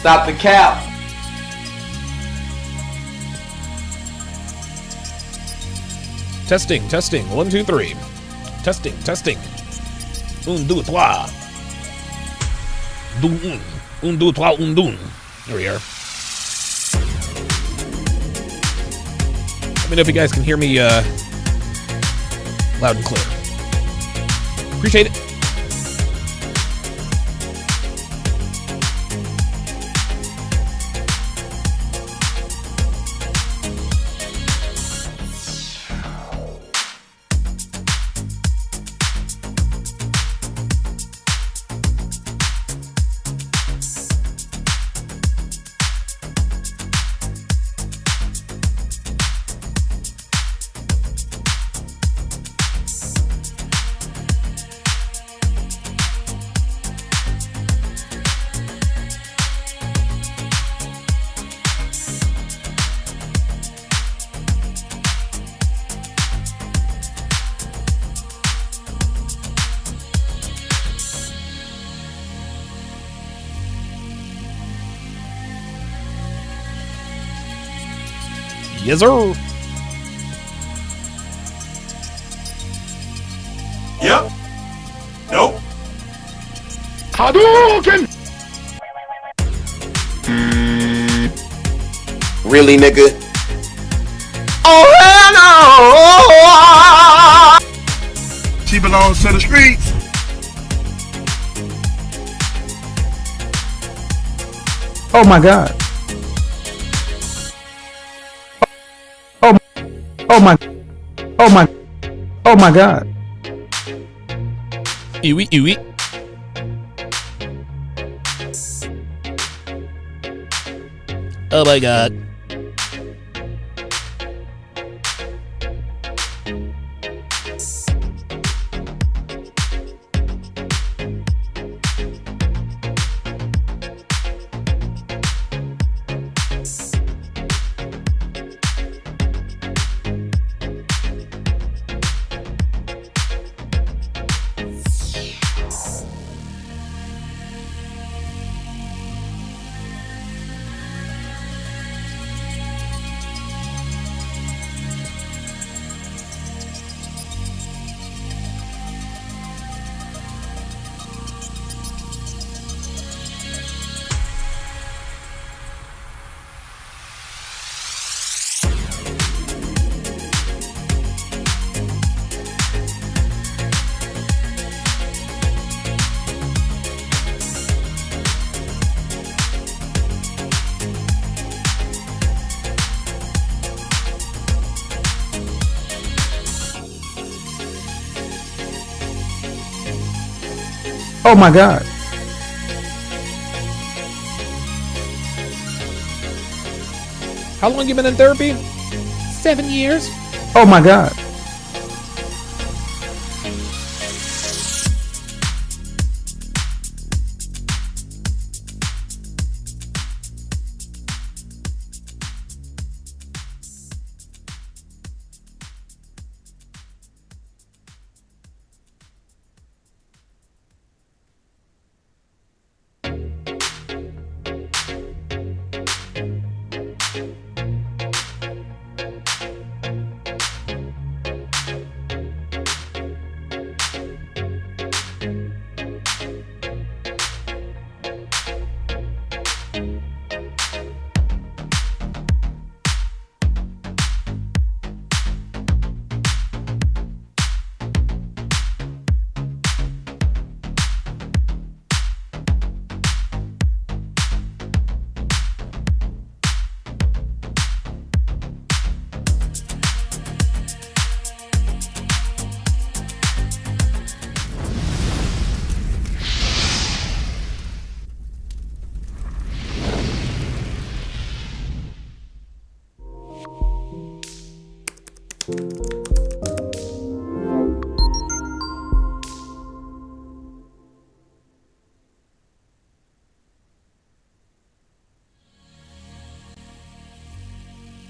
Stop the cap. Testing, testing. 1, 2, 3. Testing, testing. 1, 2, 3. Dun, 1, 2, 3, 1, dun. There we are. Let me know if you guys can hear me loud and clear. Appreciate it. Yes, sir. Yep. Nope. Hadouken! Really, nigga? Oh, hell no! She belongs to the streets. Oh my God. Oh my God. Ewy, ewy. Oh my God. Oh my God. How long you been in therapy? 7 years. Oh my God.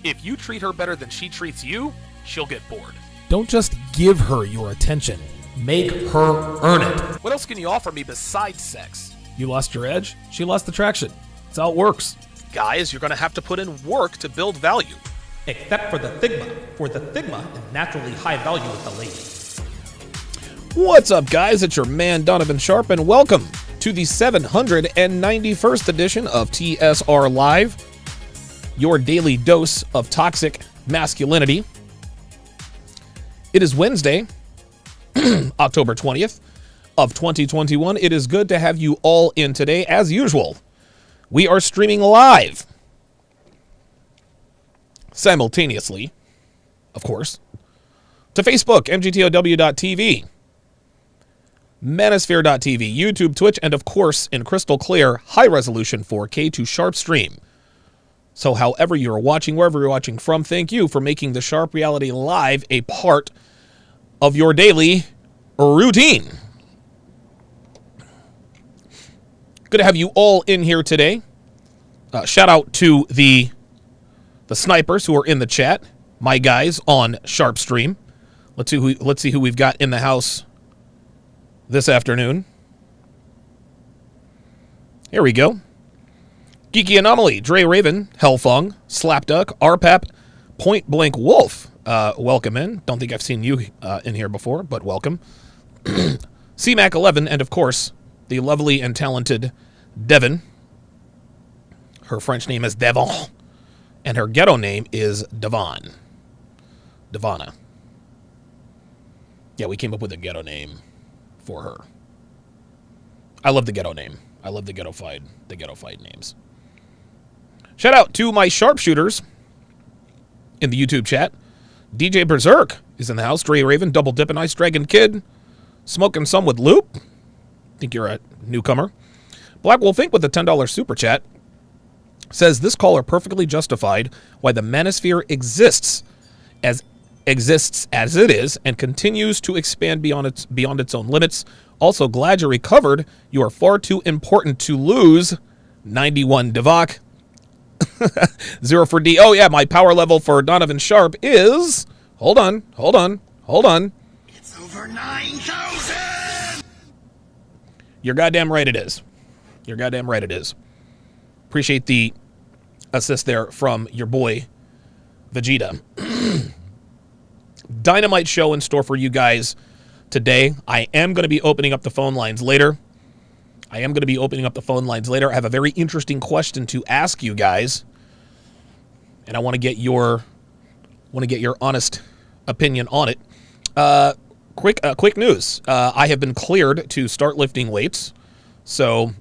If you treat her better than she treats you, she'll get bored. Don't just give her your attention. Make her earn it. What else can you offer me besides sex? You lost your edge, she lost the traction. That's how it works. Guys, you're going to have to put in work to build value. Except for the Sigma, for the Sigma is naturally high value with the lady. What's up, guys? It's your man, Donovan Sharp, and welcome to the 791st edition of TSR Live, your daily dose of toxic masculinity. It is Wednesday, October 20th of 2021. It is good to have you all in today. As usual, we are streaming live, simultaneously, of course, to Facebook, mgtow.tv, Manosphere.tv, YouTube, Twitch, and of course, in crystal clear, high-resolution 4K to Sharp Stream. So however you're watching, wherever you're watching from, thank you for making the Sharp Reality Live a part of your daily routine. Good to have you all in here today. Shout out to the snipers who are in the chat, my guys on Sharp Stream. Let's see who we've got in the house this afternoon. Here we go. Geeky Anomaly, Dre Raven, Hellfung, Slapduck, Rpap, Point Blank Wolf. Welcome in. Don't think I've seen you in here before, but welcome. CMAC11, and of course, the lovely and talented Devon. Her French name is Devon, and her ghetto name is Devon. Devana. Yeah, we came up with a ghetto name for her. I love the ghetto name. I love the ghetto fight names. Shout out to my sharpshooters in the YouTube chat. DJ Berserk is in the house. Dre Raven, Double Dippin' Ice Dragon Kid, Smoking Some with Loop. Think you're a newcomer. Black Wolf Inc. with a $10 super chat says this caller perfectly justified why the manosphere exists as it is and continues to expand beyond its own limits. Also, glad you recovered. You are far too important to lose. 91 Devok. 0 for D. Oh yeah, my power level for Donovan Sharp is, hold on. It's over 9,000! You're goddamn right it is. Appreciate the assist there from your boy, Vegeta. Dynamite show in store for you guys today. I am going to be opening up the phone lines later. I have a very interesting question to ask you guys, and I want to get your honest opinion on it. Quick news. I have been cleared to start lifting weights. So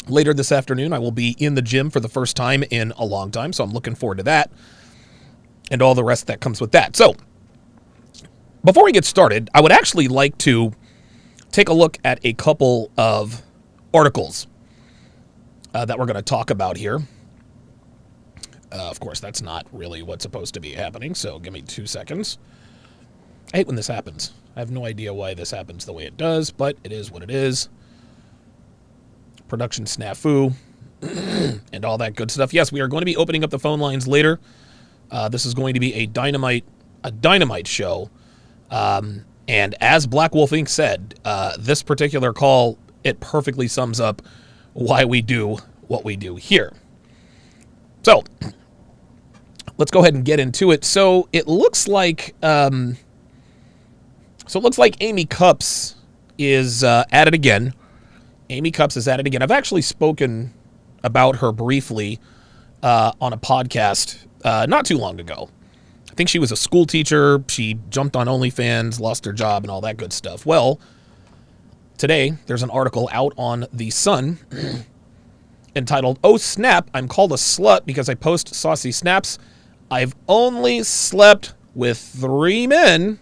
later this afternoon, I will be in the gym for the first time in a long time. So I'm looking forward to that and all the rest that comes with that. So before we get started, I would actually like to take a look at a couple of articles that we're going to talk about here. Of course, that's not really what's supposed to be happening, so give me 2 seconds. I hate when this happens. I have no idea why this happens the way it does, but it is what it is. Production snafu and all that good stuff. Yes, we are going to be opening up the phone lines later. This is going to be a dynamite show. And as Black Wolf Inc. said, this particular call, it perfectly sums up why we do what we do here. So let's go ahead and get into it. So it looks like Amy Cups is at it again. I've actually spoken about her briefly on a podcast not too long ago. I think she was a school teacher. She jumped on OnlyFans, lost her job, and all that good stuff. Well, today there's an article out on The Sun entitled, "Oh Snap, I'm called a slut because I post saucy snaps. I've only slept with 3 men.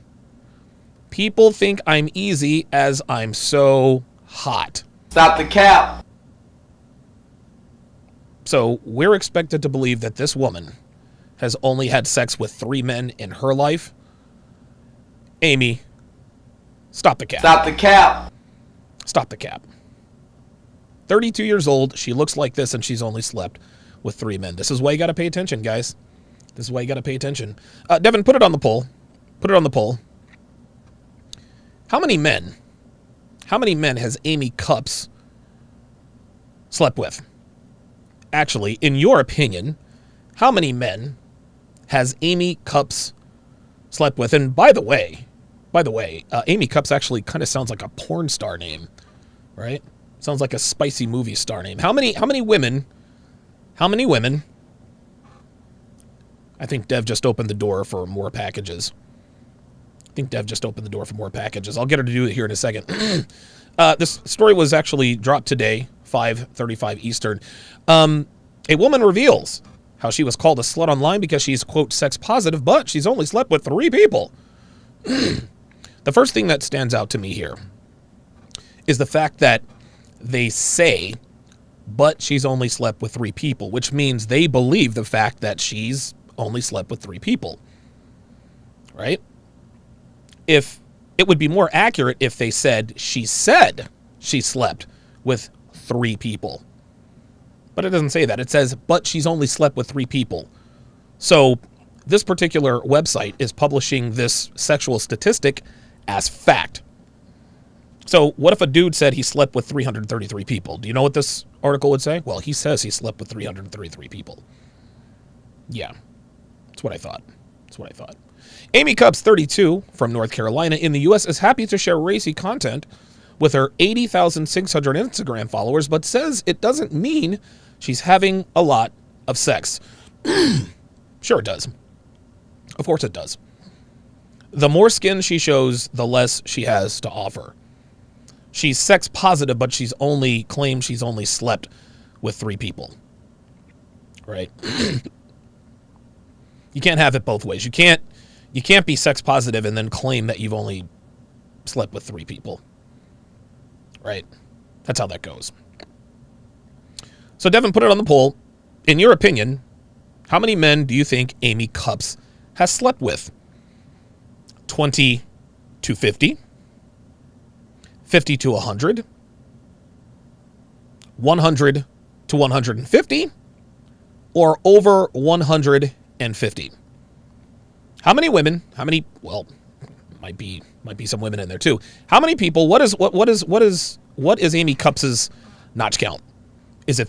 People think I'm easy as I'm so hot." Stop the cap. So we're expected to believe that this woman has only had sex with 3 men in her life. Amy, stop the cap. Stop the cap. Stop the cap. 32 years old, she looks like this, and she's only slept with 3 men. This is why you got to pay attention, guys. Devin, put it on the poll. How many men has Amy Cups slept with? actually, in your opinion, how many men has Amy Cups slept with? And by the way, Amy Cups actually kind of sounds like a porn star name, right? Sounds like a spicy movie star name. How many women? I think Dev just opened the door for more packages. I'll get her to do it here in a second. This story was actually dropped today, 5:35 Eastern. A woman reveals how she was called a slut online because she's, quote, sex positive, but she's only slept with 3 people. The first thing that stands out to me here is the fact that they say, but she's only slept with 3 people, which means they believe the fact that she's only slept with 3 people, right? If it would be more accurate if they said she slept with 3 people. But it doesn't say that. It says, but she's only slept with 3 people. So this particular website is publishing this sexual statistic as fact. So what if a dude said he slept with 333 people? Do you know what this article would say? Well, he says he slept with 333 people. Yeah, that's what I thought. Amy Cups, 32, from North Carolina in the U.S., is happy to share racy content with her 80,600 Instagram followers, but says it doesn't mean she's having a lot of sex. Sure it does. Of course it does. The more skin she shows, the less she has to offer. She's sex positive, but she's only slept with 3 people. Right? You can't have it both ways. You can't be sex positive and then claim that you've only slept with 3 people. Right? That's how that goes. So Devin, put it on the poll. In your opinion, how many men do you think Amy Cups has slept with? 20 to 50, 50 to 100, 100 to 150, or over 150? How many women? Well, might be some women in there too. How many people? What is Amy Cups's notch count? Is it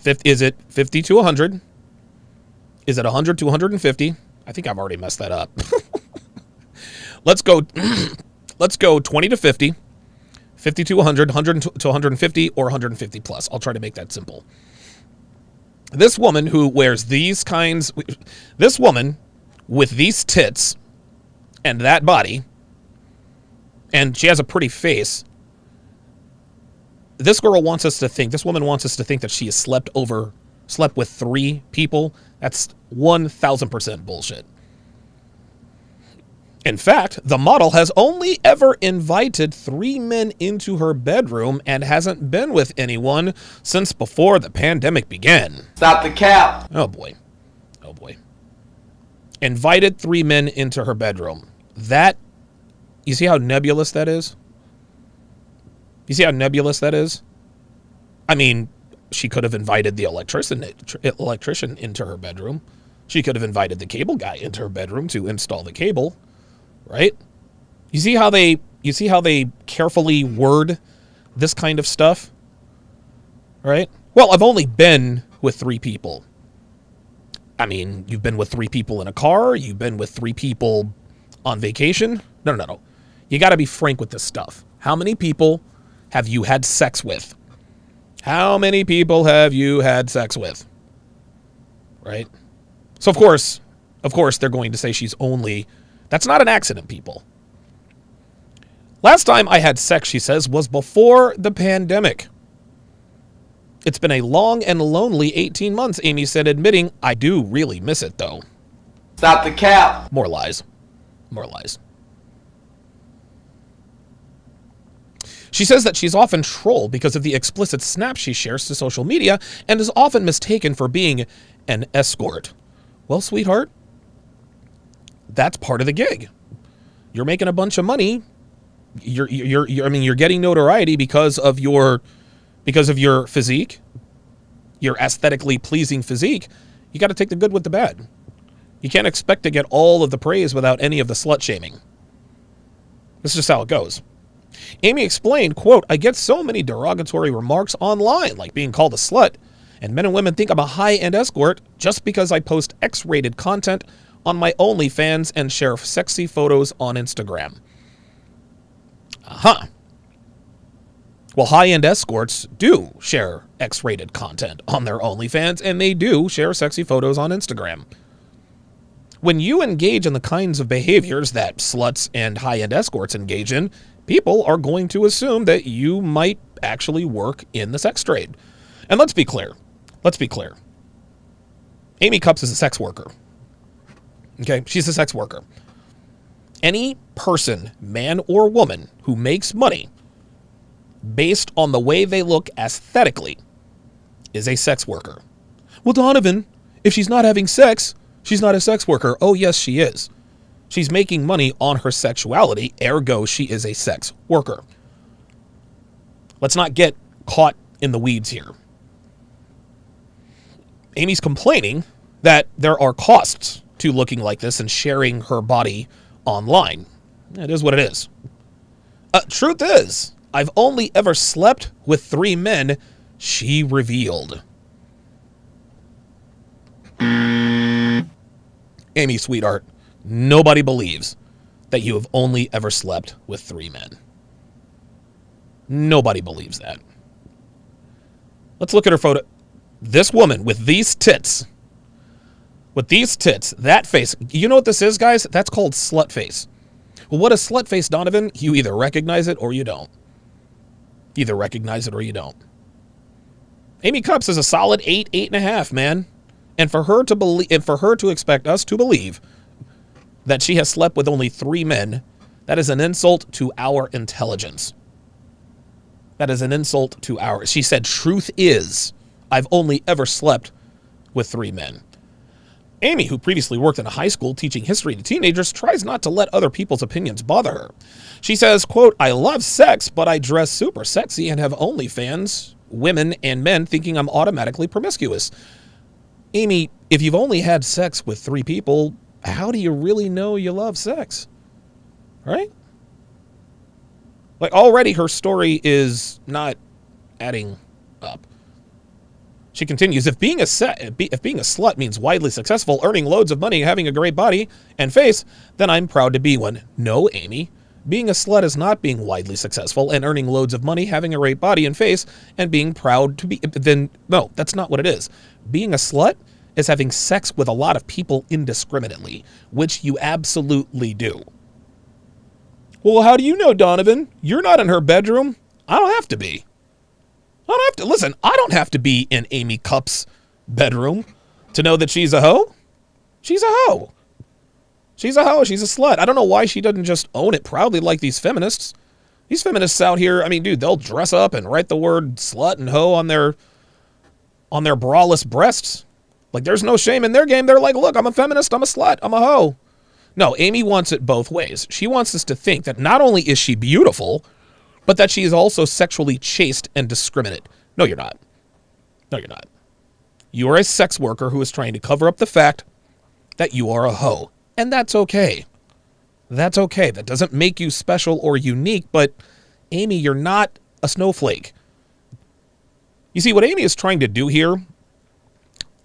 50 to 100? Is it 100 to 150? I think I've already messed that up. Let's go 20 to 50, 50 to 100, 100 to 150, or 150 plus. I'll try to make that simple. This woman who wears this woman with these tits and that body, and she has a pretty face, this woman wants us to think that she has slept with 3 people. That's 1,000% bullshit. In fact, the model has only ever invited 3 men into her bedroom and hasn't been with anyone since before the pandemic began. Stop the cap. Oh boy. Invited 3 men into her bedroom. You see how nebulous that is? I mean, she could have invited the electrician into her bedroom. She could have invited the cable guy into her bedroom to install the cable. Right? You see how they carefully word this kind of stuff? Right? Well, I've only been with 3 people. I mean, you've been with 3 people in a car, you've been with 3 people on vacation. No. You got to be frank with this stuff. How many people have you had sex with? How many people have you had sex with? Right? So of course they're going to say she's only. That's not an accident, people. Last time I had sex, she says, was before the pandemic. It's been a long and lonely 18 months, Amy said, admitting, I do really miss it, though. Stop the cap. More lies. She says that she's often trolled because of the explicit snaps she shares to social media and is often mistaken for being an escort. Well, sweetheart, that's part of the gig. You're making a bunch of money. You're getting notoriety because of your physique, your aesthetically pleasing physique. You got to take the good with the bad. You can't expect to get all of the praise without any of the slut shaming. This is just how it goes. Amy explained, quote, I get so many derogatory remarks online, like being called a slut, And men and women think I'm a high-end escort just because I post X-rated content on my OnlyFans and share sexy photos on Instagram. Uh-huh. Well, high-end escorts do share X-rated content on their OnlyFans, and they do share sexy photos on Instagram. When you engage in the kinds of behaviors that sluts and high-end escorts engage in, people are going to assume that you might actually work in the sex trade. And let's be clear. Amy Cups is a sex worker. Okay, she's a sex worker. Any person, man or woman, who makes money based on the way they look aesthetically is a sex worker. Well, Donovan, if she's not having sex, she's not a sex worker. Oh, yes, she is. She's making money on her sexuality, ergo she is a sex worker. Let's not get caught in the weeds here. Amy's complaining that there are costs to looking like this and sharing her body online. It is what it is. Truth is, I've only ever slept with 3 men, she revealed. Amy, sweetheart, nobody believes that you have only ever slept with 3 men. Nobody believes that. Let's look at her photo. This woman with these tits, that face, you know what this is, guys? That's called slut face. Well, what is slut face, Donovan? You either recognize it or you don't. Either recognize it or you don't. Amy Cups is a solid 8.5, man. And for her to expect us to believe that she has slept with only 3 men, that is an insult to our intelligence. That is an insult to our... She said, truth is, I've only ever slept with 3 men. Amy, who previously worked in a high school teaching history to teenagers, tries not to let other people's opinions bother her. She says, quote, I love sex, but I dress super sexy and have OnlyFans, women and men thinking I'm automatically promiscuous. Amy, if you've only had sex with 3 people, how do you really know you love sex? Right? Like, already her story is not adding up. She continues, if being a slut means widely successful, earning loads of money, having a great body and face, then I'm proud to be one. No, Amy. Being a slut is not being widely successful and earning loads of money, having a great body and face, and being proud to be... Then, no, that's not what it is. Being a slut is having sex with a lot of people indiscriminately, which you absolutely do. Well, how do you know, Donovan? You're not in her bedroom. I don't have to be. I don't have to. Listen, I don't have to be in Amy Cups' bedroom to know that she's a hoe. She's a hoe. She's a hoe. She's a slut. I don't know why she doesn't just own it proudly like these feminists. These feminists out here, I mean, dude, they'll dress up and write the word slut and hoe on their braless breasts. Like, there's no shame in their game. They're like, look, I'm a feminist, I'm a slut, I'm a hoe. No, Amy wants it both ways. She wants us to think that not only is she beautiful, but that she is also sexually chaste and discriminate. No, you're not. No, you're not. You are a sex worker who is trying to cover up the fact that you are a hoe. And that's okay. That's okay. That doesn't make you special or unique, but Amy, you're not a snowflake. You see, what Amy is trying to do here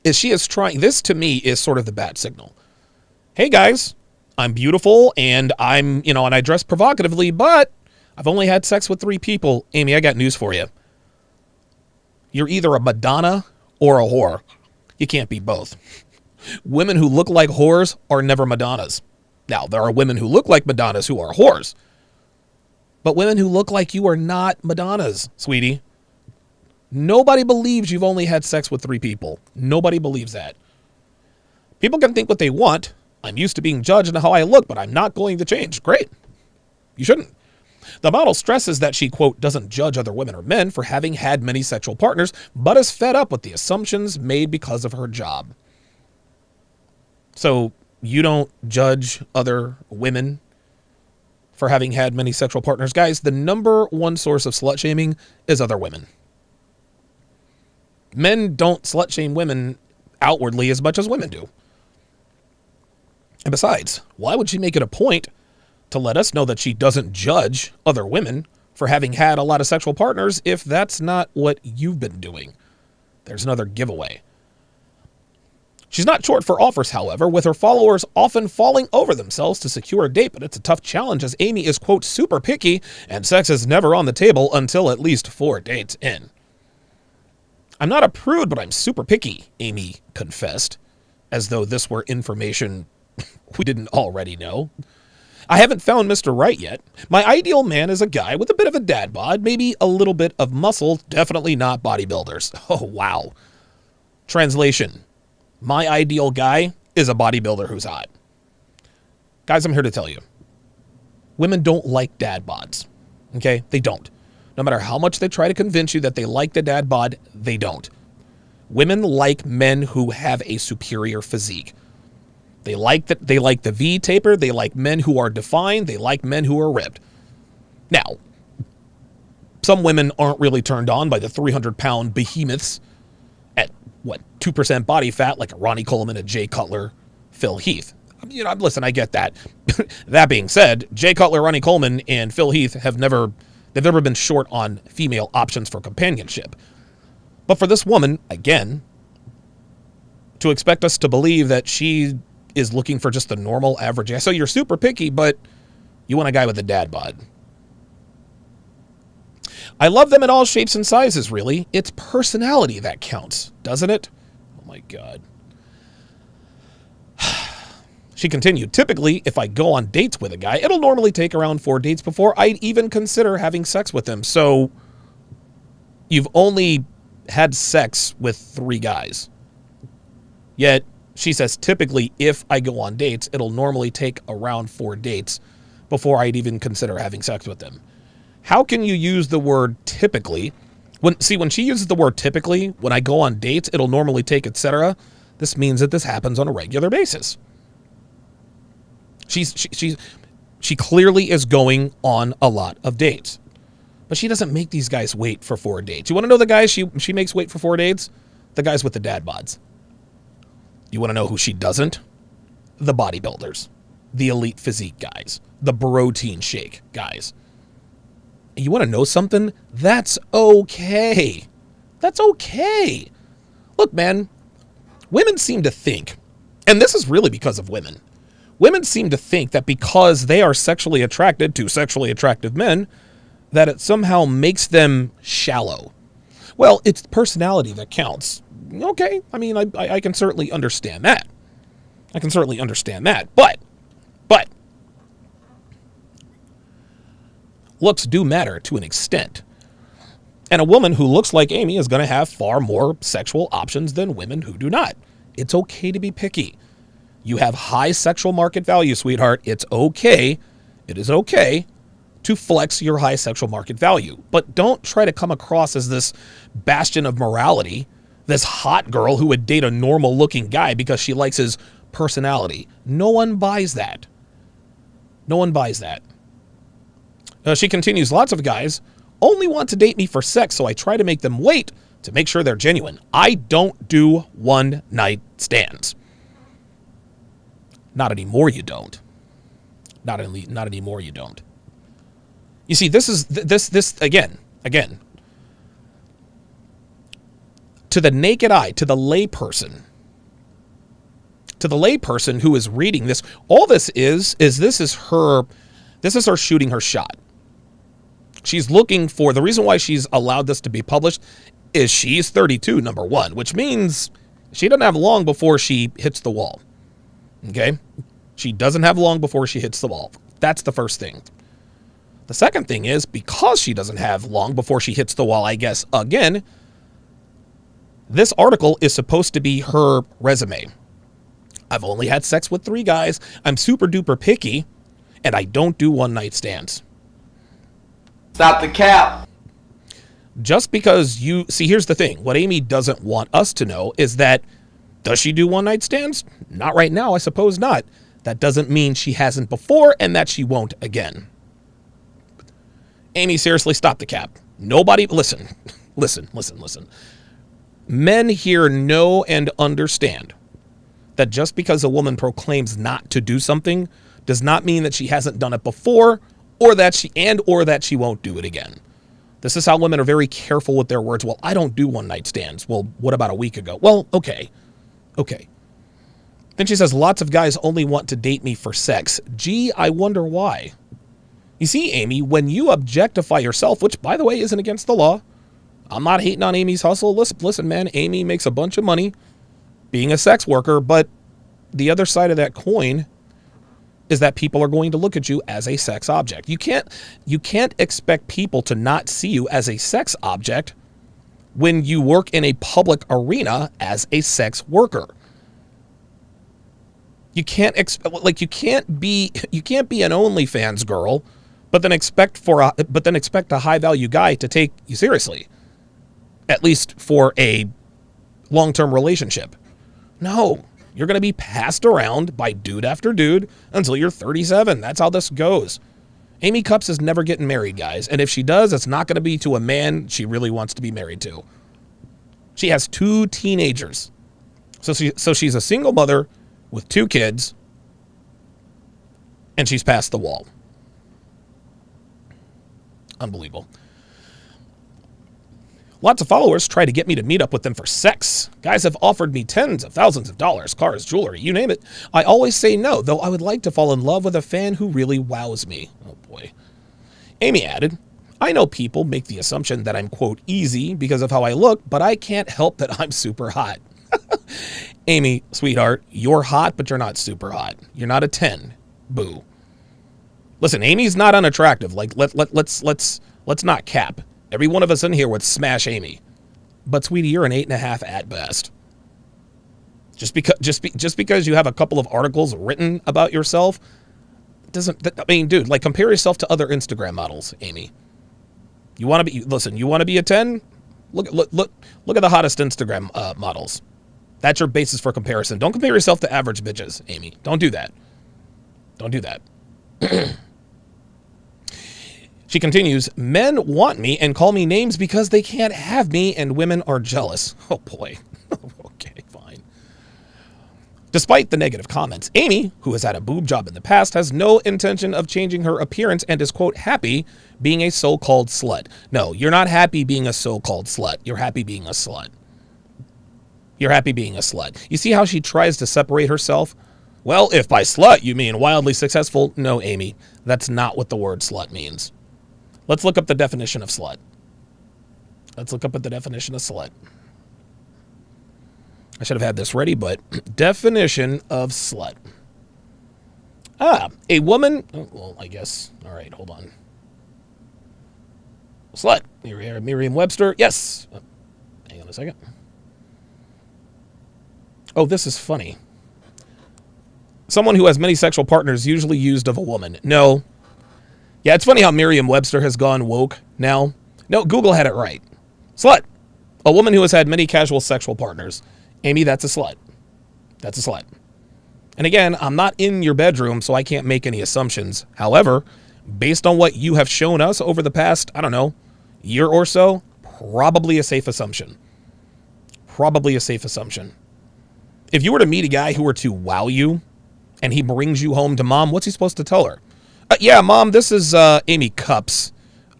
is this to me is sort of the bat signal. Hey guys, I'm beautiful and and I dress provocatively, but I've only had sex with 3 people. Amy, I got news for you. You're either a Madonna or a whore. You can't be both. Women who look like whores are never Madonnas. Now, there are women who look like Madonnas who are whores. But women who look like you are not Madonnas, sweetie. Nobody believes you've only had sex with 3 people. Nobody believes that. People can think what they want. I'm used to being judged on how I look, but I'm not going to change. Great. You shouldn't. The model stresses that she, quote, doesn't judge other women or men for having had many sexual partners, but is fed up with the assumptions made because of her job. So you don't judge other women for having had many sexual partners. Guys, the number 1 source of slut shaming is other women. Men don't slut shame women outwardly as much as women do. And besides, why would she make it a point to let us know that she doesn't judge other women for having had a lot of sexual partners if that's not what you've been doing? There's another giveaway. She's not short for offers, however, with her followers often falling over themselves to secure a date, but it's a tough challenge as Amy is, quote, super picky, and sex is never on the table until at least 4 dates in. I'm not a prude, but I'm super picky, Amy confessed, as though this were information we didn't already know. I haven't found Mr. Right yet. My ideal man is a guy with a bit of a dad bod, maybe a little bit of muscle, definitely not bodybuilders. Oh, wow. Translation. My ideal guy is a bodybuilder who's hot. Guys, I'm here to tell you. Women don't like dad bods. Okay? They don't. No matter how much they try to convince you that they like the dad bod, they don't. Women like men who have a superior physique. They like the V taper. They like men who are defined. They like men who are ripped. Now, some women aren't really turned on by the 300-pound behemoths at, 2% body fat, like a Ronnie Coleman, a Jay Cutler, Phil Heath. Listen, I get that. That being said, Jay Cutler, Ronnie Coleman, and Phil Heath they've never been short on female options for companionship. But for this woman, again, to expect us to believe that she is looking for just the normal average guy. So you're super picky, but you want a guy with a dad bod. I love them in all shapes and sizes, really. It's personality that counts, doesn't it? Oh my God. She continued, typically, if I go on dates with a guy, it'll normally take around 4 dates before I'd even consider having sex with him. So you've only had sex with 3 guys. Yet she says, typically, if I go on dates, it'll normally take around 4 dates before I'd even consider having sex with them. How can you use the word typically? When she uses the word typically, when I go on dates, it'll normally take, etc. This means that this happens on a regular basis. She clearly is going on a lot of dates. But she doesn't make these guys wait for 4 dates. You want to know the guys she makes wait for 4 dates? The guys with the dad bods. You want to know who she doesn't? The bodybuilders. The elite physique guys. The protein shake guys. And you want to know something? That's okay. That's okay. Look, man, women seem to think, and this is really because of women, women seem to think that because they are sexually attracted to sexually attractive men, that it somehow makes them shallow. Well, it's personality that counts. Okay, I mean, I can certainly understand that. I can certainly understand that. But, looks do matter to an extent. And a woman who looks like Amy is going to have far more sexual options than women who do not. It's okay to be picky. You have high sexual market value, sweetheart. It's okay. It is okay to flex your high sexual market value. But don't try to come across as this bastion of morality, this hot girl who would date a normal looking guy because she likes his personality. No one buys that. No one buys that. She continues, lots of guys only want to date me for sex, so I try to make them wait to make sure they're genuine. I don't do one-night stands. Not anymore, you don't. Not anymore, you don't. You see, this again, to the naked eye, to the layperson who is reading this, all this is her shooting her shot. She's looking for, the reason why she's allowed this to be published is she's 32, number one, which means she doesn't have long before she hits the wall. Okay? She doesn't have long before she hits the wall. That's the first thing. The second thing is, because she doesn't have long before she hits the wall, I guess, again, this article is supposed to be her resume. I've only had sex with 3 guys. I'm super duper picky, and I don't do one-night stands. Stop the cap. Just because see, here's the thing. What Amy doesn't want us to know is that, does she do one-night stands? Not right now, I suppose not. That doesn't mean she hasn't before and that she won't again. Amy, seriously, stop the cap. Nobody, listen. Men here know and understand that just because a woman proclaims not to do something does not mean that she hasn't done it before or that she won't do it again. This is how women are very careful with their words. Well, I don't do one night stands. Well, what about a week ago? Well, okay. Then she says, lots of guys only want to date me for sex. Gee, I wonder why. You see, Amy, when you objectify yourself, which, by the way, isn't against the law. I'm not hating on Amy's hustle. Listen, man, Amy makes a bunch of money being a sex worker, but the other side of that coin is that people are going to look at you as a sex object. You can't expect people to not see you as a sex object when you work in a public arena as a sex worker. You can't be an OnlyFans girl, but then expect a high value guy to take you seriously, at least for a long-term relationship. No, you're going to be passed around by dude after dude until you're 37. That's how this goes. Amy Cups is never getting married, guys. And if she does, it's not going to be to a man she really wants to be married to. She has 2 teenagers. So she's a single mother with 2 kids, and she's past the wall. Unbelievable. Lots of followers try to get me to meet up with them for sex. Guys have offered me tens of thousands of dollars, cars, jewelry, you name it. I always say no, though I would like to fall in love with a fan who really wows me. Oh boy. Amy added, I know people make the assumption that I'm, quote, easy because of how I look, but I can't help that I'm super hot. Amy, sweetheart, you're hot, but you're not super hot. You're not a 10. Boo. Listen, Amy's not unattractive. Like, let's not cap. Every one of us in here would smash Amy. But sweetie, you're an 8.5 at best. Just because you have a couple of articles written about yourself doesn't, I mean, dude, like, compare yourself to other Instagram models, Amy. You want to be a 10? Look at the hottest Instagram models. That's your basis for comparison. Don't compare yourself to average bitches, Amy. Don't do that. Don't do that. She continues, men want me and call me names because they can't have me and women are jealous. Oh boy. Okay, fine. Despite the negative comments, Amy, who has had a boob job in the past, has no intention of changing her appearance and is, quote, happy being a so-called slut. No, you're not happy being a so-called slut. You're happy being a slut. You're happy being a slut. You see how she tries to separate herself? Well, if by slut you mean wildly successful, no, Amy, that's not what the word slut means. Let's look up the definition of slut. Let's look up at the definition of slut. I should have had this ready, but definition of slut. A woman, oh, well, I guess, all right, hold on. Slut, Merriam-Webster, yes. Hang on a second. Oh, this is funny. Someone who has many sexual partners, usually used of a woman. No. Yeah, it's funny how Merriam-Webster has gone woke now. No, Google had it right. Slut. A woman who has had many casual sexual partners. Amy, that's a slut. That's a slut. And again, I'm not in your bedroom, so I can't make any assumptions. However, based on what you have shown us over the past, I don't know, year or so, probably a safe assumption. Probably a safe assumption. If you were to meet a guy who were to wow you, and he brings you home to mom, what's he supposed to tell her? Yeah, mom, this is Amy Cups.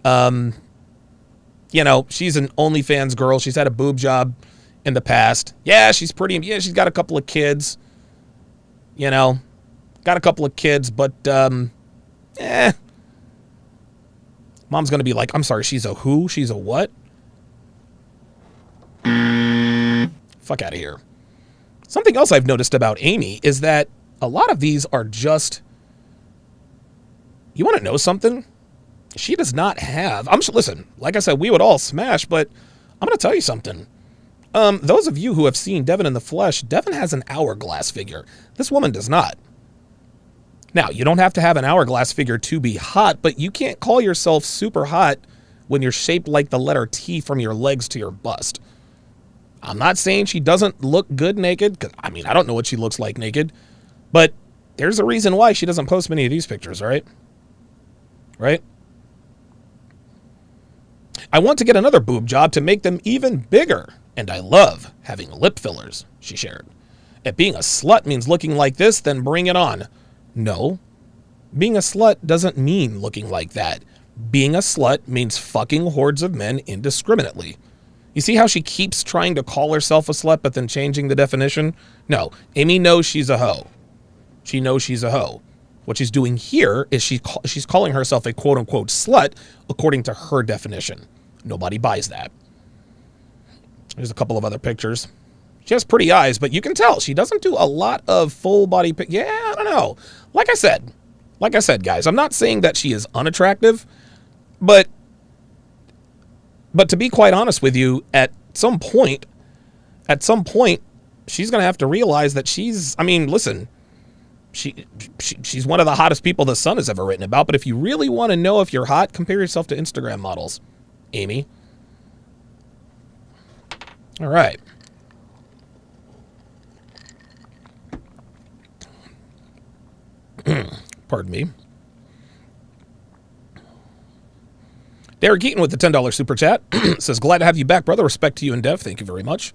You know, she's an OnlyFans girl. She's had a boob job in the past. Yeah, she's pretty. Yeah, she's got a couple of kids. You know, got a couple of kids, but mom's gonna be like, I'm sorry, she's a who? She's a what? Fuck out of here. Something else I've noticed about Amy is that a lot of these are just, you want to know something? She does not have, listen, like I said, we would all smash, but I'm going to tell you something. Those of you who have seen Devin in the flesh, Devin has an hourglass figure. This woman does not. Now, you don't have to have an hourglass figure to be hot, but you can't call yourself super hot when you're shaped like the letter T from your legs to your bust. I'm not saying she doesn't look good naked, 'cause, I mean, I don't know what she looks like naked, but there's a reason why she doesn't post many of these pictures, right? Right? I want to get another boob job to make them even bigger, and I love having lip fillers, she shared. If being a slut means looking like this, then bring it on. No, being a slut doesn't mean looking like that. being a slut means fucking hordes of men indiscriminately. You see how she keeps trying to call herself a slut but then changing the definition? No, Amy knows she's a hoe. She knows she's a hoe. What she's doing here is she's calling herself a quote-unquote slut according to her definition. Nobody buys that. There's a couple of other pictures. She has pretty eyes, but you can tell she doesn't do a lot of full body. Yeah, I don't know. Like I said, guys, I'm not saying that she is unattractive, but to be quite honest with you, at some point, she's going to have to realize that she's one of the hottest people the sun has ever written about. But if you really want to know if you're hot, compare yourself to Instagram models, Amy. All right. Pardon me. Derek Keaton with the $10 super chat says, glad to have you back, brother. Respect to you and Dev. Thank you very much.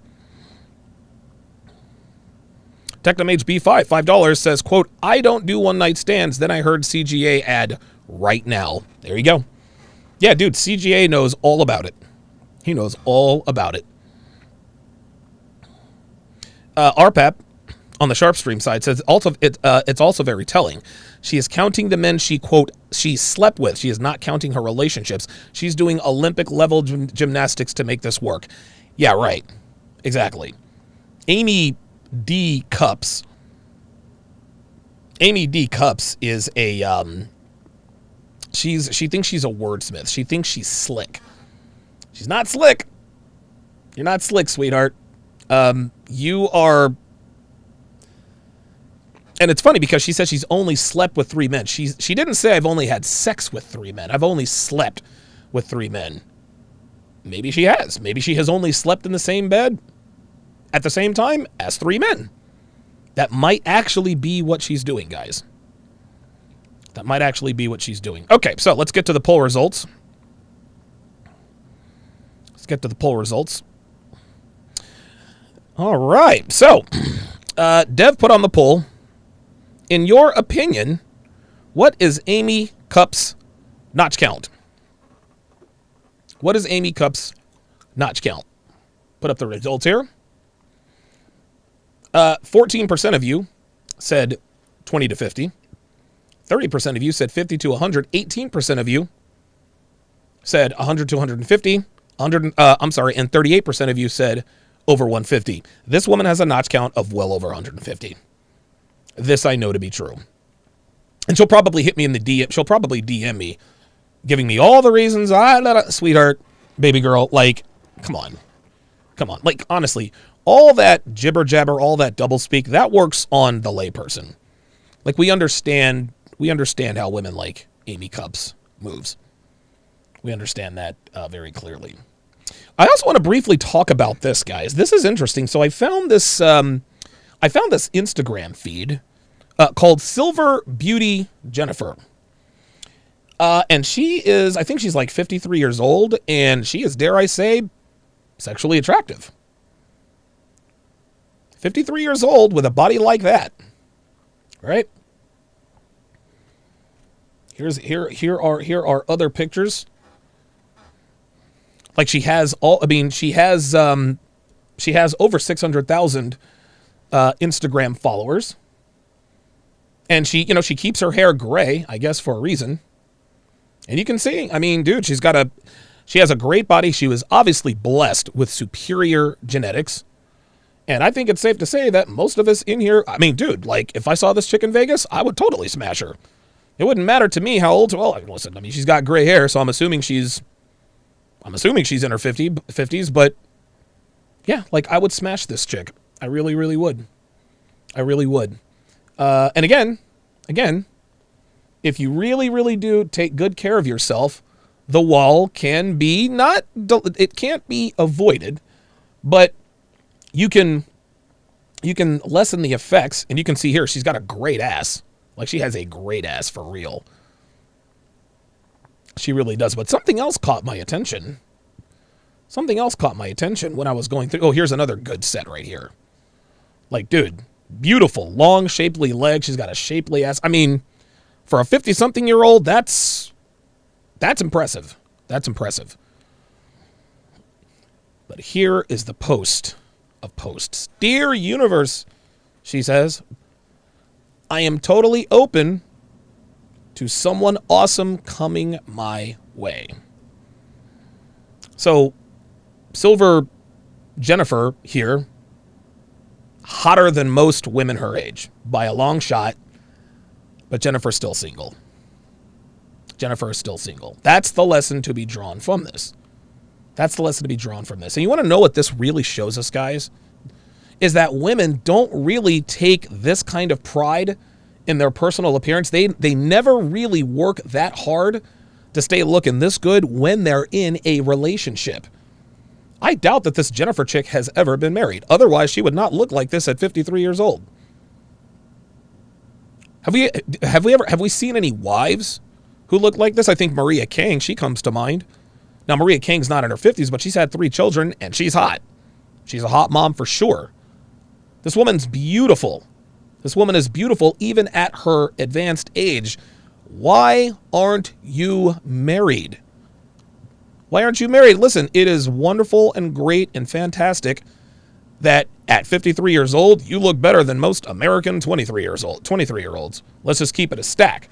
Technomage B5, $5 says, quote, I don't do one night stands. Then I heard CGA ad right now. There you go. Yeah, dude, CGA knows all about it. He knows all about it. RPAP on the Sharpstream side says it's also very telling. She is counting the men she, quote, she slept with. She is not counting her relationships. She's doing Olympic level gymnastics to make this work. Yeah, right. Exactly. Amy D. Cups is a she thinks she's a wordsmith. She thinks she's slick. She's not slick. You're not slick, sweetheart. You are. And it's funny because she says she's only slept with 3 men. She didn't say I've only had sex with 3 men. I've only slept with 3 men. Maybe she has. Maybe she has only slept in the same bed at the same time as 3 men. That might actually be what she's doing, guys. That might actually be what she's doing. Okay, so let's get to the poll results. All right, so Dev put on the poll, in your opinion, what is Amy Cups' notch count? What is Amy Cups' notch count? Put up the results here. 14% of you said 20 to 50. 30% of you said 50 to 100. 18% of you said 100 to 150. And 38% of you said over 150. This woman has a notch count of well over 150. This I know to be true. And she'll probably hit me in the DM. She'll probably DM me, giving me all the reasons. Sweetheart, baby girl, like, come on. Like, honestly, all that jibber jabber, all that double speak, that works on the layperson. Like, we understand how women like Amy Cups moves. We understand that very clearly. I also want to briefly talk about this, guys. This is interesting. So I found this Instagram feed called Silver Beauty Jennifer. And she is, I think she's like 53 years old, and she is, dare I say, sexually attractive. 53 years old with a body like that. Right? Here are other pictures. Like she has over 600,000 Instagram followers. And she keeps her hair gray, I guess for a reason. And you can see, dude, she has a great body. She was obviously blessed with superior genetics. And I think it's safe to say that most of us in here, dude, like if I saw this chick in Vegas, I would totally smash her. It wouldn't matter to me how old. Well, listen, she's got gray hair, so I'm assuming she's in her 50s, but yeah, like I would smash this chick. I really, really would. And again, if you really, really do take good care of yourself, the wall can be it can't be avoided, but you can lessen the effects. And you can see here, she's got a great ass. Like she has a great ass for real. She really does. But something else caught my attention. When I was going through. Oh, here's another good set right here. Like, dude, beautiful, long, shapely legs. She's got a shapely ass. For a 50-something-year-old, that's That's impressive. That's impressive. But here is the post of posts. Dear universe, she says, I am totally open to someone awesome coming my way. So, Silver Jennifer here, hotter than most women her age by a long shot, but Jennifer's still single. Jennifer is still single. That's the lesson to be drawn from this. That's the lesson to be drawn from this. And you want to know what this really shows us, guys? Is that women don't really take this kind of pride in their personal appearance. They never really work that hard to stay looking this good when they're in a relationship. I doubt that this Jennifer chick has ever been married. Otherwise, she would not look like this at 53 years old. Have we seen any wives who look like this? I think Maria Kang, she comes to mind. Now, Maria Kang's not in her 50s, but she's had 3 children, and she's hot. She's a hot mom for sure. This woman's beautiful. This woman is beautiful even at her advanced age. Why aren't you married? Why aren't you married? Listen, it is wonderful and great and fantastic that at 53 years old, you look better than most American 23-year-olds. Let's just keep it a stack.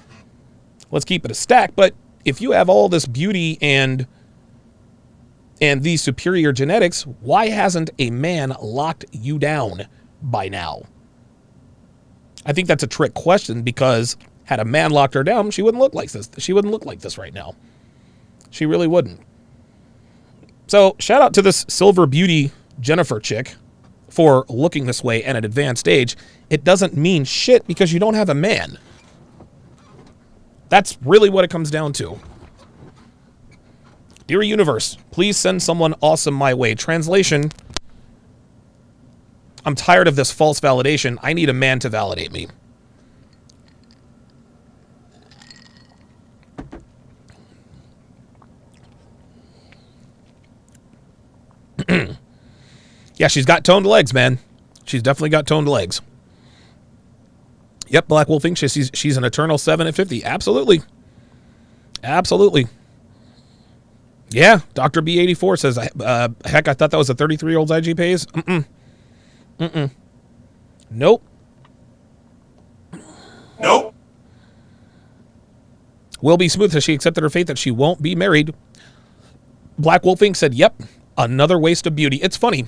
Let's keep it a stack. But if you have all this beauty and these superior genetics, why hasn't a man locked you down by now? I think that's a trick question, because had a man locked her down, she wouldn't look like this. She wouldn't look like this right now. She really wouldn't. So shout out to this Silver Beauty Jennifer chick for looking this way at an advanced age. It doesn't mean shit because you don't have a man. That's really what it comes down to. Dear universe, please send someone awesome my way. Translation: I'm tired of this false validation. I need a man to validate me. Yeah, she's got toned legs, man. She's definitely got toned legs. Yep, Black Wolf thinks she's an eternal 7 at 50. Absolutely. Absolutely. Yeah, Dr. B84 says, heck, I thought that was a 33-year-old's IG pays. Nope. Nope. Will be smooth as she accepted her fate that she won't be married. Black Wolfing said, yep, another waste of beauty. It's funny.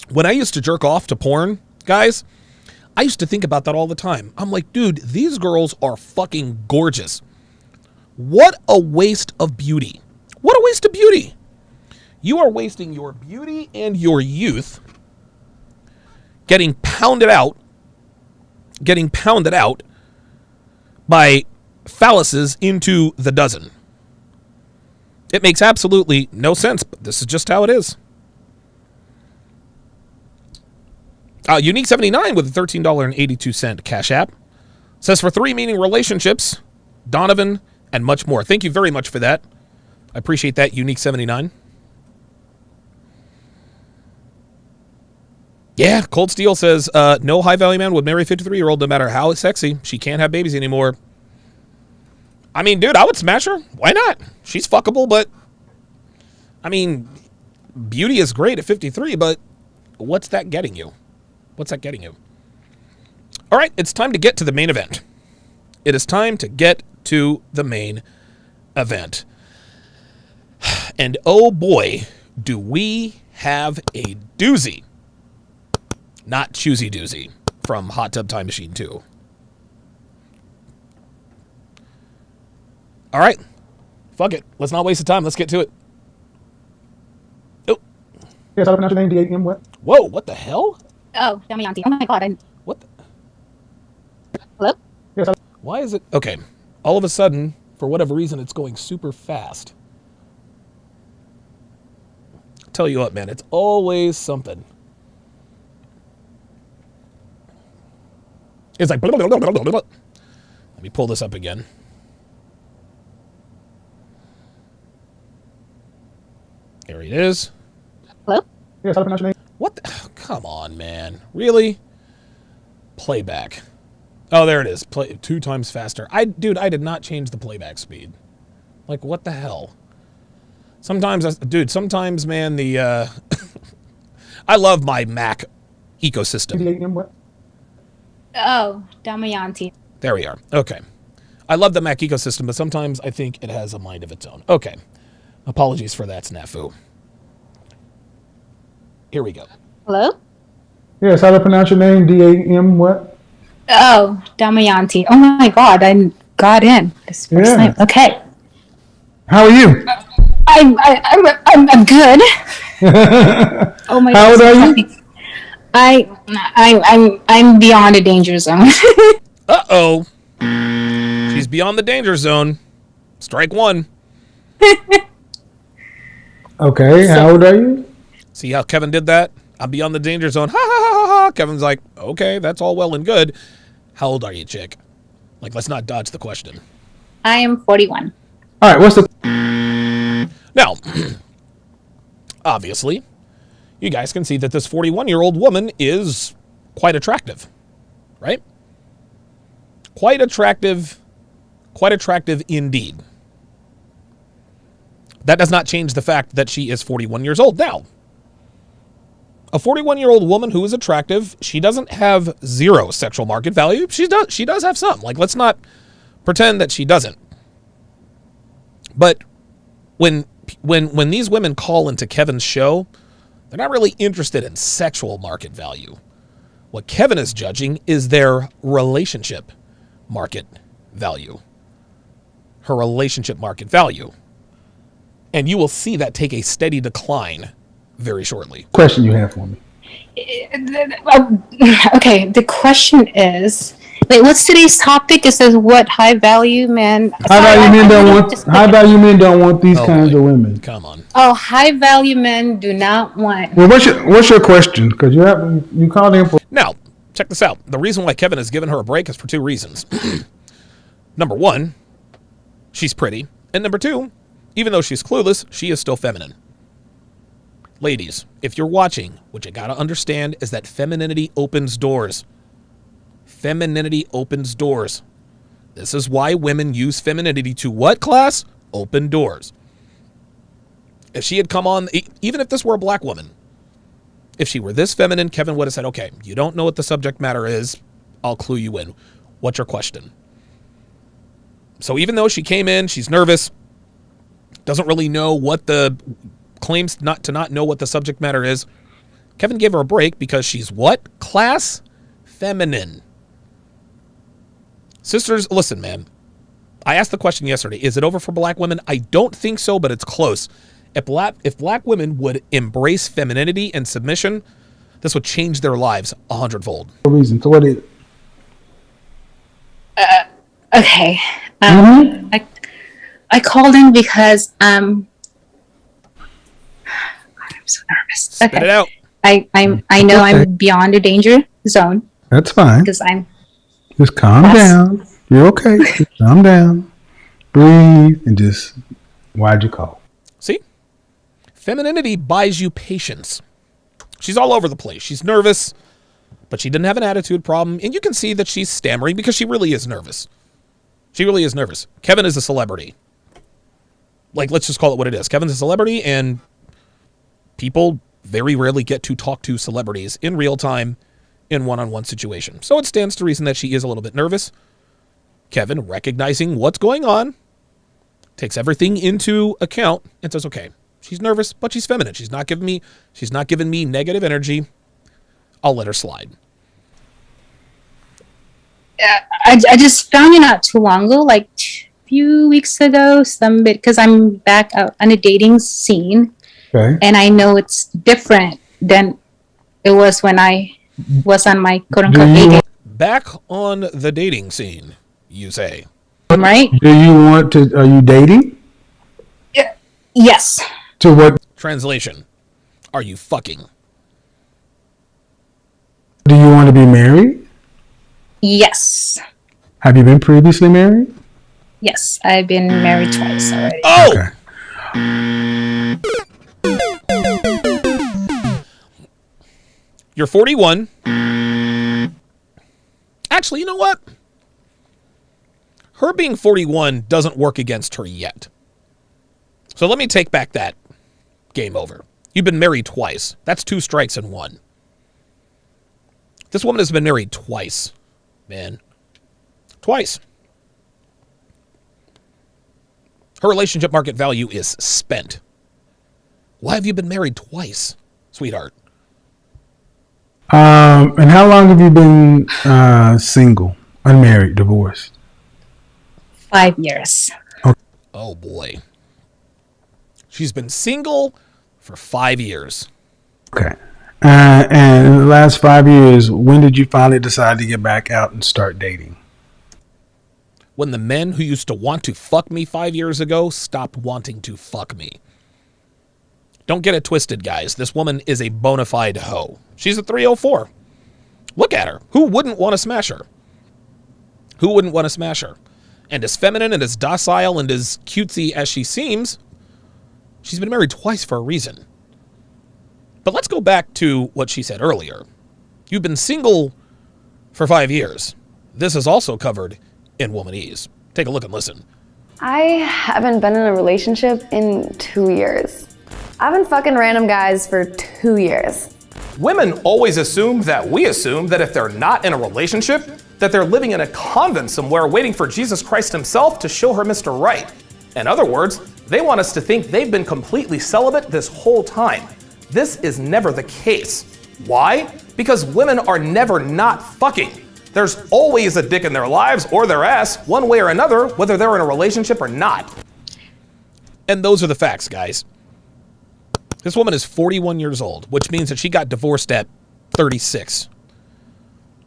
When I used to jerk off to porn, guys, I used to think about that all the time. I'm like, dude, these girls are fucking gorgeous. What a waste of beauty. What a waste of beauty. You are wasting your beauty and your youth getting pounded out by phalluses into the dozen. It makes absolutely no sense, but this is just how it is. Unique 79 with a $13.82 Cash App says, for 3 meaning relationships, Donovan, and much more. Thank you very much for that. I appreciate that, Unique 79. Yeah, Cold Steel says, no high-value man would marry a 53-year-old no matter how sexy. She can't have babies anymore. I mean, dude, I would smash her. Why not? She's fuckable, but, I mean, beauty is great at 53, but what's that getting you? What's that getting you? All right, it's time to get to the main event. It is time to get to the main event. And oh boy, do we have a doozy. Not choosy doozy from Hot Tub Time Machine 2. All right, fuck it. Let's not waste the time. Let's get to it. Oh. Yes, I pronounce your name D-A-M what? Whoa, what the hell? Oh, dummy auntie. Oh my god. What the? Hello? Yes, I Why is it? Okay. All of a sudden, for whatever reason, it's going super fast. Tell you what, man, it's always something. It's like, blah, blah, blah, blah, blah, blah. Let me pull this up again. There it is. Hello? yes, I pronounce your name. What the? Oh, come on, man. Really? Playback. Oh, there it is. Play 2 times faster. Dude, I did not change the playback speed. Like, what the hell? Sometimes, dude, sometimes, man, the, I love my Mac ecosystem. 98M what? Oh, Damayanti. There we are. Okay. I love the Mac ecosystem, but sometimes I think it has a mind of its own. Okay. Apologies for that snafu. Here we go. Hello? Yes, how do I pronounce your name? D-A-M what? Oh, Damayanti. Oh my God, I got in this first Yeah. time. Okay. How are you? I'm good. Oh my How old are you? I'm beyond the danger zone. Uh-oh. She's beyond the danger zone. Strike one. Okay, how old are you? See how Kevin did that? I'm beyond the danger zone. Ha ha ha ha ha. Kevin's like, okay, that's all well and good. How old are you, chick? Like, let's not dodge the question. I am 41. All right, what's the... Now, obviously, you guys can see that this 41-year-old woman is quite attractive, right? Quite attractive indeed. That does not change the fact that she is 41 years old. Now, a 41-year-old woman who is attractive, she doesn't have zero sexual market value. She does have some. Like, let's not pretend that she doesn't. But when these women call into Kevin's show, they're not really interested in sexual market value. What Kevin is judging is their relationship market value. Her relationship market value. And you will see that take a steady decline very shortly. question you have for me? Okay, the question is, wait, what's today's topic? It says what high value men. High value men don't want these kinds boy. of women. Come on. Oh, high value men do not want. Well, what's your question? Because you called in for... Now, check this out. The reason why Kevin has given her a break is for two reasons. Number one, she's pretty. And number two, even though she's clueless, she is still feminine. Ladies, if you're watching, what you gotta understand is that femininity opens doors. Femininity opens doors. This is why women use femininity to what class? Open doors. If she had come on, even if this were a black woman, if she were this feminine, Kevin would have said, okay, you don't know what the subject matter is. I'll clue you in. What's your question? So even though she came in, she's nervous, doesn't really know what the claims not to not know what the subject matter is. Kevin gave her a break because she's what? Class feminine. Sisters, listen, man. I asked the question yesterday. Is it over for black women? I don't think so, but it's close. If black women would embrace femininity and submission, this would change their lives 100-fold. reason. So what is it? Okay. I called in because I'm so nervous. Spit it out. I know I'm beyond the danger zone That's fine. because I'm. Just calm down. You're okay. Just calm down. Breathe and just... Why'd you call? See? Femininity buys you patience. She's all over the place. She's nervous, but she didn't have an attitude problem. And you can see that she's stammering because she really is nervous. She really is nervous. Kevin is a celebrity. Like, let's just call it what it is. Kevin's a celebrity, and people very rarely get to talk to celebrities in real time in one-on-one situation. So it stands to reason that she is a little bit nervous. Kevin, recognizing what's going on, takes everything into account and says, okay, she's nervous, but she's feminine. She's not giving me negative energy. I'll let her slide. I just found it not too long ago, like a few weeks ago, because I'm back out on a dating scene. Okay. And I know it's different than it was when I was on my quote-unquote dating, Back on the dating scene, you say. right? Do you want to... Are you dating? Yes. To what... Translation. Are you fucking? Do you want to be married? Yes. Have you been previously married? Yes. I've been married twice already. Oh! Okay. You're 41. Actually, you know what? Her being 41 doesn't work against her yet. So let me take back that game over. You've been married twice. That's 2 strikes in 1. This woman has been married twice, man. Twice. Her relationship market value is spent. Why have you been married twice, sweetheart? And how long have you been single, unmarried, divorced? 5 years. Oh, boy. She's been single for 5 years. Okay. And in the last 5 years, when did you finally decide to get back out and start dating? When the men who used to want to fuck me 5 years ago stopped wanting to fuck me. Don't get it twisted, guys. This woman is a bona fide hoe. She's a 304. Look at her. Who wouldn't want to smash her? Who wouldn't want to smash her? And as feminine and as docile and as cutesy as she seems, she's been married twice for a reason. But let's go back to what she said earlier. You've been single for 5 years. This is also covered in Womanese. Take a look and listen. I haven't been in a relationship in 2 years. I've been fucking random guys for 2 years. Women always assume that we assume that if they're not in a relationship, that they're living in a convent somewhere waiting for Jesus Christ himself to show her Mr. Right. In other words, they want us to think they've been completely celibate this whole time. This is never the case. Why? Because women are never not fucking. There's always a dick in their lives or their ass, one way or another, whether they're in a relationship or not. And those are the facts, guys. This woman is 41 years old, which means that she got divorced at 36.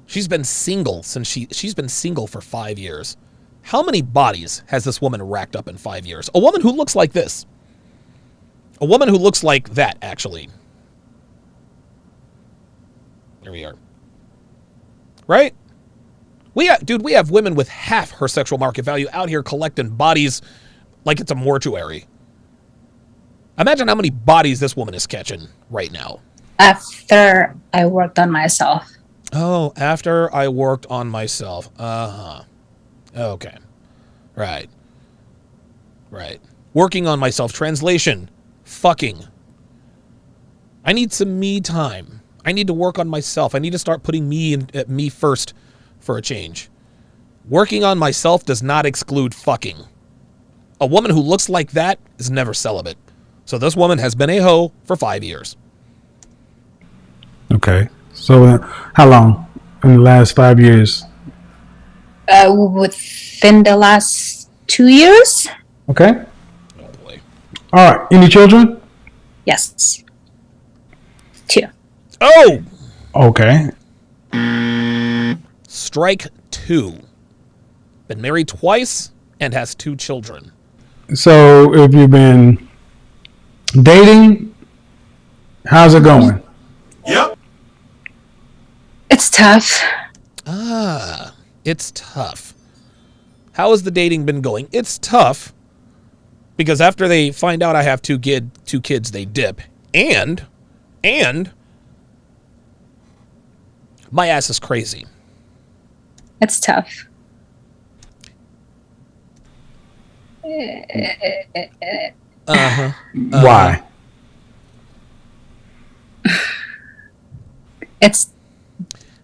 She's been single since she's been single for 5 years. How many bodies has this woman racked up in 5 years? A woman who looks like this. A woman who looks like that, actually. There we are. Right? We have women with half her sexual market value out here collecting bodies like it's a mortuary. Imagine how many bodies this woman is catching right now. After I worked on myself. Oh, after I worked on myself. Uh-huh. Okay. Right. Working on myself. Translation. Fucking. I need some me time. I need to work on myself. I need to start putting me first for a change. Working on myself does not exclude fucking. A woman who looks like that is never celibate. So this woman has been a hoe for 5 years. Okay. So how long in the last 5 years? Within the last 2 years? Okay. Oh, boy. All right. Any children? Yes. 2. Oh! Okay. Strike 2. Been married twice and has 2 children. So if you've been dating, how's it going? Yep. It's tough. It's tough. How has the dating been going? It's tough because after they find out I have two kids, they dip. And my ass is crazy. It's tough. Why?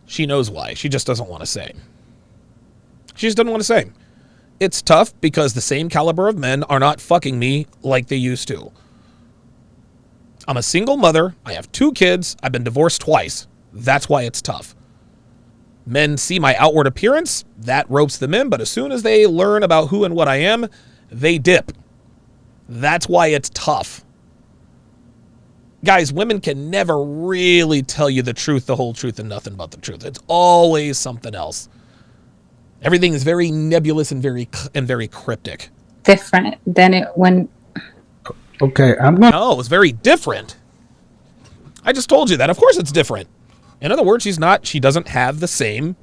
She knows why. She just doesn't want to say. She just doesn't want to say. It's tough because the same caliber of men are not fucking me like they used to. I'm a single mother. I have 2 kids. I've been divorced twice. That's why it's tough. Men see my outward appearance. That ropes them in. But as soon as they learn about who and what I am, they dip. That's why it's tough. Guys, women can never really tell you the truth, the whole truth, and nothing but the truth. It's always something else. Everything is very nebulous and very cryptic. Different than it when. Okay, I'm going. No, it's very different. I just told you that. Of course, it's different. In other words, she doesn't have the same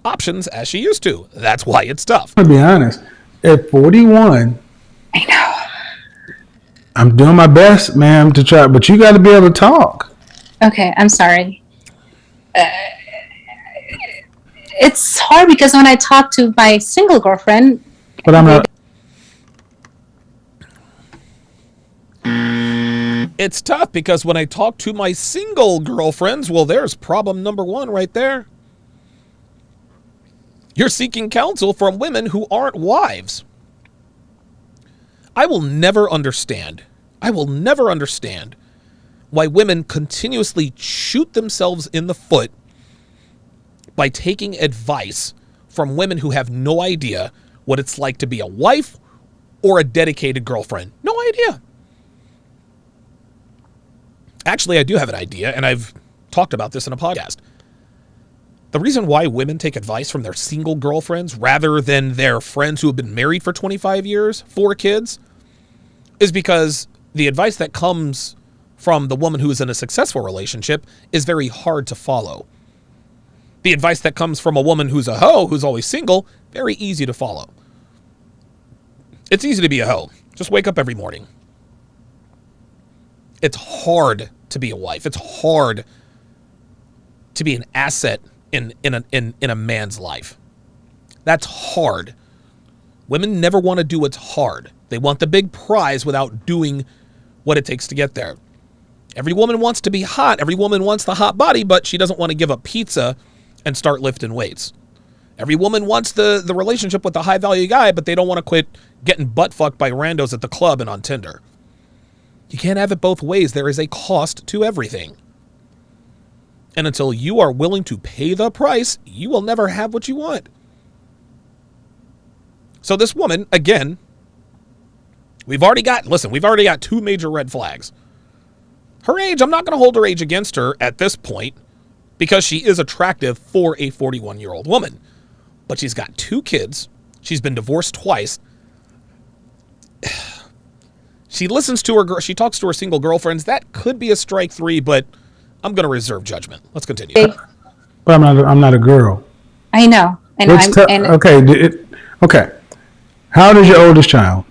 options as she used to. That's why it's tough. To be honest, at 41, I know. I'm doing my best, ma'am, to try, but you got to be able to talk. Okay, I'm sorry. It's hard because when I talk to my single girlfriend, But I'm not. It's tough because when I talk to my single girlfriends, well, there's problem number one right there. You're seeking counsel from women who aren't wives. I will never understand why women continuously shoot themselves in the foot by taking advice from women who have no idea what it's like to be a wife or a dedicated girlfriend. No idea. Actually, I do have an idea, and I've talked about this in a podcast. The reason why women take advice from their single girlfriends rather than their friends who have been married for 25 years, 4 kids, is because the advice that comes from the woman who is in a successful relationship is very hard to follow. The advice that comes from a woman who's a hoe, who's always single, very easy to follow. It's easy to be a hoe. Just wake up every morning. It's hard to be a wife. It's hard to be an asset in a man's life. That's hard. Women never want to do what's hard. They want the big prize without doing what it takes to get there. Every woman wants to be hot. Every woman wants the hot body, but she doesn't want to give up pizza and start lifting weights. Every woman wants the relationship with the high value guy, but they don't want to quit getting butt fucked by randos at the club and on Tinder. You can't have it both ways. There is a cost to everything. And until you are willing to pay the price, you will never have what you want. So this woman, again, we've already got 2 major red flags. Her age, I'm not going to hold her age against her at this point because she is attractive for a 41-year-old woman. But she's got 2 kids. She's been divorced twice. She talks to her single girlfriends. That could be a strike 3, but I'm going to reserve judgment. Let's continue. But I'm not a girl. I know. Okay. How old is your oldest child?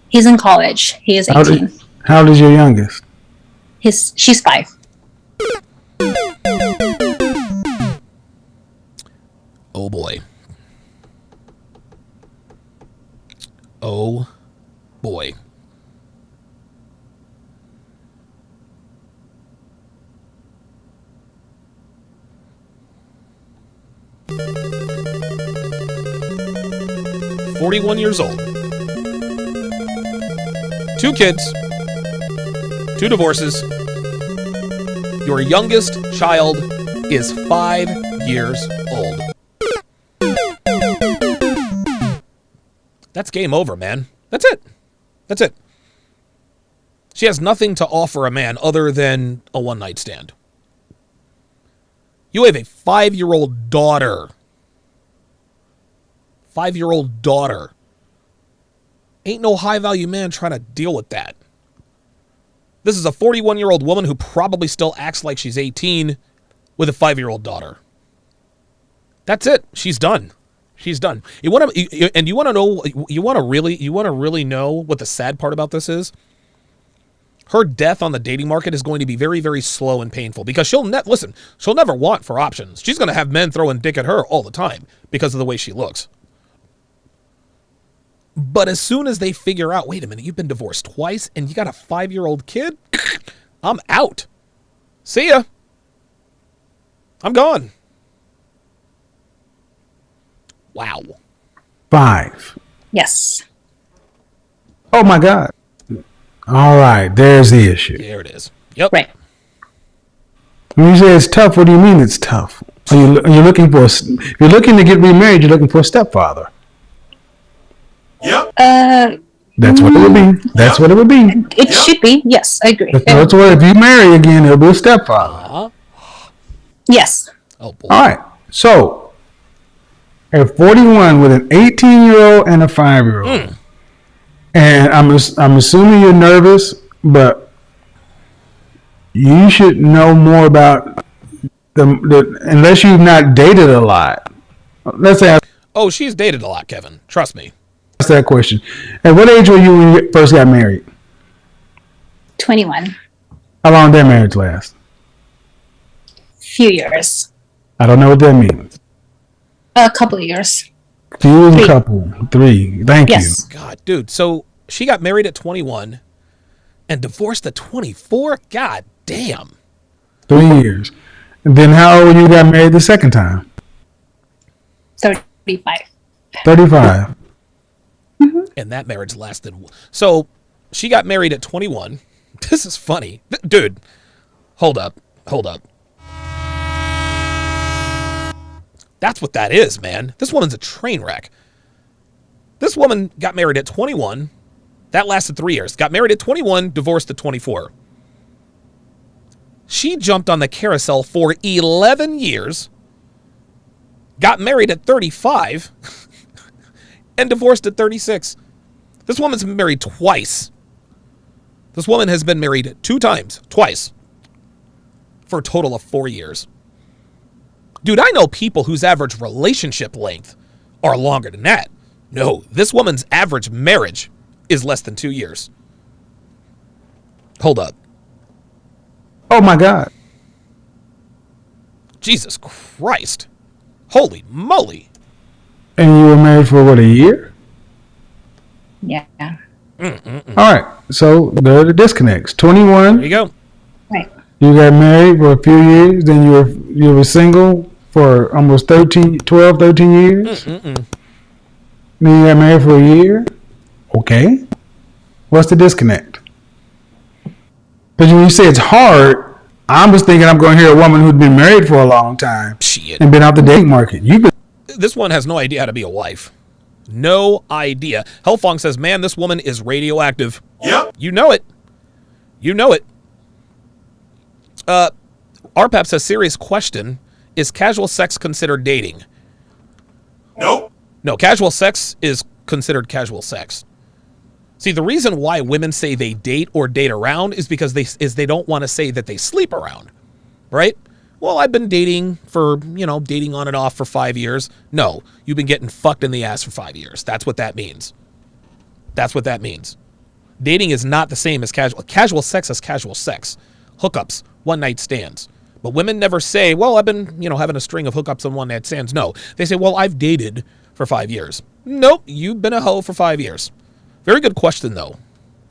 He's in college. He is 18. How old is your youngest? She's 5. Oh boy. Oh boy. "41 years old. 2 kids. 2 divorces. Your youngest child is 5 years old." That's game over, man. That's it. She has nothing to offer a man other than a one-night stand. You have a 5-year-old daughter. 5-year-old daughter. Ain't no high-value man trying to deal with that. This is a 41-year-old woman who probably still acts like she's 18 with a 5-year-old daughter. That's it. She's done. She's done. You want to really know what the sad part about this is? Her death on the dating market is going to be very, very slow and painful because she'll never want for options. She's going to have men throwing dick at her all the time because of the way she looks. But as soon as they figure out, wait a minute, you've been divorced twice and you got a 5-year-old kid, I'm out. See ya. I'm gone. Wow. 5. Yes. Oh my God. All right, there's the issue. There it is. Yep. Right. When you say it's tough, what do you mean it's tough? Are you looking for? If you're looking to get remarried, you're looking for a stepfather. Yep. That's what it would be. That's what it would be. It should be. Yes, I agree. That's what if you marry again, it'll be a stepfather. Yes. Oh boy. All right. So, a 41 with an 18-year-old and a 5-year-old. And I'm assuming you're nervous, but you should know more about the unless you've not dated a lot. Let's ask. Oh, she's dated a lot, Kevin. Trust me. Ask that question. At what age were you when you first got married? 21. How long did that marriage last? Few years. I don't know what that means. A couple of years. Few is 3. a couple. 3. Thank Yes. you. God, dude. So she got married at 21, And divorced at 24? God damn. 3 years. And then how old when you got married the second time? 35. 35. And that marriage lasted. So she got married at 21. This is funny. Dude, hold up. That's what that is, man. This woman's a train wreck. This woman got married at 21. That lasted 3 years. Got married at 21, divorced at 24. She jumped on the carousel for 11 years, got married at 35, and divorced at 36. This woman's been married twice. This woman has been married 2 times, twice, for a total of 4 years. Dude, I know people whose average relationship length are longer than that. No, this woman's average marriage is less than 2 years. Hold up. Oh my God. Jesus Christ. Holy moly. And you were married for what, a year? Yeah. All right. So there are the disconnects. 21. There you go. Right. You got married for a few years. Then you were single for almost 13 years. Then you got married for a year. Okay. What's the disconnect? Because when you say it's hard, I'm just thinking I'm going to hear a woman who's been married for a long time Shit. and been out the dating market. This one has no idea how to be a wife. No idea. Hellfong says, man, this woman is radioactive. Yep. You know it. You know it. RPAP says, serious question. Is casual sex considered dating? Nope. No, casual sex is considered casual sex. See, the reason why women say they date or date around is because they don't want to say that they sleep around, right? Well, I've been dating for, dating on and off for 5 years. No, you've been getting fucked in the ass for 5 years. That's what that means. That's what that means. Dating is not the same as casual. Casual sex is casual sex. Hookups, one-night stands. But women never say, well, I've been, having a string of hookups and one-night stands. No, they say, well, I've dated for 5 years. Nope, you've been a hoe for 5 years. Very good question, though.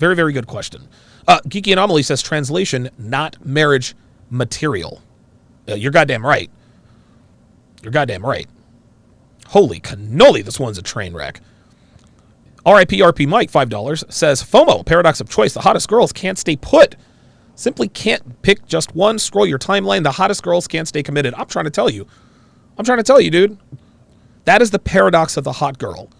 Very, very good question. Geeky Anomaly says, translation, not marriage material. You're goddamn right. You're goddamn right. Holy cannoli, this one's a train wreck. RIP Mike, $5, says, FOMO, paradox of choice. The hottest girls can't stay put. Simply can't pick just one. Scroll your timeline. The hottest girls can't stay committed. I'm trying to tell you, dude. That is the paradox of the hot girl.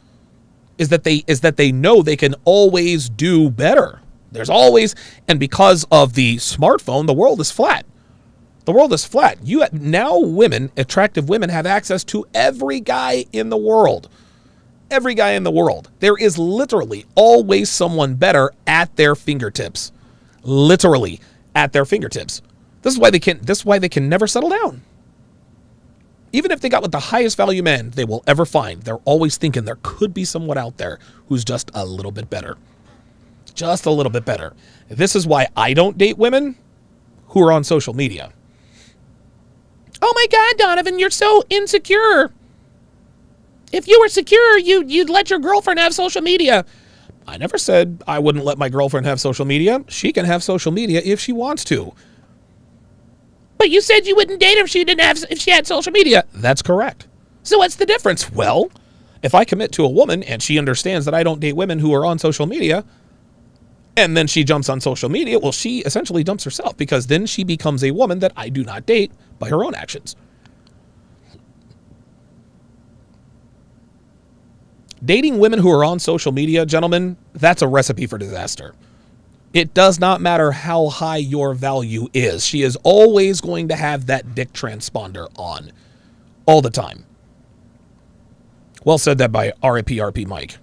Is that they know they can always do better. There's always, and because of the smartphone, the world is flat. The world is flat. Now women, attractive women, have access to every guy in the world. Every guy in the world. There is literally always someone better at their fingertips. Literally at their fingertips. This is why they can never settle down. Even if they got with the highest value men they will ever find, they're always thinking there could be someone out there who's just a little bit better. Just a little bit better. This is why I don't date women who are on social media. Oh my God, Donovan, you're so insecure. If you were secure, you'd let your girlfriend have social media. I never said I wouldn't let my girlfriend have social media. She can have social media if she wants to. But you said you wouldn't date her if she had social media. That's correct. So what's the difference? Well, if I commit to a woman and she understands that I don't date women who are on social media, and then she jumps on social media, well, she essentially dumps herself because then she becomes a woman that I do not date by her own actions. Dating women who are on social media, gentlemen, that's a recipe for disaster. It does not matter how high your value is. She is always going to have that dick transponder on all the time. Well said that by RIP Mike.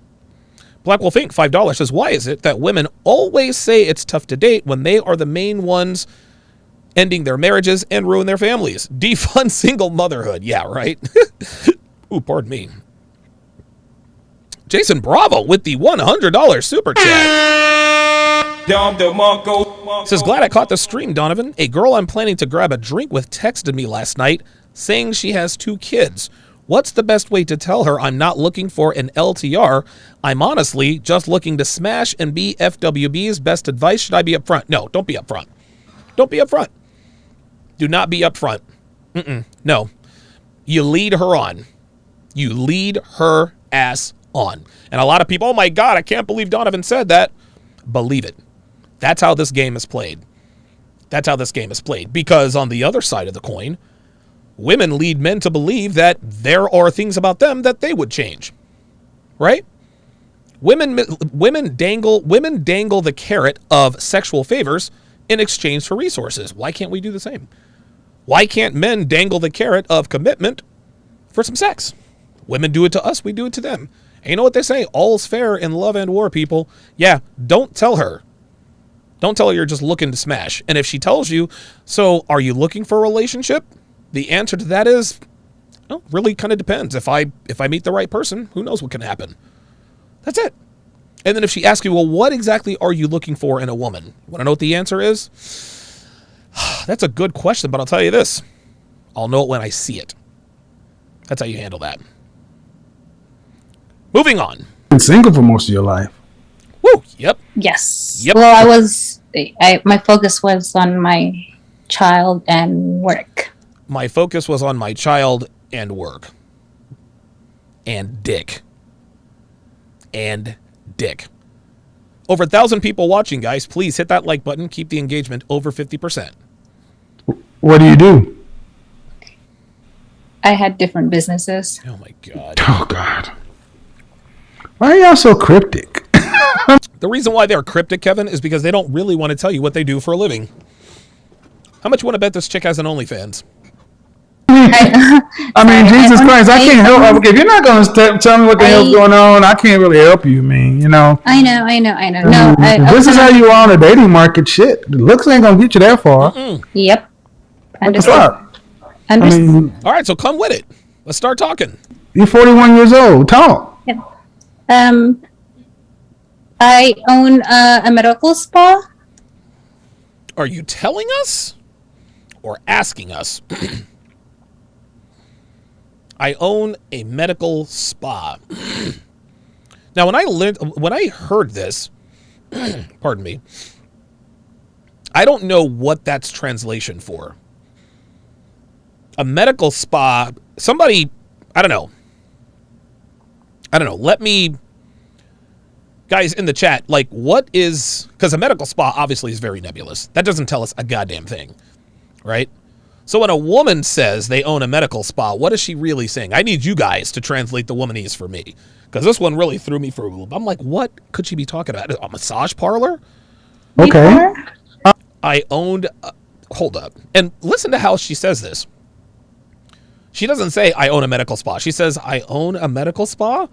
Black Wolf Inc., $5 says, why is it that women always say it's tough to date when they are the main ones ending their marriages and ruin their families? Defund single motherhood. Yeah, right? Ooh, pardon me. Jason Bravo with the $100 super chat. Says, glad I caught the stream, Donovan. A girl I'm planning to grab a drink with texted me last night saying she has 2 kids. What's the best way to tell her I'm not looking for an LTR? I'm honestly just looking to smash and be FWB's. Best advice, should I be upfront? No, don't be upfront. Don't be upfront. Do not be upfront. No. You lead her on. You lead her ass on. And a lot of people, oh my God, I can't believe Donovan said that. Believe it. That's how this game is played. That's how this game is played. Because on the other side of the coin, women lead men to believe that there are things about them that they would change. Right? Women dangle the carrot of sexual favors in exchange for resources. Why can't we do the same? Why can't men dangle the carrot of commitment for some sex? Women do it to us, we do it to them. And you know what they say? All's fair in love and war, people. Yeah, don't tell her. Don't tell her you're just looking to smash. And if she tells you, so are you looking for a relationship? The answer to that is, well, really kind of depends. If I meet the right person, who knows what can happen? That's it. And then if she asks you, well, what exactly are you looking for in a woman? Want to know what the answer is? That's a good question, but I'll tell you this. I'll know it when I see it. That's how you handle that. Moving on. Been single for most of your life. Woo, yep. Yes. Yep. Well, my focus was on my child and work. My focus was on my child and work. And dick. Over 1,000 people watching, guys. Please hit that like button. Keep the engagement over 50%. What do you do? I had different businesses. Oh, my God. Oh, God. Why are y'all so cryptic? The reason why they're cryptic, Kevin, is because they don't really want to tell you what they do for a living. How much you want to bet this chick has an OnlyFans? I mean, Jesus Christ, I can't help. If you're not going to tell me what the hell's going on, I can't really help you, man. You know. I know. No, this is how you are on the dating market. Shit, the looks ain't gonna get you that far. Yep. What's up? All right, so come with it. Let's start talking. You're 41 years old. Talk. Yep. I own a medical spa. Are you telling us or asking us? I own a medical spa. Now, when I heard this, pardon me, I don't know what that's translation for. A medical spa, somebody, I don't know. Let me, guys in the chat, like, what is, because a medical spa obviously is very nebulous. That doesn't tell us a goddamn thing, right? So when a woman says they own a medical spa, what is she really saying? I need you guys to translate the womanese for me, because this one really threw me for a loop. I'm like, what could she be talking about? A massage parlor? Okay. I owned, hold up, and listen to how she says this. She doesn't say, I own a medical spa. She says, I own a medical spa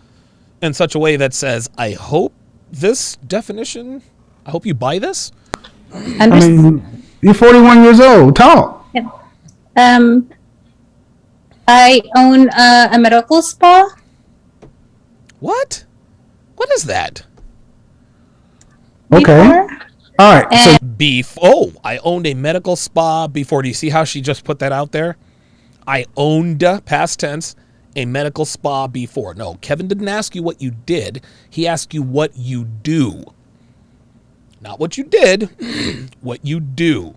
in such a way that says, I hope this definition, I hope you buy this. I mean, you're 41 years old. Talk. Yep. I own a medical spa. What? What is that? Okay. All right. So I owned a medical spa before. Do you see how she just put that out there? I owned, past tense, a medical spa before. No, Kevin didn't ask you what you did. He asked you what you do. Not what you did, what you do.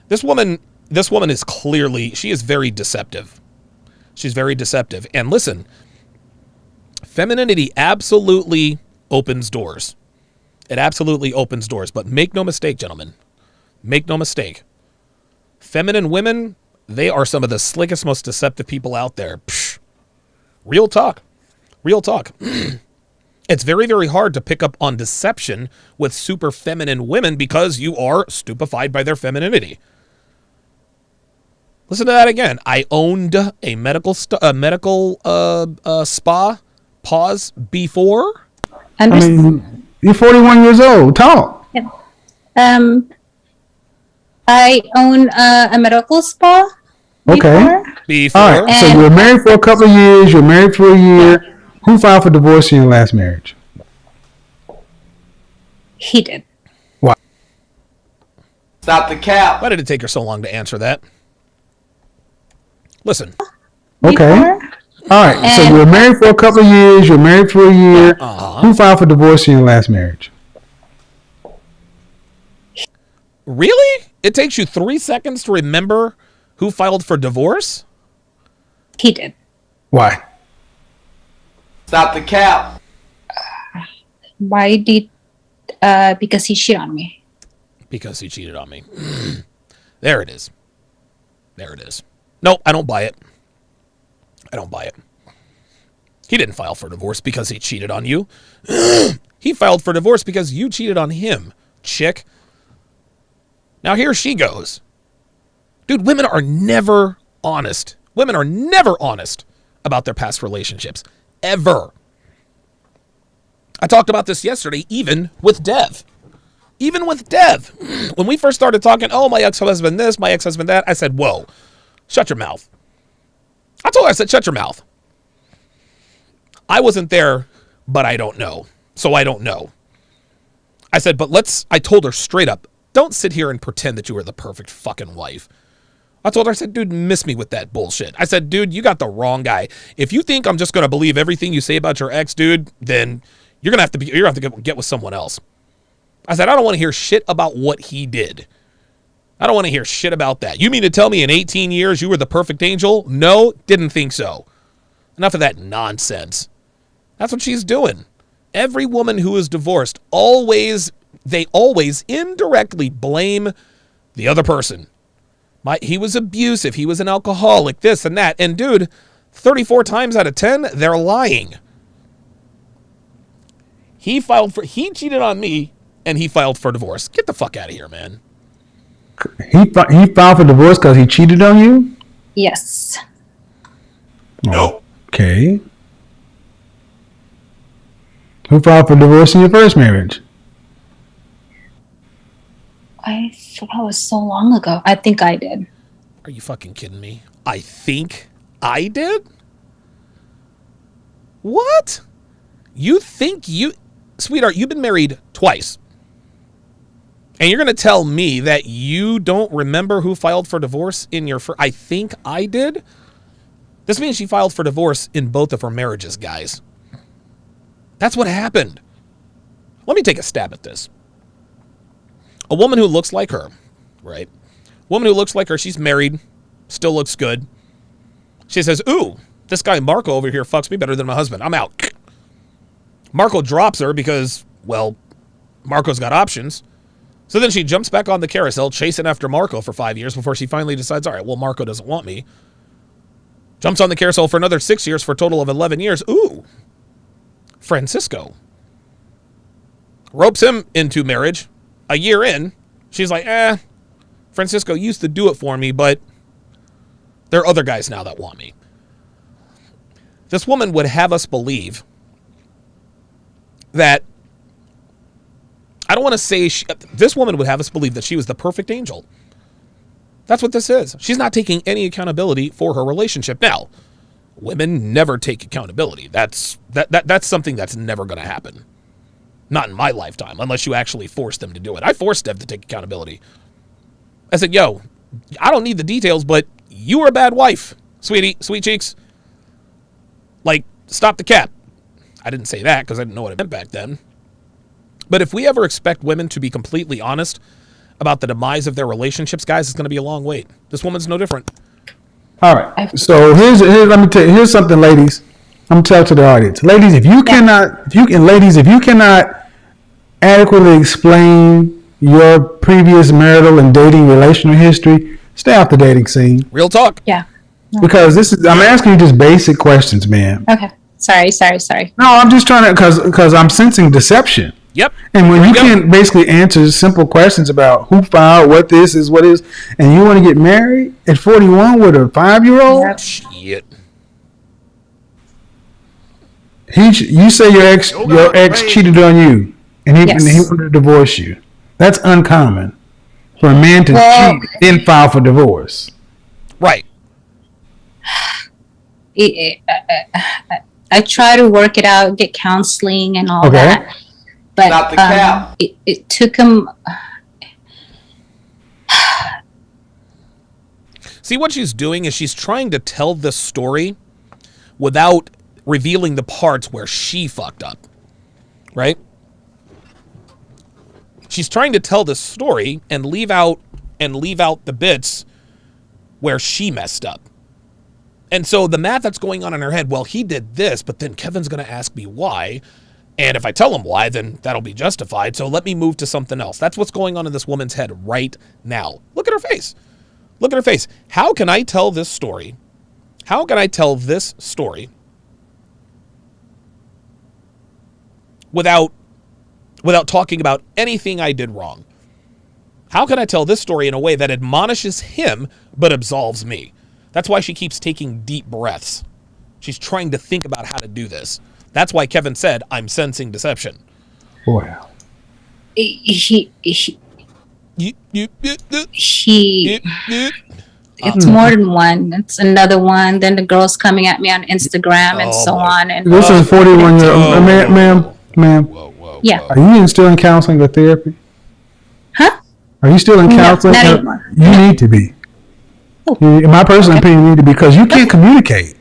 This woman is clearly, she is very deceptive. She's very deceptive. And listen, femininity absolutely opens doors. It absolutely opens doors. But make no mistake, gentlemen. Make no mistake. Feminine women, they are some of the slickest, most deceptive people out there. Psh, real talk. Real talk. It's very, very hard to pick up on deception with super feminine women because you are stupefied by their femininity. Listen to that again. I owned a medical spa. Pause before. I mean, you're 41 years old. Talk. Yep. I own a medical spa. Okay. Before. All right. So you were married for a couple of years. You're married for a year. Who filed for divorce in your last marriage? He did. Why? Stop the cap. Why did it take her so long to answer that? Listen. Okay. before. All right. So And- you were married for a couple of years. You were married for a year. Who filed for divorce in your last marriage? Really? It takes you 3 seconds to remember who filed for divorce? He did. Why? Stop the cap. Why did? Because he cheated on me. Because he cheated on me. There it is. There it is. No, I don't buy it. I don't buy it. He didn't file for divorce because he cheated on you. He filed for divorce because you cheated on him, chick. Now here she goes. Dude, women are never honest. Women are never honest about their past relationships. Ever. I talked about this yesterday, even with Dev. Even with Dev. When we first started talking, oh, my ex-husband this, my ex-husband that, I said, whoa, shut your mouth. I told her, I said, shut your mouth. I wasn't there, but I don't know. So I don't know. I said, but I told her straight up, don't sit here and pretend that you were the perfect fucking wife. I told her, I said, dude, miss me with that bullshit. I said, dude, you got the wrong guy. If you think I'm just going to believe everything you say about your ex, dude, then you're going to have to get with someone else. I said, I don't want to hear shit about what he did. I don't want to hear shit about that. You mean to tell me in 18 years you were the perfect angel? No, didn't think so. Enough of that nonsense. That's what she's doing. Every woman who is divorced, they always indirectly blame the other person. He was abusive. He was an alcoholic, this and that. And dude, 34 times out of 10, they're lying. He cheated on me and he filed for divorce. Get the fuck out of here, man. He filed for divorce because he cheated on you? Yes. Nope. Okay. Who filed for divorce in your first marriage? I thought it was so long ago. I think I did. Are you fucking kidding me? I think I did? What? Sweetheart, you've been married twice. And you're going to tell me that you don't remember who filed for divorce in your first... I think I did? This means she filed for divorce in both of her marriages, guys. That's what happened. Let me take a stab at this. A woman who looks like her, right? Woman who looks like her, she's married, still looks good. She says, ooh, this guy Marco over here fucks me better than my husband. I'm out. Marco drops her because, well, Marco's got options. So then she jumps back on the carousel, chasing after Marco for 5 years before she finally decides, all right, well, Marco doesn't want me. Jumps on the carousel for another 6 years for a total of 11 years. Ooh, Francisco. Ropes him into marriage. A year in, she's like, Francisco used to do it for me, but there are other guys now that want me. This woman would have us believe that, I don't want to say, this woman would have us believe that she was the perfect angel. That's what this is. She's not taking any accountability for her relationship. Now, women never take accountability. That's something that's never going to happen. Not in my lifetime, unless you actually force them to do it. I forced Dev to take accountability. I said, yo, I don't need the details, but you were a bad wife, sweetie, sweet cheeks. Like, stop the cap. I didn't say that because I didn't know what it meant back then. But if we ever expect women to be completely honest about the demise of their relationships, guys, it's going to be a long wait. This woman's no different. All right. So let me tell you, here's something, ladies. I'm gonna tell to the audience, ladies, if you cannot adequately explain your previous marital and dating relational history, stay off the dating scene. Real talk. Yeah. No. Because I'm asking you just basic questions, man. Okay. Sorry. No, I'm just trying to, because I'm sensing deception. Yep. And when you can't basically answer simple questions about who filed, what this is, what is, and you want to get married at 41 with a 5-year-old? Yep. Shit. You say your ex cheated on you, and he wanted to divorce you. That's uncommon for a man to cheat then file for divorce. Right. I try to work it out, get counseling and all that. But Stop the cap. It took him. See, what she's doing is she's trying to tell this story without revealing the parts where she fucked up, right? She's trying to tell this story and leave out the bits where she messed up. And so the math that's going on in her head, well, he did this, but then Kevin's going to ask me why. And if I tell him why, then that'll be justified. So let me move to something else. That's what's going on in this woman's head right now. Look at her face. Look at her face. How can I tell this story? How can I tell this story without talking about anything I did wrong? How can I tell this story in a way that admonishes him but absolves me? That's why she keeps taking deep breaths. She's trying to think about how to do this. That's why Kevin said, I'm sensing deception. Wow. He You- it's more than one. It's another one. Then the girl's coming at me on Instagram and so on. And This is 41-year-old. Ma'am. Whoa. yeah. Are you still in counseling or therapy? Huh? Are you still in No, counseling? not anymore. You need to be. Oh. In my personal opinion, you need to be because you can't communicate.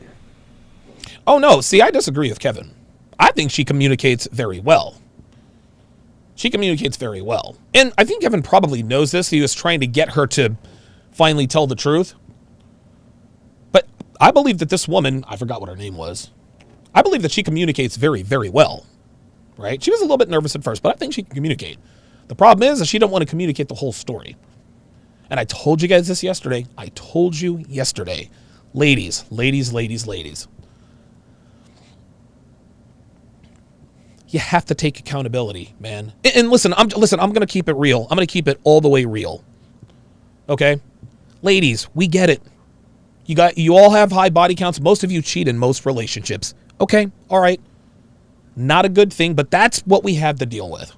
Oh, no. See, I disagree with Kevin. I think she communicates very well. She communicates very well. And I think Kevin probably knows this. He was trying to get her to finally tell the truth. But I believe that this woman, I forgot what her name was. I believe that she communicates very, very well. Right? She was a little bit nervous at first, but I think she can communicate. The problem is that she don't want to communicate the whole story. And I told you guys this yesterday. Ladies. You have to take accountability, man. And listen, I'm going to keep it real. I'm going to keep it all the way real. Okay? Ladies, we get it. You all have high body counts. Most of you cheat in most relationships. Okay? All right. Not a good thing, but that's what we have to deal with,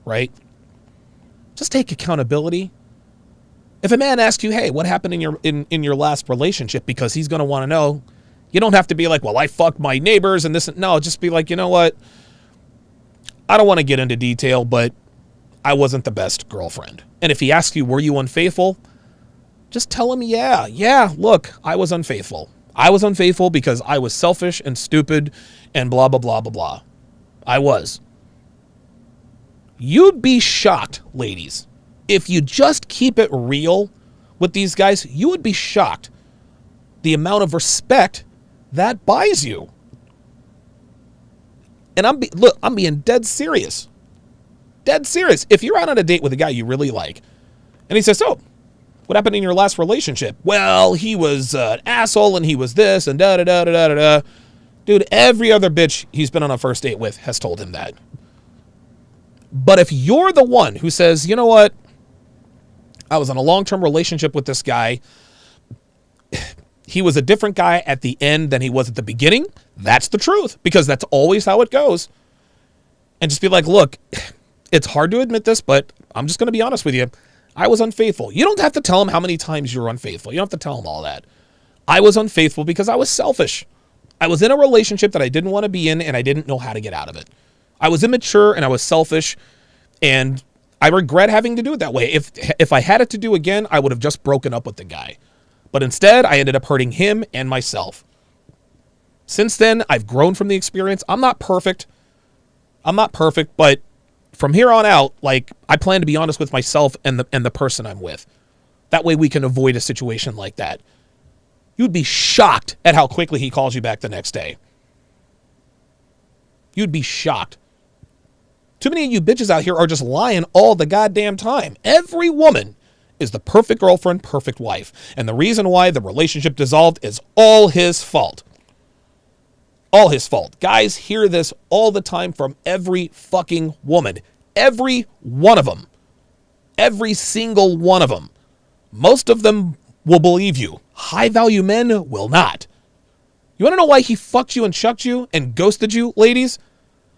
right? Just take accountability. If a man asks you, "Hey, what happened in your last relationship?" because he's going to want to know, you don't have to be like, "Well, I fucked my neighbors and this." No, just be like, "You know what? I don't want to get into detail, but I wasn't the best girlfriend." And if he asks you, "Were you unfaithful?" just tell him, "Yeah, look, I was unfaithful. I was unfaithful because I was selfish and stupid and blah, blah, blah, blah, blah. I was." You'd be shocked, ladies. If you just keep it real with these guys, you would be shocked the amount of respect that buys you. And I'm being dead serious. Dead serious. If you're out on a date with a guy you really like, and he says, "So, what happened in your last relationship?" "Well, he was an asshole and he was this and da-da-da-da-da-da." Dude, every other bitch he's been on a first date with has told him that. But if you're the one who says, "You know what? I was in a long-term relationship with this guy. He was a different guy at the end than he was at the beginning," that's the truth, because that's always how it goes. And just be like, "Look, it's hard to admit this, but I'm just going to be honest with you. I was unfaithful." You don't have to tell him how many times you're unfaithful. You don't have to tell him all that. "I was unfaithful because I was selfish. I was in a relationship that I didn't want to be in, and I didn't know how to get out of it. I was immature and I was selfish, and I regret having to do it that way. If I had it to do again, I would have just broken up with the guy. But instead, I ended up hurting him and myself. Since then, I've grown from the experience. I'm not perfect, but from here on out, like, I plan to be honest with myself and the person I'm with. That way we can avoid a situation like that." You'd be shocked at how quickly he calls you back the next day. You'd be shocked. Too many of you bitches out here are just lying all the goddamn time. Every woman is the perfect girlfriend, perfect wife. And the reason why the relationship dissolved is all his fault. All his fault. Guys hear this all the time from every fucking woman. Every one of them. Every single one of them. Most of them will believe you. High value men will not. You want to know why he fucked you and chucked you and ghosted you, ladies?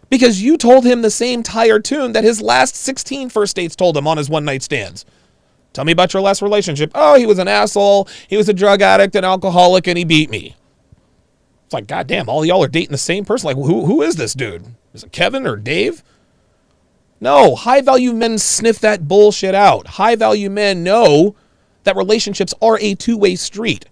Because you told him the same tired tune that his last 16 first dates told him on his one-night stands. "Tell me about your last relationship." "Oh, he was an asshole. He was a drug addict, an alcoholic, and he beat me." It's like, goddamn, all y'all are dating the same person. Like, who is this dude? Is it Kevin or Dave? No, high-value men sniff that bullshit out. High-value men know that relationships are a two-way street.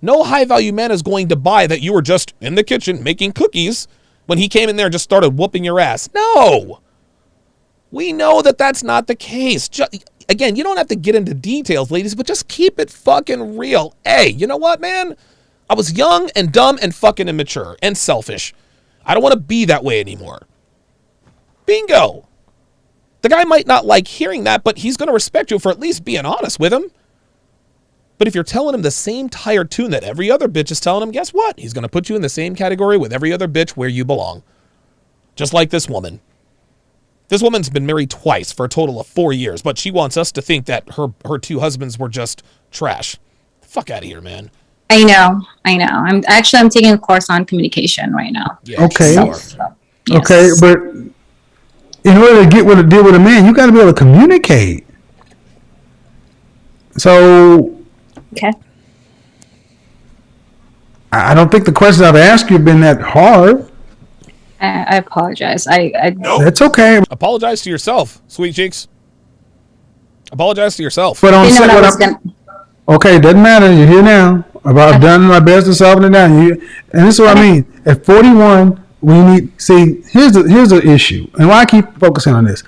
No high-value man is going to buy that you were just in the kitchen making cookies when he came in there and just started whooping your ass. No. We know that that's not the case. Again, you don't have to get into details, ladies, but just keep it fucking real. Hey, you know what, man? I was young and dumb and fucking immature and selfish. I don't want to be that way anymore. Bingo. The guy might not like hearing that, but he's going to respect you for at least being honest with him. But if you're telling him the same tired tune that every other bitch is telling him, guess what? He's going to put you in the same category with every other bitch where you belong. Just like this woman. This woman's been married twice for a total of 4 years, but she wants us to think that her two husbands were just trash. Fuck out of here, man. I know. I'm taking a course on communication right now. Yeah, okay. Sure. Yes. Okay, but in order to deal with a man, you got to be able to communicate. So, Okay. I don't think the questions I've asked you have been that hard. I apologize. That's okay. Apologize to yourself, sweet cheeks. Apologize to yourself. But on didn't know set, what I what was gonna. okay, doesn't matter. You're here now. I've done my best to solve it now. And this is what I mean. At 41, we need. See, here's the issue, and why I keep focusing on this.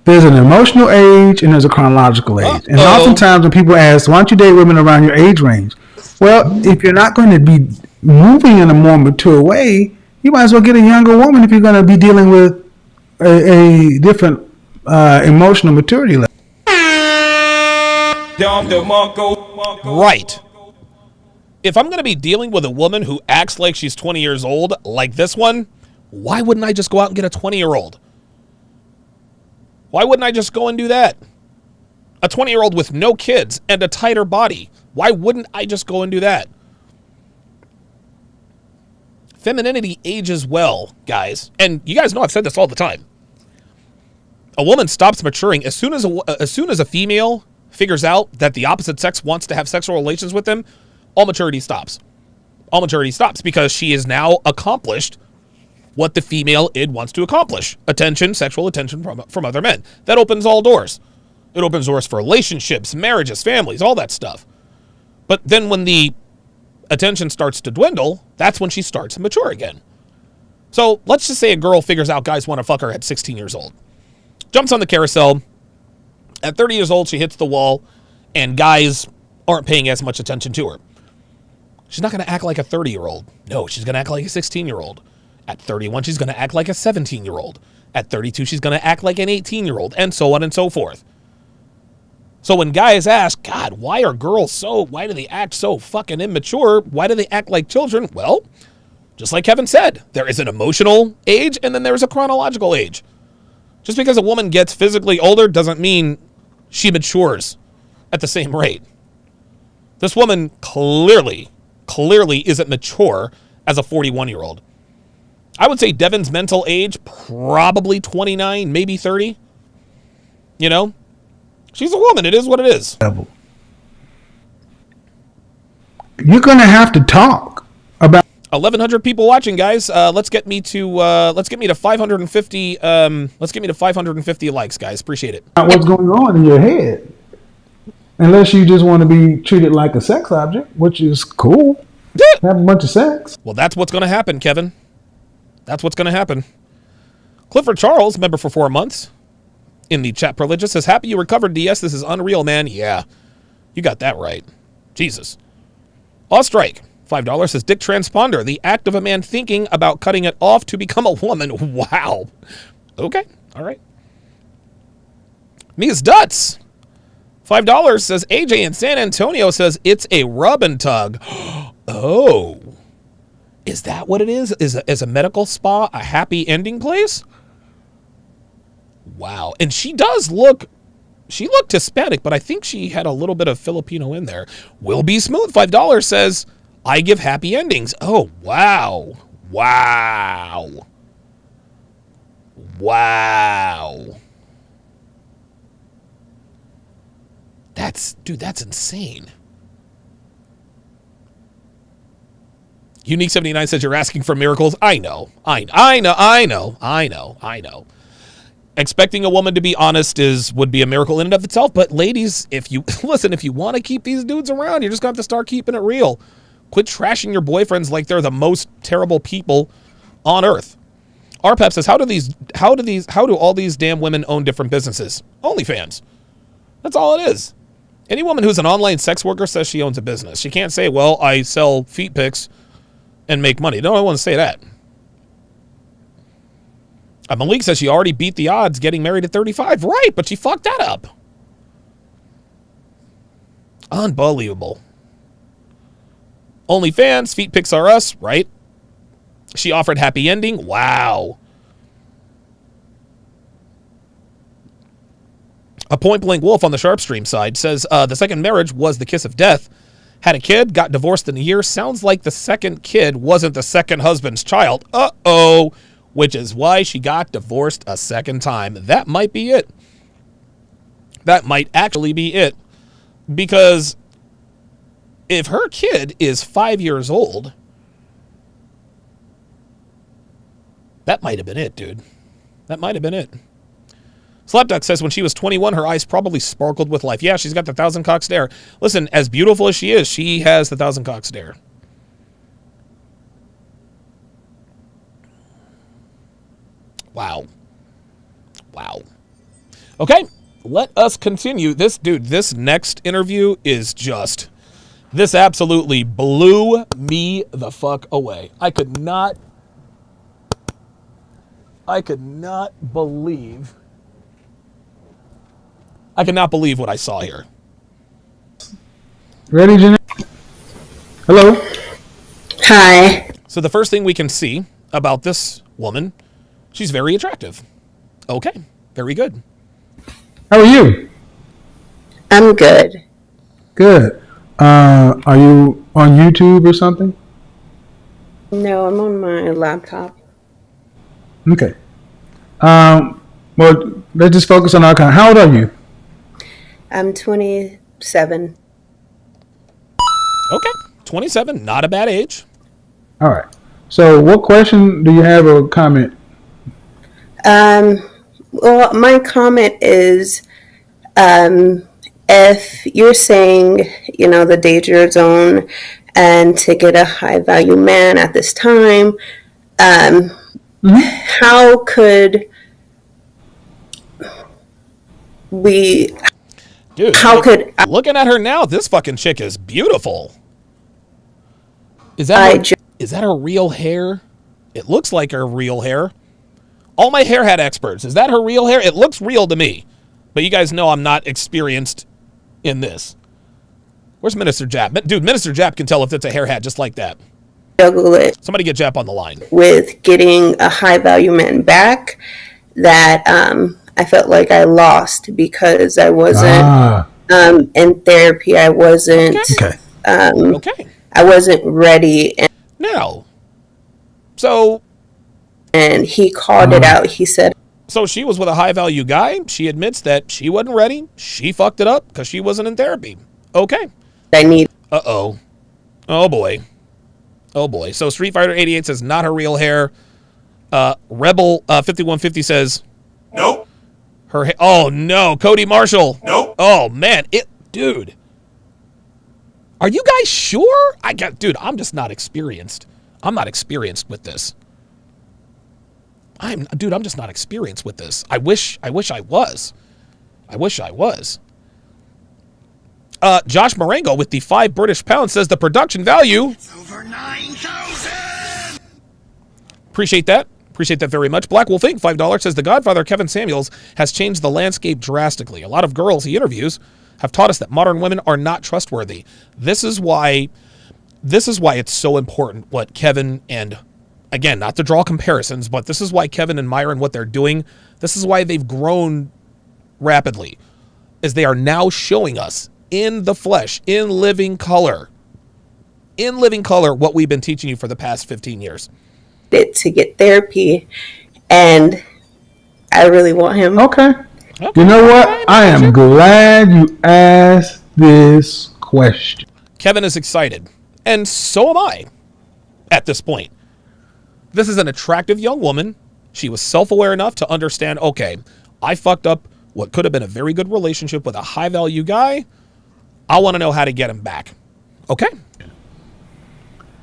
There's an emotional age and there's a chronological age. And oftentimes when people ask, why don't you date women around your age range? Well, if you're not going to be moving in a more mature way, you might as well get a younger woman if you're going to be dealing with a different emotional maturity level. Right. If I'm going to be dealing with a woman who acts like she's 20 years old, like this one, why wouldn't I just go out and get a 20-year-old? Why wouldn't I just go and do that? A 20-year-old with no kids and a tighter body. Why wouldn't I just go and do that? Femininity ages well, guys. And you guys know I've said this all the time. A woman stops maturing as soon as a female figures out that the opposite sex wants to have sexual relations with them. All maturity stops. All maturity stops because she is now accomplished what the female id wants to accomplish. Attention, sexual attention from other men. That opens all doors. It opens doors for relationships, marriages, families, all that stuff. But then when the attention starts to dwindle, that's when she starts to mature again. So let's just say a girl figures out guys want to fuck her at 16 years old. Jumps on the carousel. At 30 years old, she hits the wall, and guys aren't paying as much attention to her. She's not going to act like a 30-year-old. No, she's going to act like a 16-year-old. At 31, she's going to act like a 17-year-old. At 32, she's going to act like an 18-year-old, and so on and so forth. So when guys ask, God, why do they act so fucking immature? Why do they act like children? Well, just like Kevin said, there is an emotional age, and then there's a chronological age. Just because a woman gets physically older doesn't mean she matures at the same rate. This woman clearly isn't mature as a 41-year-old. I would say Devin's mental age, probably 29, maybe 30. You know? She's a woman. It is what it is. You're going to have to talk about 1,100 people watching, guys. Let's get me to 550. Let's get me to 550 likes, guys. Appreciate it. what's going on in your head. Unless you just want to be treated like a sex object, which is cool. Have a bunch of sex. Well, that's what's going to happen, Kevin. That's what's going to happen. Clifford Charles, member for 4 months, in the chat privileges, says, happy you recovered, DS. This is unreal, man. Yeah, you got that right. Jesus. Strike, $5, says, Dick Transponder, the act of a man thinking about cutting it off to become a woman. Wow. Okay, all right. Mia's Duts, $5, says, AJ in San Antonio says, it's a rub and tug. Oh. Is that what it is? Is a medical spa a happy ending place? Wow. And she looked Hispanic, but I think she had a little bit of Filipino in there. Will Be Smooth, $5, says, I give happy endings. Oh, wow. Wow. Wow. That's insane. Unique 79 says you're asking for miracles. I know. expecting a woman to be honest would be a miracle in and of itself. But ladies, if you listen, if you want to keep these dudes around, you're just going to have to start keeping it real. Quit trashing your boyfriends like they're the most terrible people on earth. RPEP says, how do all these damn women own different businesses? OnlyFans. That's all it is. Any woman who's an online sex worker says she owns a business. She can't say, well, I sell feet pics and make money. No, I want to say that. Malik says she already beat the odds getting married at 35. Right, but she fucked that up. Unbelievable. OnlyFans, feet pics are us, right? She offered happy ending. Wow. A point blank wolf on the Sharp Stream side says the second marriage was the kiss of death. Had a kid, got divorced in a year. Sounds like the second kid wasn't the second husband's child. Uh-oh. Which is why she got divorced a second time. That might be it. That might actually be it. Because if her kid is 5 years old, that might have been it, dude. That might have been it. Slapduck says when she was 21, her eyes probably sparkled with life. Yeah, she's got the 1,000-cock stare. Listen, as beautiful as she is, she has the 1,000-cock stare. Wow. Wow. Okay, let us continue. This next interview is just... This absolutely blew me the fuck away. I could not believe what I saw here. Ready, Jeanette? Hello? Hi. So the first thing we can see about this woman, she's very attractive. Okay, very good. How are you? I'm good. Good. Are you on YouTube or something? No, I'm on my laptop. Okay. Well, let's just focus on our kind. How old are you? I'm 27. Okay, 27, not a bad age. All right. So what question do you have or comment? Well, my comment is, if you're saying, the danger zone and to get a high value man at this time, how could we... Dude, looking at her now, this fucking chick is beautiful. Is that her real hair? It looks like her real hair. All my hair hat experts, is that her real hair? It looks real to me. But you guys know I'm not experienced in this. Where's Minister Jap? Dude, Minister Jap can tell if it's a hair hat just like that. Juggle it. Somebody get Jap on the line. With getting a high value man back that I felt like I lost because I wasn't in therapy. I wasn't I wasn't ready. Now, so... And he called it out. He said... So she was with a high-value guy. She admits that she wasn't ready. She fucked it up because she wasn't in therapy. Okay. I need... Uh-oh. Oh, boy. Oh, boy. So Street Fighter 88 says not her real hair. Rebel 5150 says... Nope. Her oh, no. Cody Marshall. Nope. Oh, man. Dude. Are you guys sure? Dude, I'm just not experienced. I'm not experienced with this. I'm just not experienced with this. I wish I was. I wish I was. Josh Marengo with the 5 British pounds says the production value. It's over 9,000. Appreciate that. Appreciate that very much. Black Wolf Inc. $5 says the Godfather Kevin Samuels has changed the landscape drastically. A lot of girls he interviews have taught us that modern women are not trustworthy. This is why it's so important what Kevin and, again, not to draw comparisons, but this is why Kevin and Myron, what they're doing, this is why they've grown rapidly, is they are now showing us in the flesh, in living color, what we've been teaching you for the past 15 years. To get therapy, and I really want him. Okay. You know what? I am glad you asked this question. Kevin is excited, and so am I at this point. This is an attractive young woman. She was self-aware enough to understand, okay, I fucked up what could have been a very good relationship with a high value guy. I want to know how to get him back. Okay.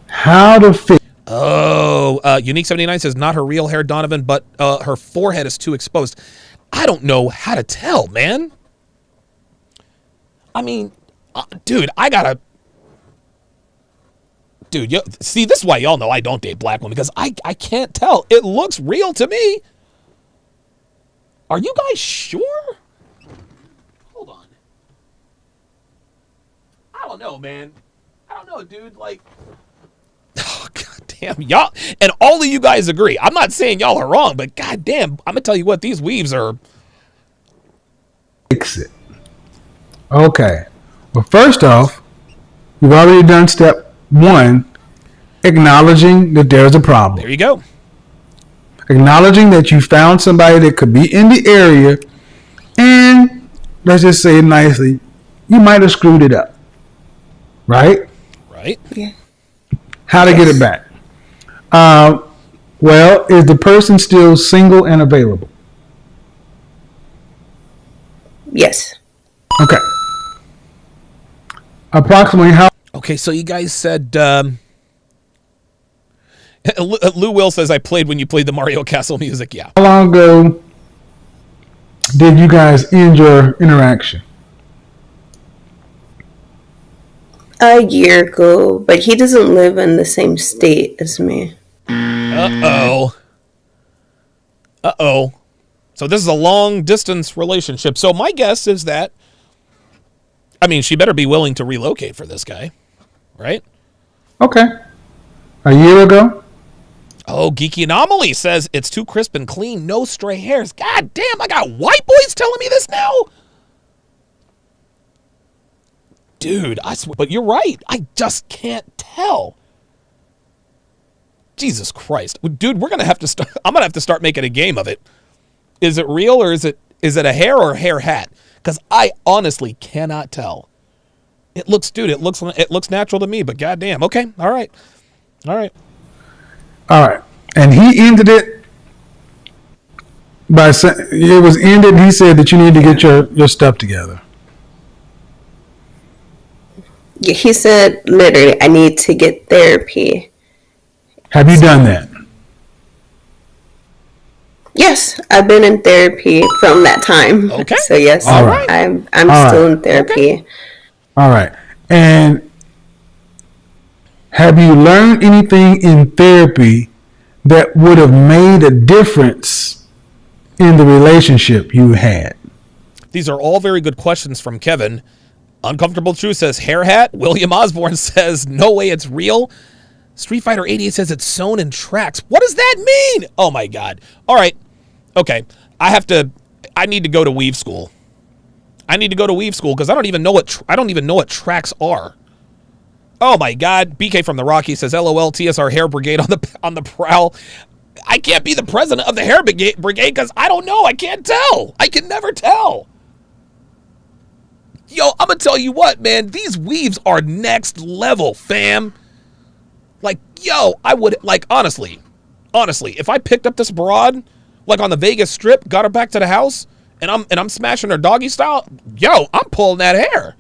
How to fix. Oh, Unique79 says not her real hair, Donovan, but her forehead is too exposed. I don't know how to tell, man. I mean, dude, see, this is why y'all know I don't date black women, because I can't tell. It looks real to me. Are you guys sure? Hold on. I don't know, man. I don't know, dude. Like, oh, goddamn, y'all, and all of you guys agree. I'm not saying y'all are wrong, but goddamn, I'm gonna tell you what, these weaves are. Fix it. Okay. Well, first off, we've already done step 1, acknowledging that there's a problem. There you go. Acknowledging that you found somebody that could be in the area, and let's just say it nicely, you might have screwed it up. Right? Right. Yeah. How to get it back? Well, is the person still single and available? Yes. Okay. Approximately how? Okay, so you guys said. Lou Will says I played when you played the Mario Castle music. Yeah. How long ago did you guys end your interaction? A year ago, but he doesn't live in the same state as me. Uh-oh. Uh-oh. So this is a long-distance relationship. So my guess is that, I mean, she better be willing to relocate for this guy, right? Okay. A year ago? Oh, Geeky Anomaly says it's too crisp and clean, no stray hairs. God damn, I got white boys telling me this now? Dude, I swear, but you're right. I just can't tell. Jesus Christ. Dude, we're going to have to start, I'm going to have to start making a game of it. Is it real or is it a hair or a hair hat? Because I honestly cannot tell. It looks, dude, it looks natural to me, but goddamn. Okay, all right. All right. All right. And he ended it by saying, it was ended, he said that you need to get your stuff together. Yeah, he said literally, I need to get therapy. Have you done that? Yes, I've been in therapy from that time. Okay. So yes, All right. I'm All still right. in therapy. Okay. All right. And have you learned anything in therapy that would have made a difference in the relationship you had? These are all very good questions from Kevin. Uncomfortable Truth says hair hat. William Osborne says no way it's real. Street Fighter 88 says it's sewn in tracks. What does that mean? Oh my God. All right. Okay. I need to go to weave school. I need to go to weave school because I don't even know what tracks are. Oh my God. BK from the Rocky says LOL TSR hair brigade on the prowl. I can't be the president of the hair brigade because I don't know. I can't tell. I can never tell. Yo, I'm going to tell you what, man. These weaves are next level, fam. Like, yo, I would, like, honestly, if I picked up this broad, like on the Vegas Strip, got her back to the house, and I'm smashing her doggy style, yo, I'm pulling that hair.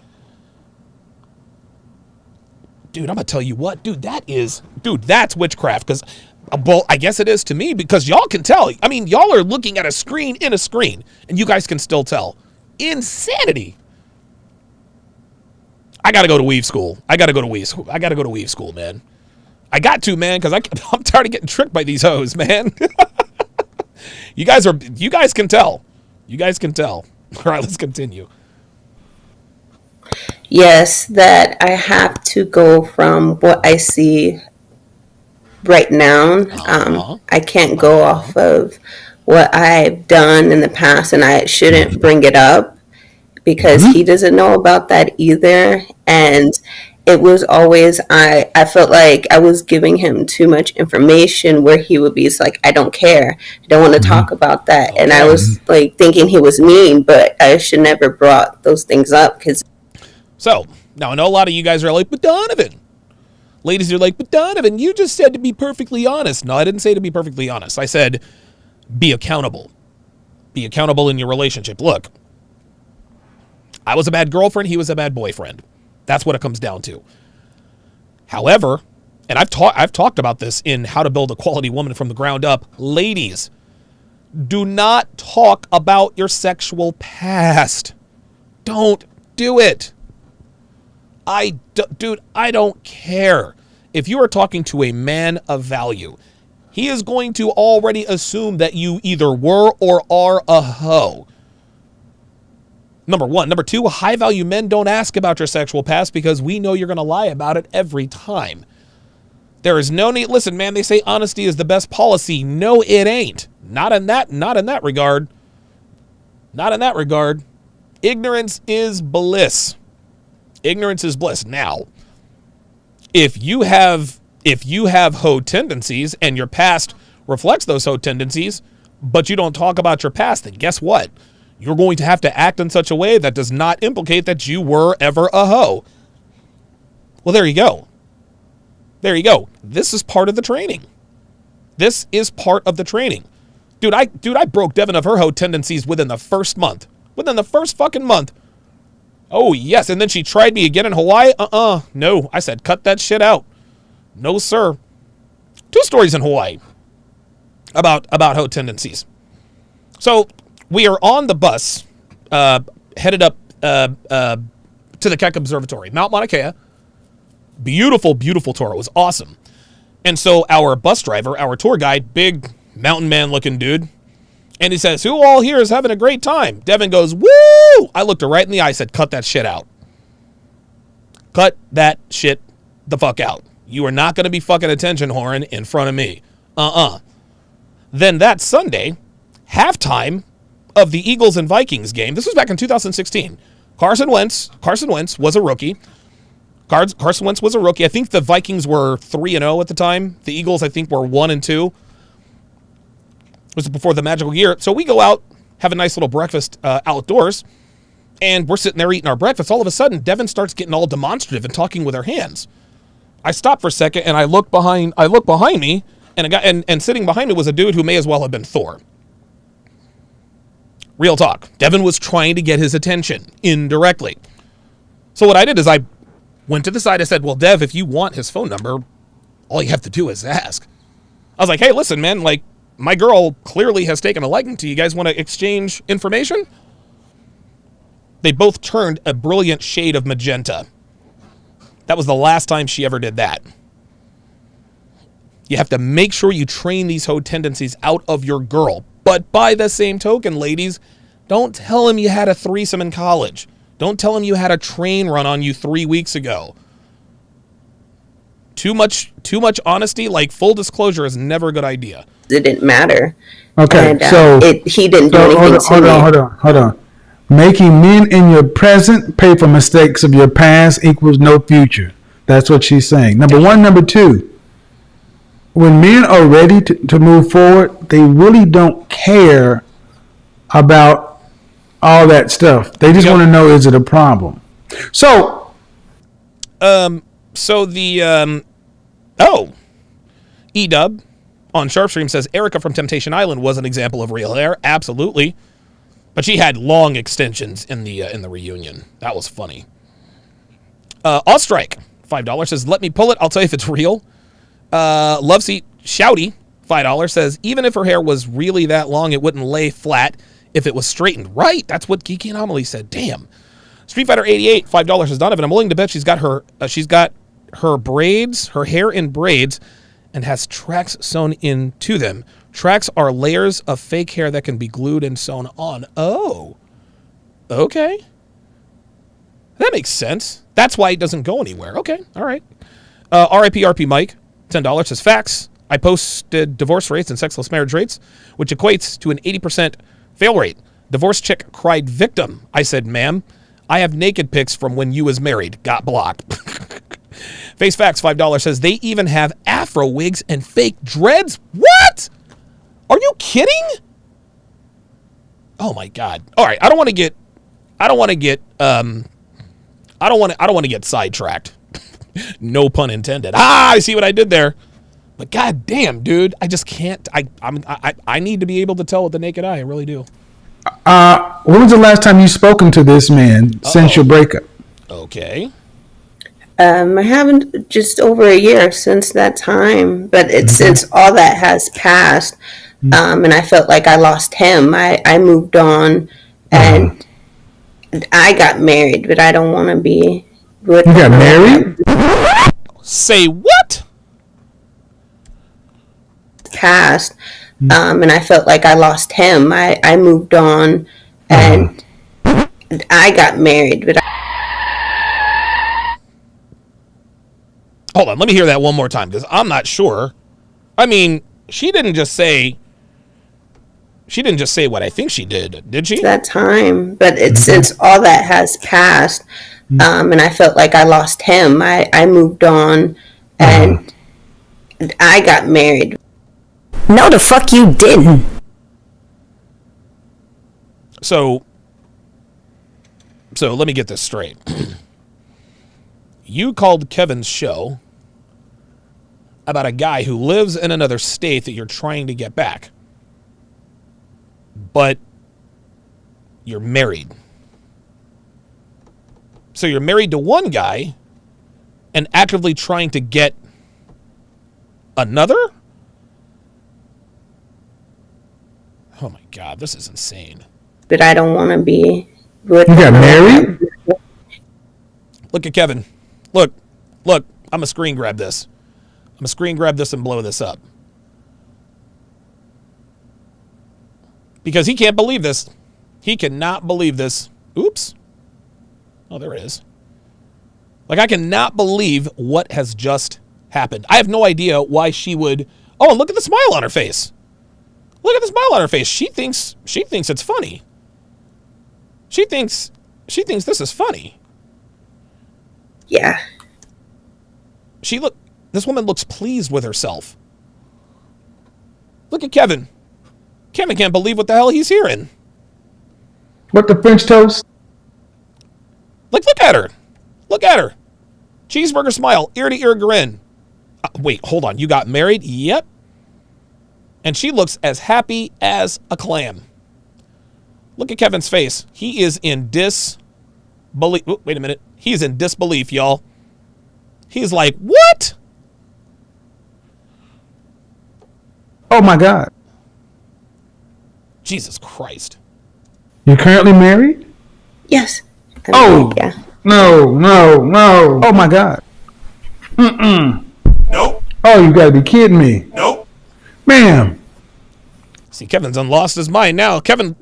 Dude, I'm going to tell you what, dude, that's witchcraft, because, well, I guess it is to me, because y'all can tell. I mean, y'all are looking at a screen in a screen, and you guys can still tell. Insanity. I got to go to weave school. I got to go to weave school, man. I got to, man, because I'm tired of getting tricked by these hoes, man. You guys can tell. You guys can tell. All right, let's continue. Yes, that I have to go from what I see right now. I can't go off of what I've done in the past, and I shouldn't bring it up because he doesn't know about that either. And it was always, I felt like I was giving him too much information where he would be like, I don't care. I don't want to talk about that. Okay. And I was like thinking he was mean, but I should never brought those things up. So, now I know a lot of you guys are like, but Donovan. Ladies are like, but Donovan, you just said to be perfectly honest. No, I didn't say to be perfectly honest. I said be accountable. Be accountable in your relationship. Look, I was a bad girlfriend. He was a bad boyfriend. That's what it comes down to. However, and I've talked about this in How to Build a Quality Woman from the Ground Up. Ladies, do not talk about your sexual past. Don't do it. Dude, I don't care. If you are talking to a man of value, he is going to already assume that you either were or are a hoe. Number one. Number two, high value men don't ask about your sexual past because we know you're going to lie about it every time. There is no need. Listen, man, they say honesty is the best policy. No, it ain't. Not in that regard. Not in that regard. Ignorance is bliss. Ignorance is bliss. Now, if you have hoe tendencies and your past reflects those hoe tendencies, but you don't talk about your past, then guess what? You're going to have to act in such a way that does not implicate that you were ever a hoe. Well, there you go. There you go. This is part of the training. This is part of the training. Dude, I broke Devin of her hoe tendencies within the first month. Within the first fucking month. Oh, yes. And then she tried me again in Hawaii. No. I said, cut that shit out. No, sir. 2 stories in Hawaii about hoe tendencies. So we are on the bus, headed up to the Keck Observatory, Mount Mauna Kea. Beautiful, beautiful tour. It was awesome. And so our bus driver, our tour guide, big mountain man looking dude, and he says, who all here is having a great time? Devin goes, woo! I looked her right in the eye, said, cut that shit out. Cut that shit the fuck out. You are not going to be fucking attention whoring in front of me. Then that Sunday, halftime of the Eagles and Vikings game, this was back in 2016. Carson Wentz was a rookie. Carson Wentz was a rookie. I think the Vikings were 3-0 at the time. The Eagles, I think, were 1-2. It was before the magical year. So we go out, have a nice little breakfast outdoors, and we're sitting there eating our breakfast. All of a sudden, Devin starts getting all demonstrative and talking with her hands. I stop for a second, and I look behind me, and a guy, and sitting behind me was a dude who may as well have been Thor. Real talk. Devin was trying to get his attention indirectly. So what I did is I went to the side. I said, well, Dev, if you want his phone number, all you have to do is ask. I was like, hey, listen, man, like, my girl clearly has taken a liking to you. You guys want to exchange information? They both turned a brilliant shade of magenta. That was the last time she ever did that. You have to make sure you train these hoe tendencies out of your girl. But by the same token, ladies, don't tell him you had a threesome in college. Don't tell him you had a train run on you 3 weeks ago. Too much honesty, like full disclosure, is never a good idea. It didn't matter. Okay, and, so he didn't do anything to me. Hold on. Making men in your present pay for mistakes of your past equals no future. That's what she's saying. Number one. Number two, when men are ready to move forward, they really don't care about all that stuff. They just want to know, is it a problem? So, E-Dub on Sharpstream says, Erica from Temptation Island was an example of real hair. Absolutely. But she had long extensions in the reunion. That was funny. Ostrike, $5 says, let me pull it. I'll tell you if it's real. Loveseat Shouty, $5 says, even if her hair was really that long, it wouldn't lay flat if it was straightened. Right. That's what Geeky Anomaly said. Damn. Street Fighter 88, $5 says, Donovan, I'm willing to bet she's got her braids, her hair in braids, and has tracks sewn into them. Tracks are layers of fake hair that can be glued and sewn on. Oh, okay. That makes sense. That's why it doesn't go anywhere. Okay, all right. RIP Mike, $10 says, facts. I posted divorce rates and sexless marriage rates, which equates to an 80% fail rate. Divorce chick cried victim. I said, ma'am, I have naked pics from when you was married. Got blocked. Face Facts, $5 says, they even have afro wigs and fake dreads. What? Are you kidding? Oh my God. All right. I don't want to get sidetracked. No pun intended. I see what I did there. But God damn, dude, I just can't. I need to be able to tell with the naked eye. I really do. When was the last time you spoken to this man since your breakup? Okay. I haven't, just over a year since that time, but it's since all that has passed, and I felt like I lost him. I moved on, and I got married, but I don't want to be with. You got married? Say what? Passed, and I felt like I lost him. I moved on, and I got married, but. Hold on, let me hear that one more time because I'm not sure. I mean, she didn't just say what I think she did she? That time, but it's since all that has passed, and I felt like I lost him. I moved on, and I got married. No, the fuck you didn't. So let me get this straight. You called Kevin's show about a guy who lives in another state that you're trying to get back. But you're married. So you're married to one guy and actively trying to get another? Oh my God, this is insane. But I don't want to be with. You got married? Look at Kevin. Look. I'm going to screen grab this. I'm going to screen grab this and blow this up. Because he can't believe this. He cannot believe this. Oops. Oh, there it is. Like, I cannot believe what has just happened. I have no idea why she would. Oh, look at the smile on her face. Look at the smile on her face. She thinks it's funny. She thinks this is funny. Yeah. This woman looks pleased with herself. Look at Kevin. Kevin can't believe what the hell he's hearing. What, the French toast? Like, look at her. Look at her. Cheeseburger smile, ear to ear grin. Wait, hold on. You got married? Yep. And she looks as happy as a clam. Look at Kevin's face. He is in disbelief. Oh, wait a minute. He's in disbelief, y'all. He's like, what? Oh my God. Jesus Christ. You're currently married? Yes. Yeah. No. Oh my God. Nope. Oh, you gotta be kidding me. Nope. Ma'am. See, Kevin's lost his mind now. Kevin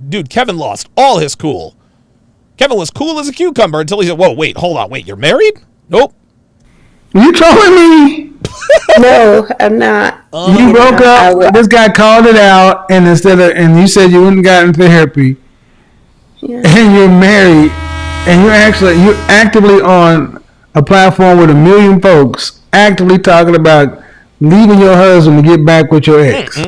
lost all his cool. Kevin was cool as a cucumber until he said, whoa, wait, hold on, wait, you're married? Nope. You trolling me? No, I'm not. You broke up. This guy called it out, and and you said you wouldn't gotten therapy, and you're married, and you're actively on a platform with 1 million folks actively talking about leaving your husband to get back with your ex.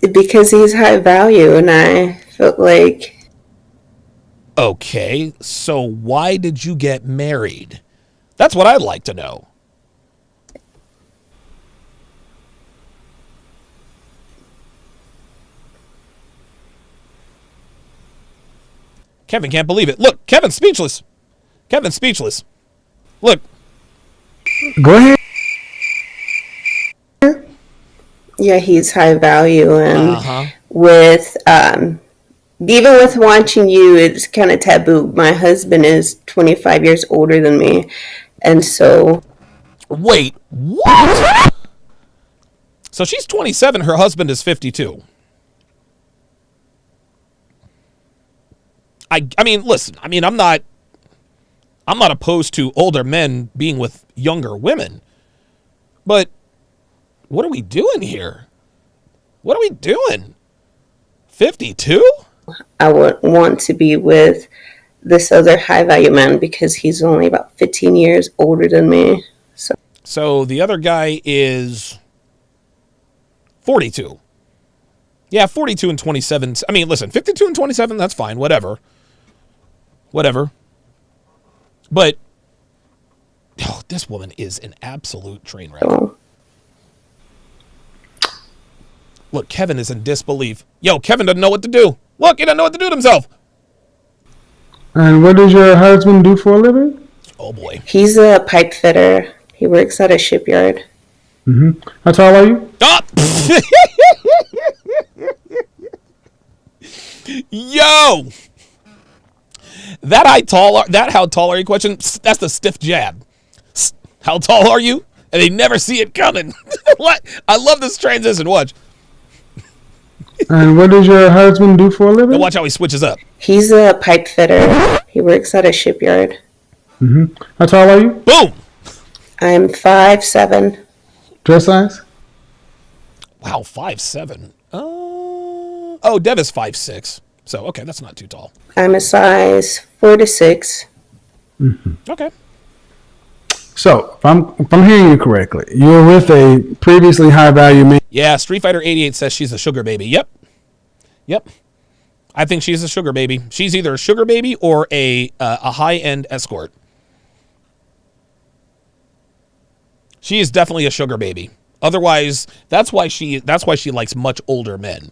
Because he's high value, and I felt like. Okay, so why did you get married? That's what I'd like to know. Kevin can't believe it. Look, Kevin's speechless. Look. Go ahead. Yeah, he's high value, and with even with watching you, it's kind of taboo. My husband is 25 years older than me, and so. Wait, what? So she's 27. Her husband is 52. I mean, listen. I mean, I'm not opposed to older men being with younger women, but what are we doing here? What are we doing? 52? I would want to be with this other high value man because he's only about 15 years older than me. So the other guy is 42. Yeah, 42 and 27. I mean, listen, 52 and 27, that's fine. Whatever. But this woman is an absolute train wreck. Look, Kevin is in disbelief. Yo, Kevin doesn't know what to do. Look, he doesn't know what to do to himself. And what does your husband do for a living? Oh, boy. He's a pipe fitter. He works at a shipyard. Mm-hmm. How tall are you? Oh! Yo! That how tall are you question, that's the stiff jab. How tall are you? And they never see it coming. What? I love this transition. Watch. And what does your husband do for a living? Now watch how he switches up. He's a pipe fitter. He works at a shipyard. Mm-hmm. How tall are you? Boom! I'm 5'7". Dress size? Wow, 5'7". Oh, Dev is 5'6". So, okay, that's not too tall. I'm a size 4 to 6. Mm-hmm. Okay. So, if I'm hearing you correctly, you're with a previously high value man. Yeah, Street Fighter 88 says she's a sugar baby. Yep. I think she's a sugar baby. She's either a sugar baby or a high-end escort. She is definitely a sugar baby. Otherwise, that's why she likes much older men.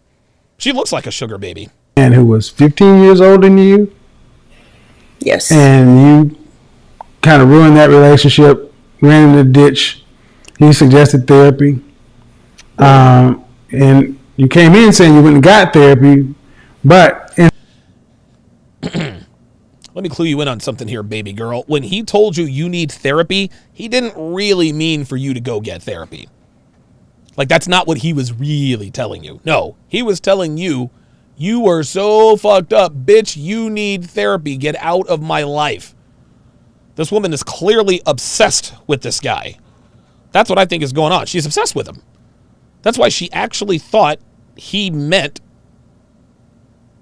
She looks like a sugar baby. And who was 15 years older than you. Yes. And you kind of ruined that relationship, ran in the ditch. He suggested therapy. And you came in saying you wouldn't got therapy, but... Let me clue you in on something here, baby girl. When he told you you need therapy, he didn't really mean for you to go get therapy. Like, that's not what he was really telling you. No, he was telling you, you are so fucked up, bitch, you need therapy. Get out of my life. This woman is clearly obsessed with this guy. That's what I think is going on. She's obsessed with him. That's why she actually thought he meant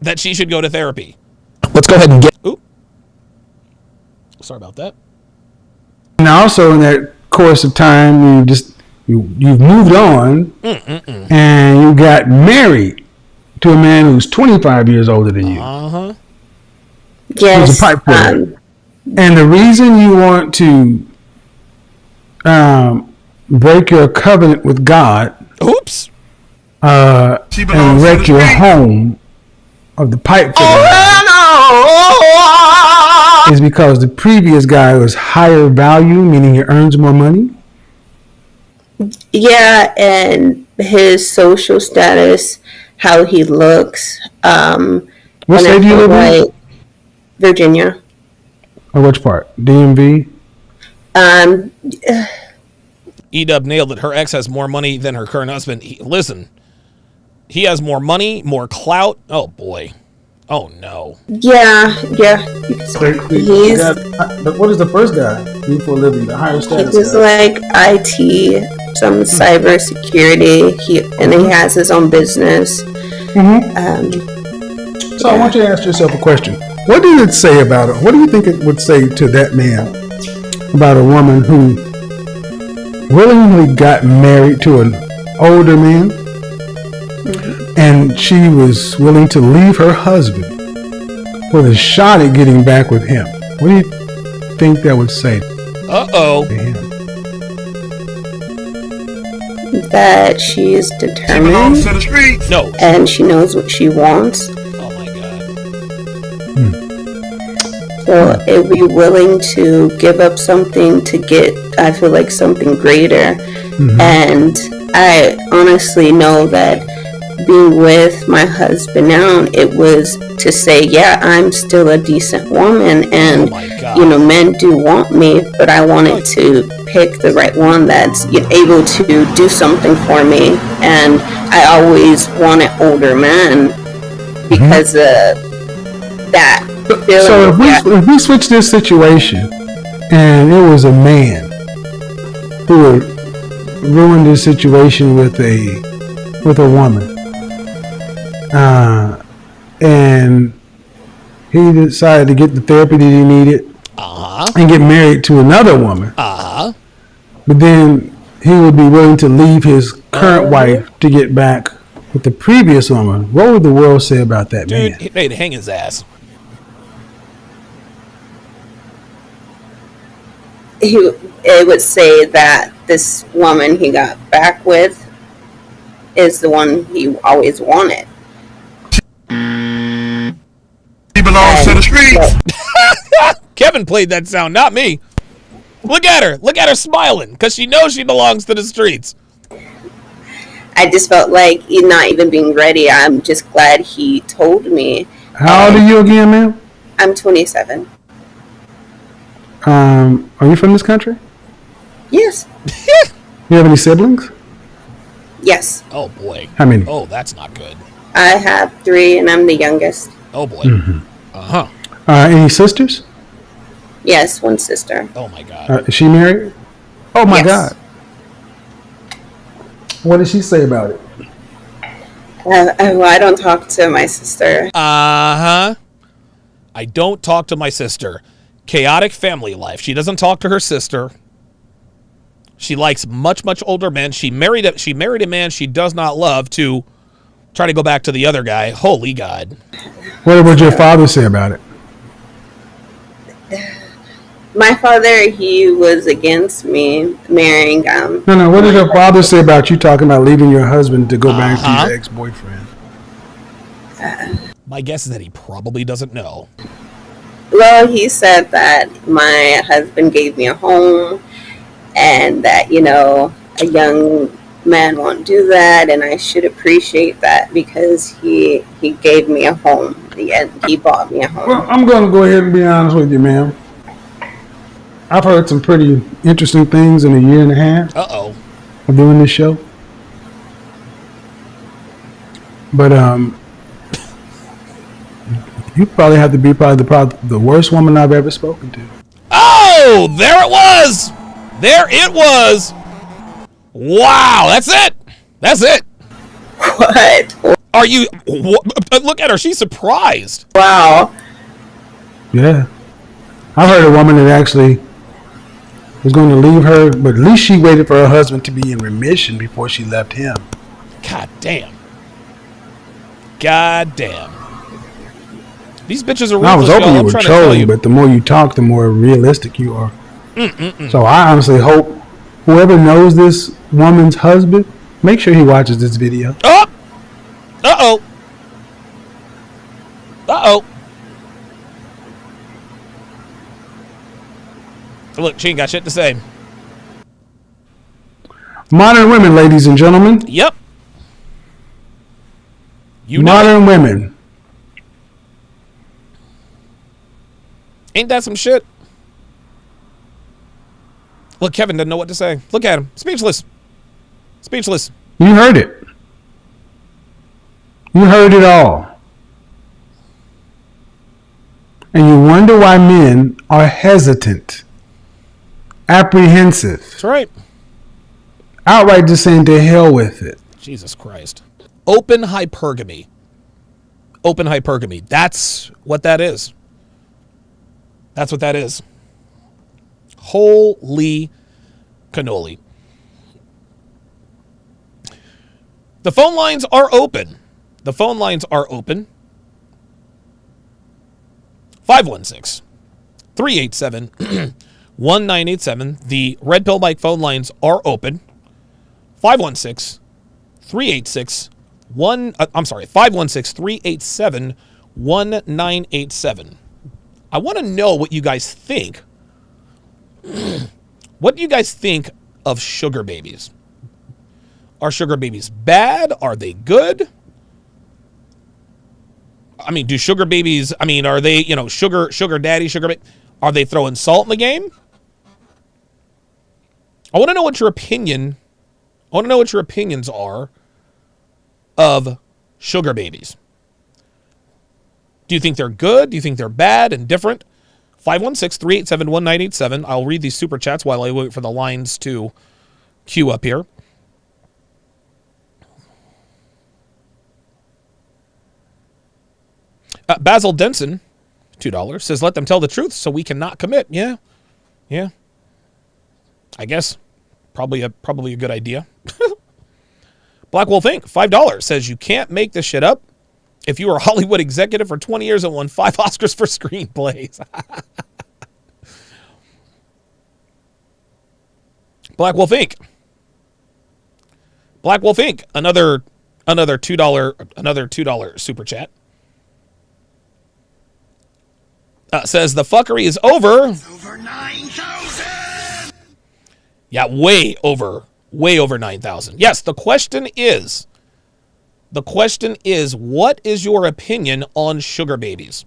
that she should go to therapy. Let's go ahead and get... Oop. Sorry about that. And also in that course of time, you've moved on and you got married to a man who's 25 years older than you. Uh-huh. Yes. Who's a pipe fitter. And the reason you want to break your covenant with God, oops, and wreck your home of the pipe fitter is because the previous guy was higher value, meaning he earns more money. Yeah, and his social status, how he looks. What state do you live in? Virginia. Or which part? DMV? E-Dub nailed it. Her ex has more money than her current husband. Listen, he has more money, more clout. Oh, boy. Oh, no. Yeah. But what is the first guy do for a living? The higher status He was like IT, some cyber security. He has his own business. So I want you to ask yourself a question. What did it say about it? What do you think it would say to that man about a woman who willingly got married to an older man and she was willing to leave her husband with a shot at getting back with him? What do you think that would say to him? That she is determined. No. And she knows what she wants. Oh my God. So it would be willing to give up something to get, I feel like, something greater. And I honestly know that being with my husband now, it was to say, yeah, I'm still a decent woman, and men do want me, but I wanted to pick the right one that's able to do something for me. And I always wanted older men because of that feeling. So if we switch this situation and it was a man who would ruin this situation with a woman, and he decided to get the therapy that he needed and get married to another woman, but then he would be willing to leave his current wife to get back with the previous woman, what would the world say about that man? Dude, they'd hang his ass. It would say that this woman he got back with is the one he always wanted. He belongs to the streets. Kevin played that sound, not me. Look at her. Look at her smiling because she knows she belongs to the streets. I just felt like he's not even being ready. I'm just glad he told me. How old are you again, ma'am? I'm 27. Are you from this country? Yes. You have any siblings? Yes. Oh, boy. How many? Oh, that's not good. I have 3, and I'm the youngest. Oh, boy. Mm-hmm. Uh-huh. Any sisters? Yes, one sister. Oh, my God. Is she married? Oh, my Yes. God. What did she say about it? Well, I don't talk to my sister. Uh-huh. I don't talk to my sister. Chaotic family life. She doesn't talk to her sister. She likes much, much older men. She married a man she does not love to try to go back to the other guy. Holy God. What would your father say about it? My father, he was against me marrying. No. What did your father say about you talking about leaving your husband to go back to your ex-boyfriend? My guess is that he probably doesn't know. Well, he said that my husband gave me a home, and that a young man won't do that, and I should appreciate that because he gave me a home. He bought me a home. Well, I'm going to go ahead and be honest with you, ma'am. I've heard some pretty interesting things in a year and a half Uh-oh. of doing this show. But you probably have to be probably the worst woman I've ever spoken to. Oh, there it was. There it was. Wow, that's it. That's it. What? Are you... Look at her. She's surprised. Wow. Yeah. I've heard a woman that actually was going to leave her, but at least she waited for her husband to be in remission before she left him. God damn. God damn. These bitches are I was ruthless, hoping y'all. you I'm were trying to tell trolling, you. but the more you talk, the more realistic you are. So I honestly hope whoever knows this woman's husband, make sure he watches this video. Oh! Uh-oh. Uh-oh. Look, she ain't got shit to say. Modern women, ladies and gentlemen. Yep. You know Modern women. Ain't that some shit? Look, Kevin doesn't know what to say. Look at him. Speechless. Speechless. You heard it. You heard it all. And you wonder why men are hesitant, apprehensive, That's right. outright just saying to hell with it. Jesus Christ. Open hypergamy. Open hypergamy. That's what that is. That's what that is. Holy cannoli. The phone lines are open. The phone lines are open. 516-387-1987. The Red Pill Mike phone lines are open. 516-387-1987. I want to know what you guys think. What do you guys think of sugar babies? Are sugar babies bad? Are they good? I mean, do sugar babies, are they, sugar daddy, are they throwing salt in the game? I want to know what your opinions are of sugar babies. Do you think they're good? Do you think they're bad and different? 516-387-1987. I'll read these super chats while I wait for the lines to queue up here. Basil Denson, $2, says, let them tell the truth so we cannot commit. Yeah. I guess probably a good idea. Black Wolf Inc., $5, says, you can't make this shit up. If you were a Hollywood executive for 20 years and won 5 Oscars for screenplays. Black Wolf Inc. Black Wolf Inc. Another $2 super chat. Says the fuckery is over. It's over 9,000. Yeah, way over 9,000. Yes, the question is, what is your opinion on sugar babies?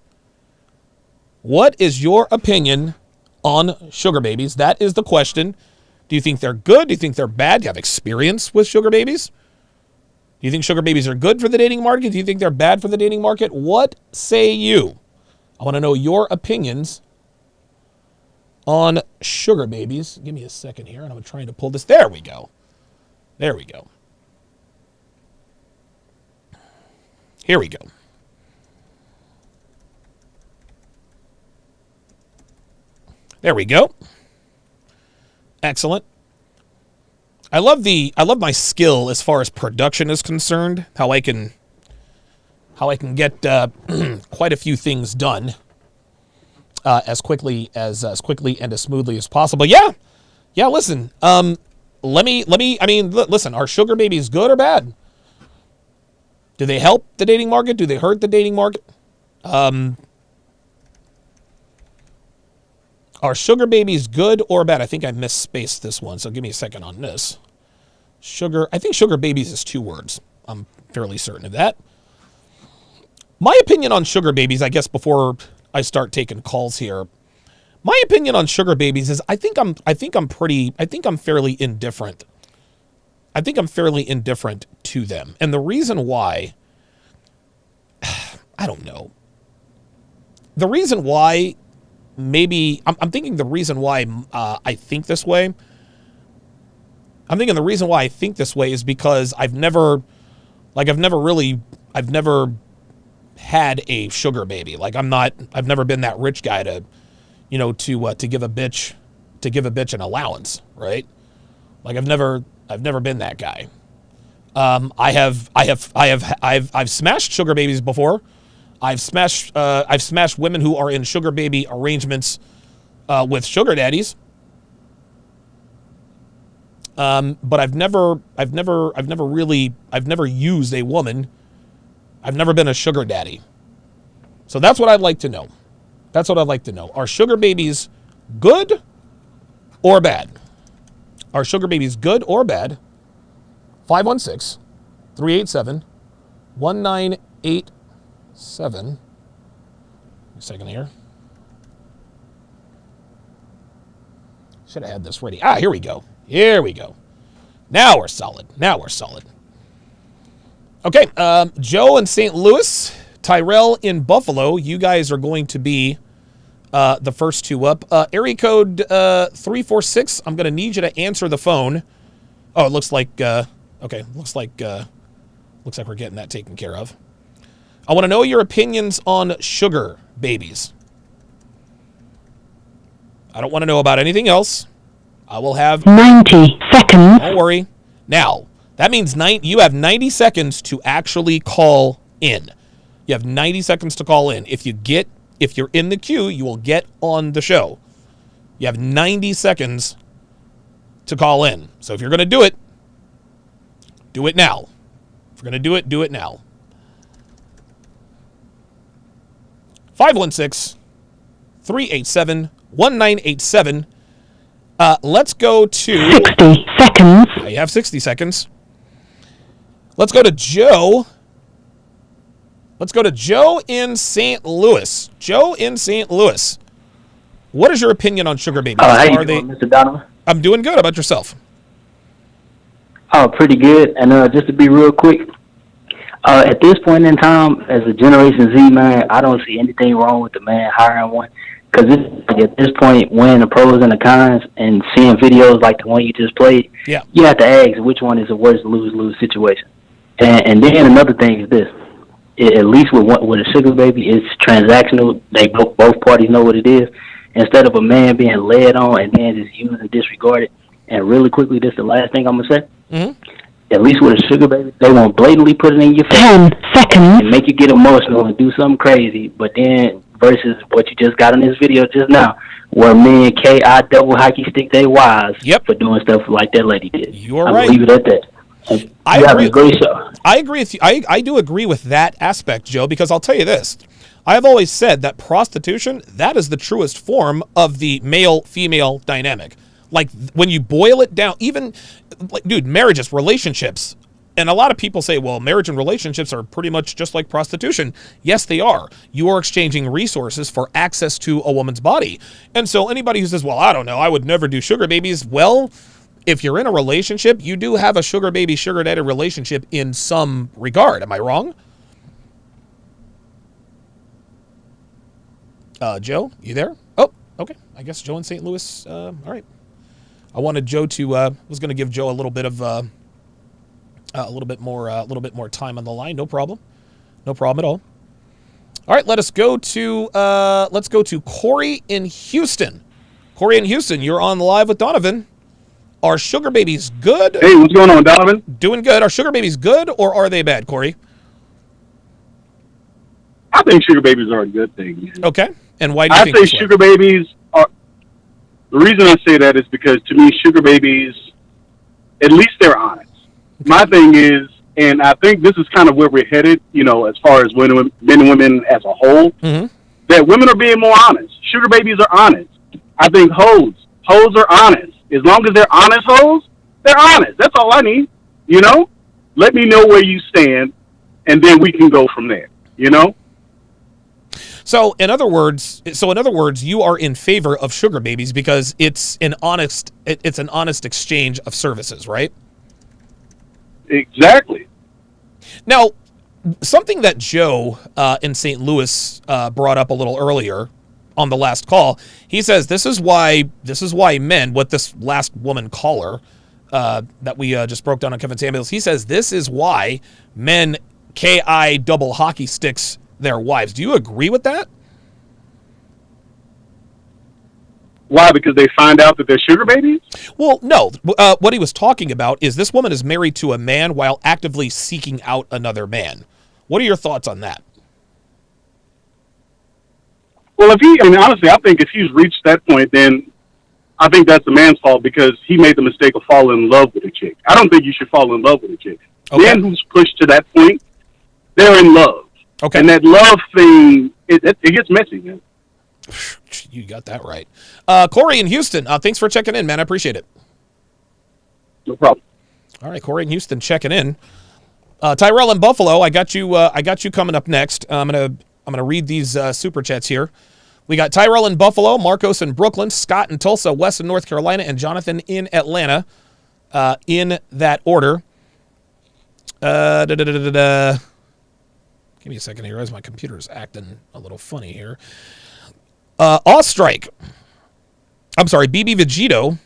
What is your opinion on sugar babies? That is the question. Do you think they're good? Do you think they're bad? Do you have experience with sugar babies? Do you think sugar babies are good for the dating market? Do you think they're bad for the dating market? What say you? I want to know your opinions on sugar babies. Give me a second here, and I'm trying to pull this. There we go. Here we go. There we go. Excellent. I love my skill as far as production is concerned. How I can get quite a few things done as quickly and as smoothly as possible. Yeah. Listen. Listen. Are sugar babies good or bad? Do they help the dating market? Do they hurt the dating market? Are sugar babies good or bad? I think I misspaced this one, so give me a second on this. I think sugar babies is 2 words. I'm fairly certain of that. My opinion on sugar babies, I guess before I start taking calls here, my opinion on sugar babies is I think I'm fairly indifferent. I think I'm fairly indifferent to them. And the reason why, I don't know. The reason why I'm thinking the reason why I think this way. I'm thinking the reason why I think this way is because I've never had a sugar baby. Like I've never been that rich guy to give a bitch an allowance, right? Like I've never been that guy. I've smashed sugar babies before. I've smashed women who are in sugar baby arrangements with sugar daddies. But I've never used a woman. I've never been a sugar daddy. So that's what I'd like to know. Are sugar babies good or bad? Are sugar babies good or bad? 516-387-1987. A second here. Should have had this ready. Here we go. Now we're solid. Okay, Joe in St. Louis, Tyrell in Buffalo. You guys are going to be the first 2 up. Area code 346. I'm going to need you to answer the phone. Oh, it looks like looks like we're getting that taken care of. I want to know your opinions on sugar babies. I don't want to know about anything else. I will have 90 seconds. Don't worry. Now, that means you have 90 seconds to actually call in. You have 90 seconds to call in. If you're in the queue, you will get on the show. You have 90 seconds to call in. So if you're going to do it now. If you're going to do it now. 516-387-1987. Let's go to 60 seconds. You have 60 seconds. Let's go to Joe. In St. Louis. Joe in St. Louis. What is your opinion on sugar babies? How you doing, Mr. Donovan? I'm doing good. How about yourself? Oh, pretty good. And just to be real quick, at this point in time, as a Generation Z man, I don't see anything wrong with the man hiring one. Because at this point, weighing the pros and the cons and seeing videos like the one you just played, you have to ask which one is the worst lose-lose situation. And then another thing is this. At least with a sugar baby, it's transactional. They both parties know what it is. Instead of a man being led on and then just used and disregarded. And really quickly, this is the last thing I'm going to say. Mm-hmm. At least with a sugar baby, they won't blatantly put it in your face 10 seconds and make you get emotional and do something crazy. But then versus what you just got in this video just now, where men KI double hockey stick their wives for doing stuff like that lady did. You're right. Leave it at that. I You have agree. a great show. I agree with you. I do agree with that aspect, Joe, because I'll tell you this. I have always said that prostitution, that is the truest form of the male-female dynamic. Like, when you boil it down, even, like, dude, marriages, relationships, and a lot of people say, well, marriage and relationships are pretty much just like prostitution. Yes, they are. You are exchanging resources for access to a woman's body. And so anybody who says, well, I don't know, I would never do sugar babies, well, if you're in a relationship, you do have a sugar baby, sugar daddy relationship in some regard. Am I wrong? Joe, you there? Oh, okay. I guess Joe in St. Louis. All right. I wanted Joe to. Was going to give Joe a little bit of a little bit more time on the line. No problem. No problem at all. All right. Let's go to Corey in Houston. Corey in Houston, you're on live with Donovan. Are sugar babies good? Hey, what's going on, Donovan? Doing good. Are sugar babies good or are they bad, Corey? I think sugar babies are a good thing. Man. Okay. And why do you think I say this way? sugar babies are... The reason I say that is because, to me, sugar babies, at least they're honest. Okay. My thing is, and I think this is kind of where we're headed, you know, as far as men and women as a whole, that women are being more honest. Sugar babies are honest. I think hoes are honest. As long as they're honest hoes, they're honest. That's all I need, you know? Let me know where you stand, and then we can go from there, you know? So in other words, you are in favor of sugar babies because it's an honest exchange of services, right? Exactly. Now, something that Joe in St. Louis brought up a little earlier on the last call, he says this is why men, what this last woman caller that we just broke down on Kevin Samuels, he says this is why men KI double hockey sticks their wives. Do you agree with that? Why? Because they find out that they're sugar babies? Well, no. What he was talking about is this woman is married to a man while actively seeking out another man. What are your thoughts on that? Well, honestly, I think if he's reached that point, then I think that's the man's fault because he made the mistake of falling in love with a chick. I don't think you should fall in love with a chick. Okay. Men who's pushed to that point, they're in love. Okay. And that love thing, it gets messy, man. You got that right. Corey in Houston, thanks for checking in, man. I appreciate it. No problem. All right, Corey in Houston checking in. Tyrell in Buffalo, I got you coming up next. I'm gonna read these super chats here. We got Tyrell in Buffalo, Marcos in Brooklyn, Scott in Tulsa, Wes in North Carolina, and Jonathan in Atlanta. In that order. Give me a second here as my computer is acting a little funny here. Ostrike. I'm sorry, BB Vegito,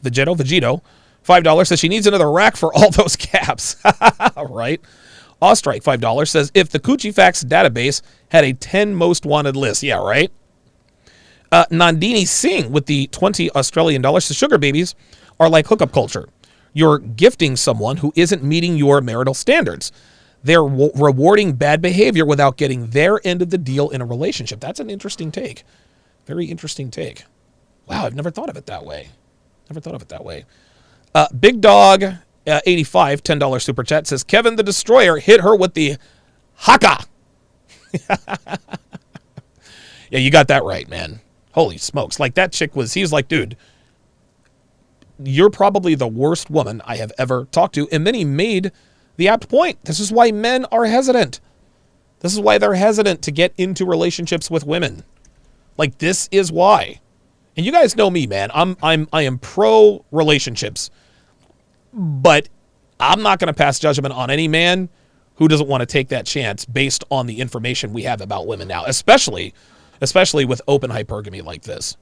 $5 says she needs another rack for all those caps. Right. Ostrike, $5 says if the Coochie Facts database had a 10 most wanted list. Yeah, right. Nandini Singh with the $20 Australian says sugar babies are like hookup culture. You're gifting someone who isn't meeting your marital standards. They're rewarding bad behavior without getting their end of the deal in a relationship. That's an interesting take. Very interesting take. Wow, I've never thought of it that way. Big Dog 85, $10 super chat says Kevin the Destroyer hit her with the haka. Yeah, you got that right, man. Holy smokes. Like that chick he was like, dude, you're probably the worst woman I have ever talked to. And then he made the apt point. This is why men are hesitant. This is why they're hesitant to get into relationships with women. Like, this is why. And you guys know me, man. I am pro relationships, but I'm not going to pass judgment on any man who doesn't want to take that chance based on the information we have about women now, especially with open hypergamy like this.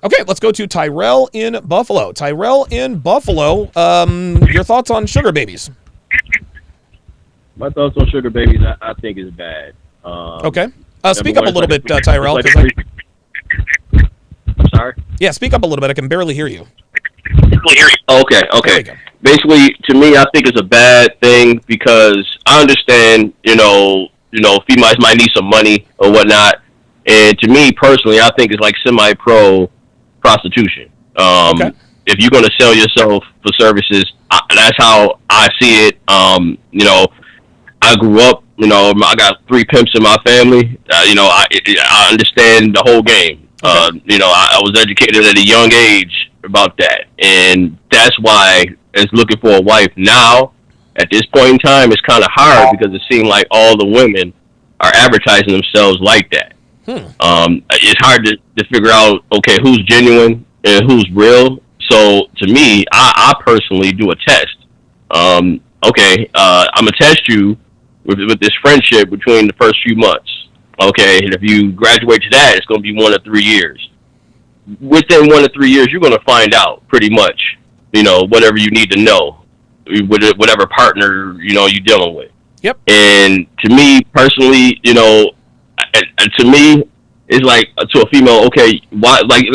Okay, let's go to Tyrell in Buffalo. Tyrell in Buffalo, your thoughts on sugar babies? My thoughts on sugar babies, I think is bad. Okay. Speak up a little bit, Tyrell. I'm sorry? Yeah, speak up a little bit. I can barely hear you. Okay. Basically, to me, I think it's a bad thing because I understand, females might need some money or whatnot. And to me, personally, I think it's like semi-pro prostitution. Okay. if you're going to sell yourself for services, that's how I see it. You know, I grew up, you know, I got 3 pimps in my family. You know, I understand the whole game. You know, I was educated at a young age about that. And that's why, as looking for a wife now, at this point in time, it's kind of hard because it seems like all the women are advertising themselves like that. It's hard to figure out, okay, who's genuine and who's real. So to me, I personally do a test. Okay, I'm gonna test you with this friendship between the first few months. Okay, and if you graduate to that, it's gonna be 1 to 3 years. Within 1 to 3 years, you're gonna find out pretty much, you know, whatever you need to know, whatever partner, you know, you're dealing with. Yep. And to me personally, you know, to me, it's like to a female. Okay, why? Like,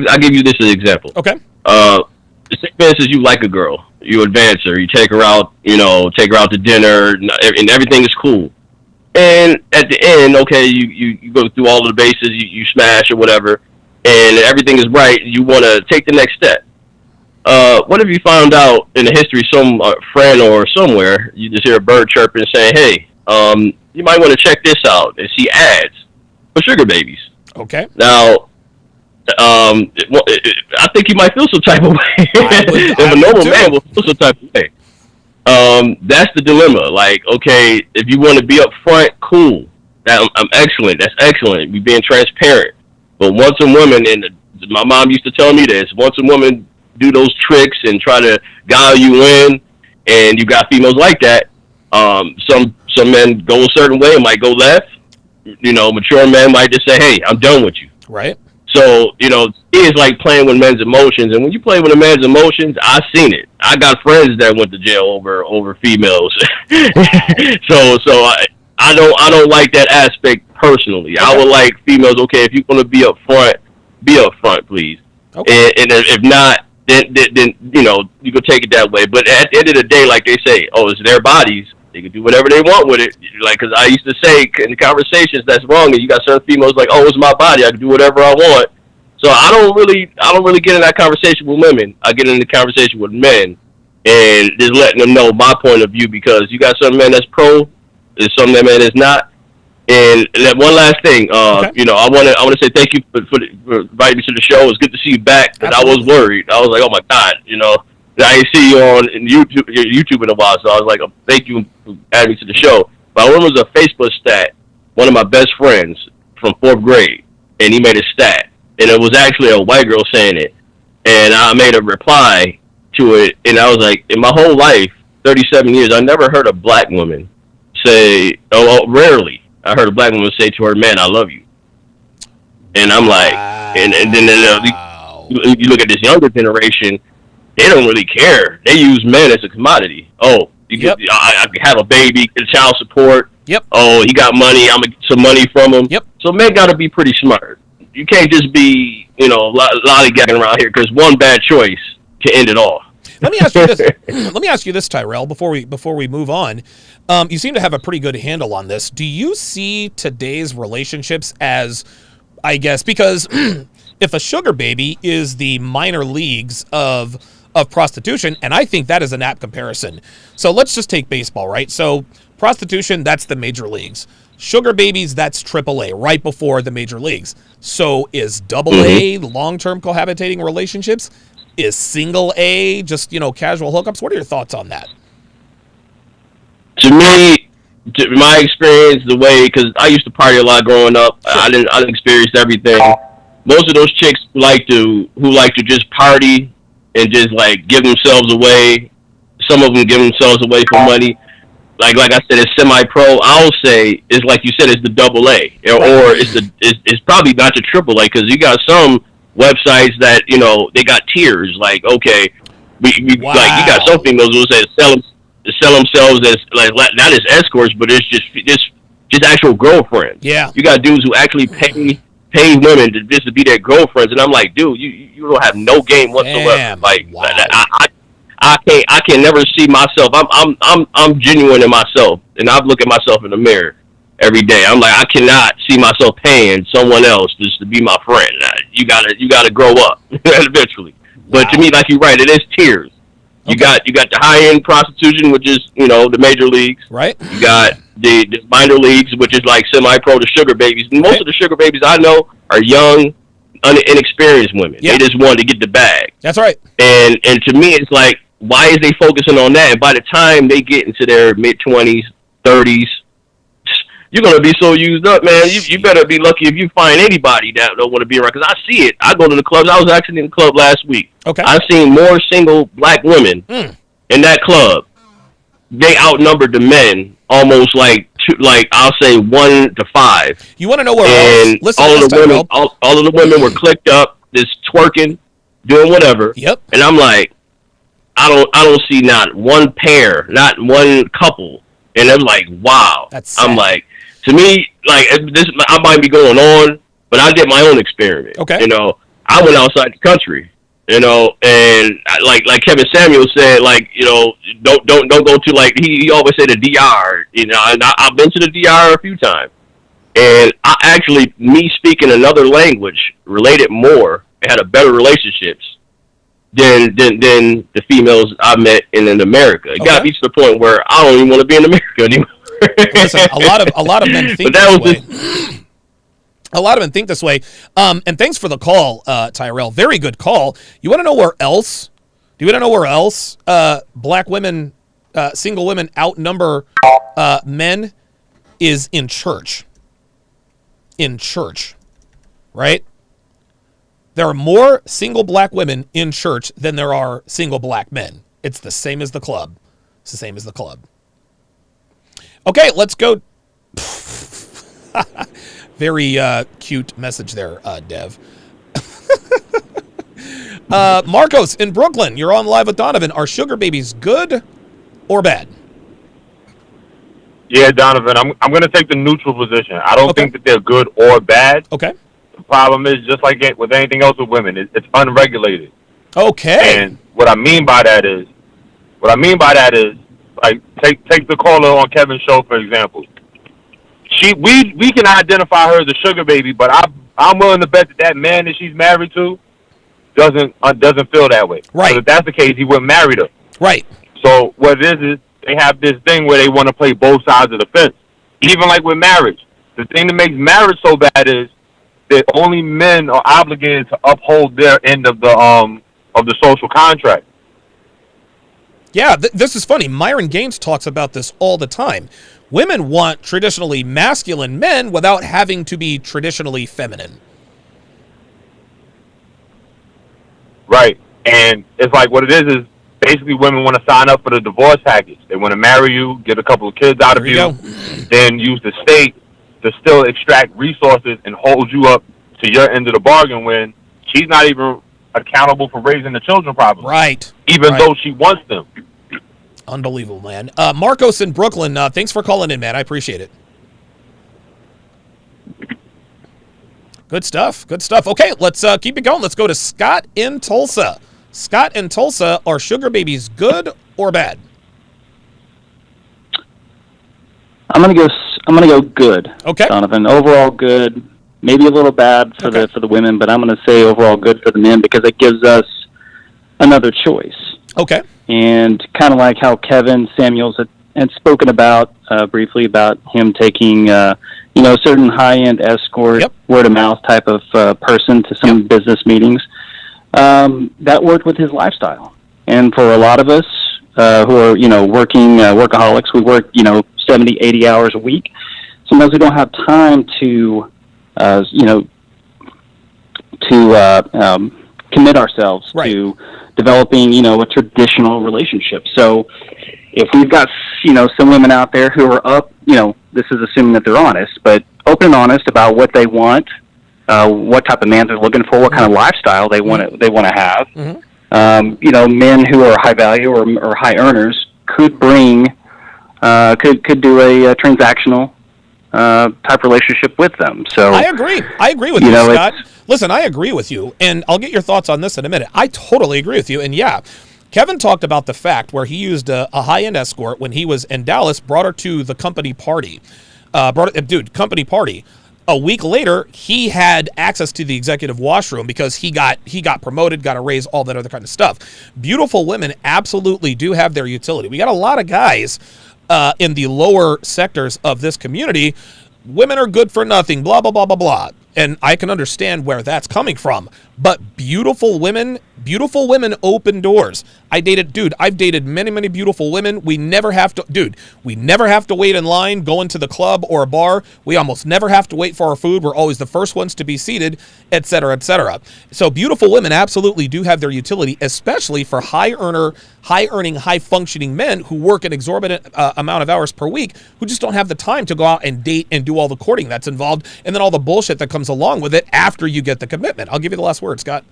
I'll give you this as an example. Okay. Say for instance, you like a girl, you advance her, you take her out, you know, take her out to dinner, and everything is cool. And at the end, okay, you go through all of the bases, you smash or whatever, and everything is right. You want to take the next step. What if you found out in the history, some friend or somewhere, you just hear a bird chirping and saying, hey, you might want to check this out, and see ads for sugar babies. Okay. Now, I think you might feel some type of way. If a normal man will feel some type of way. That's the dilemma. Like, okay, if you want to be up front, cool. I'm excellent. That's excellent. Be being transparent. But once a woman, and my mom used to tell me this, once a woman do those tricks and try to guile you in, and you got females like that, some men go a certain way and might go left. You know, mature men might just say, hey, I'm done with you. Right. So, you know, it's like playing with men's emotions. And when you play with a man's emotions, I've seen it. I got friends that went to jail over females. So I don't like that aspect personally. Okay. I would like females, okay, if you're going to be up front, please. Okay. And if not, then you know, you can take it that way. But at the end of the day, like they say, oh, it's their bodies. They can do whatever they want with it. Like, because I used to say in the conversations, that's wrong. And you got certain females like, oh, it's my body. I can do whatever I want. So I don't really get in that conversation with women. I get in the conversation with men and just letting them know my point of view, because you got some men that's pro, there's some men that's not. And that one last thing, you know, I want to say thank you for inviting me to the show. It was good to see you back, because I was worried. I was like, oh my God, you know, I didn't see you on YouTube in a while, so I was like, oh, thank you for adding me to the show. But I remember it was a Facebook stat, one of my best friends from 4th grade, and he made a stat, and it was actually a white girl saying it, and I made a reply to it, and I was like, in my whole life, 37 years, I never heard a black woman say, rarely, I heard a black woman say to her man, I love you. And I'm like, and then you look at this younger generation, they don't really care. They use men as a commodity. Oh, I can have a baby, get child support. Yep. Oh, he got money, I'm going to get some money from him. Yep. So men got to be pretty smart. You can't just be, you know, lollygagging around here, because one bad choice can end it all. Let me ask you this. Let me ask you this, Tyrell, before we move on. You seem to have a pretty good handle on this. Do you see today's relationships as, I guess, because if a sugar baby is the minor leagues of prostitution, and I think that is an apt comparison. So let's just take baseball, right? So prostitution, that's the major leagues. Sugar babies, that's AAA, right before the major leagues. So is AA long-term cohabitating relationships? Is single A just, you know, casual hookups? What are your thoughts on that? To me, my experience, the way, because I used to party a lot growing up, sure. I didn't experience everything. Most of those chicks who like to just party and just like give themselves away. Some of them give themselves away for money. Like I said, it's semi-pro. I'll say it's like you said, it's the AA, or it's probably not the AAA, because you got some websites that, you know, they got tiers. Like, okay, like you got some females who say sell themselves as like not as escorts, but it's just actual girlfriends. Yeah, you got dudes who actually pay women to be their girlfriends, and I'm like, dude, you don't have no game whatsoever. Damn. Like, wow. I can never see myself. I'm genuine in myself, and I look at myself in the mirror every day. I'm like, I cannot see myself paying someone else just to be my friend. You gotta grow up eventually. But to me, like you're right, it is tiers. You got the high end prostitution, which is the major leagues. Right. You got the minor leagues, which is like semi-pro to sugar babies. And most of the sugar babies I know are young, inexperienced women. They just want to get the bag. That's right. And to me, it's like, why is they focusing on that? And by the time they get into their mid-20s, 30s, you're going to be so used up, man. You better be lucky if you find anybody that don't want to be around. Because I see it. I go to the clubs. I was actually in the club last week. Okay. I've seen more single black women in that club. They outnumbered the men almost like I'll say 1 to 5. You want to know where else? Listen, all of the women were clicked up, just twerking, doing whatever. Yep. And I'm like, I don't see not one pair, not one couple. And I'm like, wow. That's sad. I'm like, to me, like this, I might be going on, but I did my own experiment. Okay. I went outside the country. And like Kevin Samuel said, like, don't go to, like, he always said the DR, and I've been to the DR a few times. And I actually, me speaking another language related more and had a better relationships than the females I met in America. It got me to the point where I don't even want to be in America anymore. Listen, a lot of men think this way. A lot of men think this way. And thanks for the call, Tyrell. Very good call. You want to know where else? Do you want to know where else black women, single women outnumber men? Is in church. In church, right? There are more single black women in church than there are single black men. It's the same as the club. It's the same as the club. Okay, let's go. Very cute message there, Dev. Marcos in Brooklyn, you're on live with Donovan. Are sugar babies good or bad? Yeah, Donovan, I'm going to take the neutral position. I don't think that they're good or bad. Okay. The problem is, just like with anything else with women, it's unregulated. Okay. And what I mean by that is, like, take the caller on Kevin's show, for example. We can identify her as a sugar baby, but I'm willing to bet that man that she's married to doesn't feel that way. Right. So if that's the case, he wouldn't marry her. Right. So what it is they have this thing where they want to play both sides of the fence. Even like with marriage, the thing that makes marriage so bad is that only men are obligated to uphold their end of the social contract. Yeah, this is funny. Myron Gaines talks about this all the time. Women want traditionally masculine men without having to be traditionally feminine. Right. And it's like what it is basically women want to sign up for the divorce package. They want to marry you, get a couple of kids out of you, then use the state to still extract resources and hold you up to your end of the bargain when she's not even accountable for raising the children properly. Right. Even though she wants them. Unbelievable, man. Marcos in Brooklyn, thanks for calling in, man. I appreciate it. Good stuff. Good stuff. Okay, let's keep it going. Let's go to Scott in Tulsa. Scott in Tulsa, are sugar babies good or bad? I'm gonna go good. Okay. Donovan, overall good. Maybe a little bad for the women, but I'm gonna say overall good for the men because it gives us another choice. Okay. And kind of like how Kevin Samuels had spoken about briefly about him taking certain high-end escort, word-of-mouth type of person to some business meetings. That worked with his lifestyle. And for a lot of us who are, working workaholics, we work, 70, 80 hours a week. Sometimes we don't have time to, commit ourselves to developing, a traditional relationship. So if we've got, some women out there who are up, this is assuming that they're honest, but open and honest about what they want, what type of man they're looking for, what kind of lifestyle they want to have. Mm-hmm. Men who are high value or high earners could bring, could do a transactional type relationship with them. So I agree. I agree with you, Scott. Listen, I agree with you, and I'll get your thoughts on this in a minute. I totally agree with you, and yeah, Kevin talked about the fact where he used a high-end escort when he was in Dallas, brought her to the company party. Company party. A week later, he had access to the executive washroom because he got promoted, got a raise, all that other kind of stuff. Beautiful women absolutely do have their utility. We got a lot of guys in the lower sectors of this community. Women are good for nothing, blah, blah, blah, blah, blah. And I can understand where that's coming from. But beautiful women open doors. I've dated many, many beautiful women. We never have to wait in line going to the club or a bar. We almost never have to wait for our food. We're always the first ones to be seated, et cetera, et cetera. So beautiful women absolutely do have their utility, especially for high earning, high functioning men who work an exorbitant amount of hours per week, who just don't have the time to go out and date and do all the courting that's involved, and then all the bullshit that comes along with it after you get the commitment. I'll give you the last word, Scott.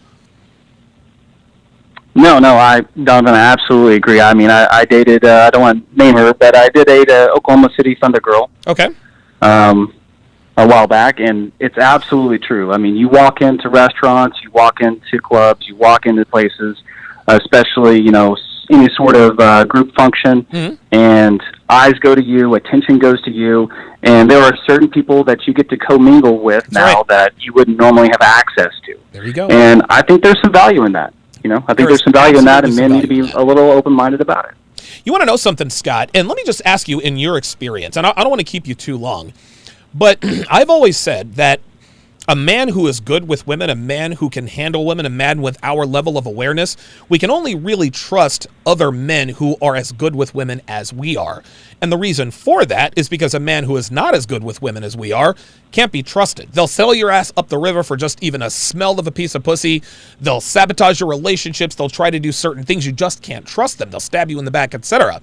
No, Donovan, I absolutely agree. I mean, I dated, I don't want to name her, but I did date a Oklahoma City Thunder girl. Okay. A while back, and it's absolutely true. I mean, you walk into restaurants, you walk into clubs, you walk into places, especially, any sort of group function, and eyes go to you, attention goes to you, and there are certain people that you get to commingle with that you wouldn't normally have access to. There you go. And I think there's some value in that. I think there's some value in that, and men need to be a little open-minded about it. You want to know something, Scott? And let me just ask you, in your experience, and I don't want to keep you too long, but I've always said that a man who is good with women, a man who can handle women, a man with our level of awareness, we can only really trust other men who are as good with women as we are. And the reason for that is because a man who is not as good with women as we are can't be trusted. They'll sell your ass up the river for just even a smell of a piece of pussy. They'll sabotage your relationships. They'll try to do certain things. You just can't trust them. They'll stab you in the back, etc.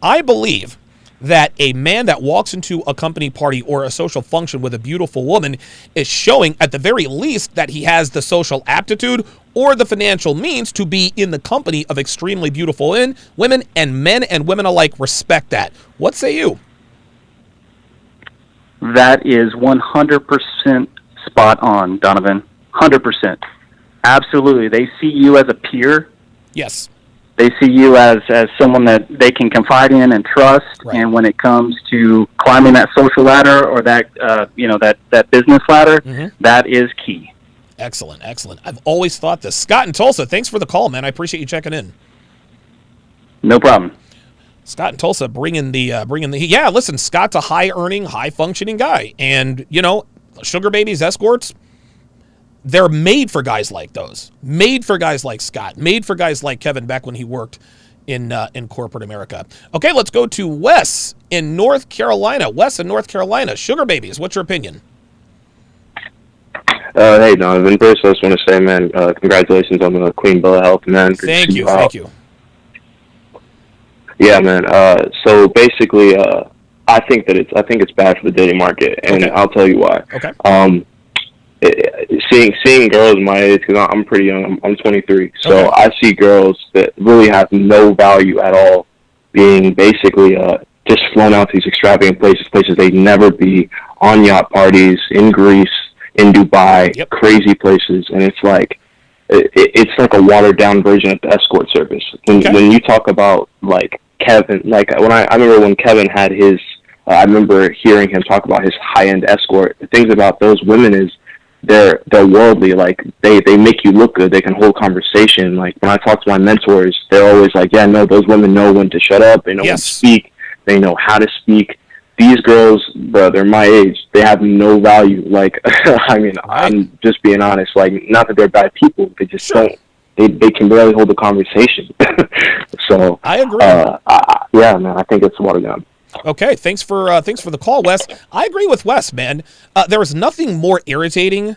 I believe that a man that walks into a company party or a social function with a beautiful woman is showing, at the very least, that he has the social aptitude or the financial means to be in the company of extremely beautiful women, and men and women alike respect that. What say you? That is 100% spot on, Donovan. 100%. Absolutely. They see you as a peer. Yes. They see you as someone that they can confide in and trust, and when it comes to climbing that social ladder or that that business ladder, that is key. Excellent. I've always thought this. Scott in Tulsa, thanks for the call, man. I appreciate you checking in. No problem. Scott in Tulsa, bringing the yeah. Listen, Scott's a high earning, high functioning guy, and sugar babies, escorts. They're made for guys like those. Made for guys like Scott. Made for guys like Kevin back when he worked in corporate America. Okay, let's go to Wes in North Carolina. Wes in North Carolina. Sugar babies, what's your opinion? Hey, Donovan. First, I just want to say, man, congratulations on the Queen Bill of Health, man. Thank you. Yeah, man. So basically, I think it's bad for the dating market, and I'll tell you why. Okay. Seeing girls my age, because I'm pretty young, I'm 23, so I see girls that really have no value at all being basically just flown out to these extravagant places they'd never be, on yacht parties, in Greece, in Dubai, crazy places, and it's like a watered down version of the escort service. When you talk about like Kevin, like I remember when Kevin had his, I remember hearing him talk about his high-end escort. The things about those women is they're worldly, like they make you look good, they can hold conversation. Like when I talk to my mentors, they're always like, yeah, no, those women know when to shut up, they know when to speak, they know how to speak. These girls, bro, they're my age, they have no value. Like I mean, I'm just being honest, like not that they're bad people, they just don't, they can barely hold a conversation. So I agree. Yeah, man, I think it's watered down. Okay, thanks for the call, Wes. I agree with Wes, man. There is nothing more irritating.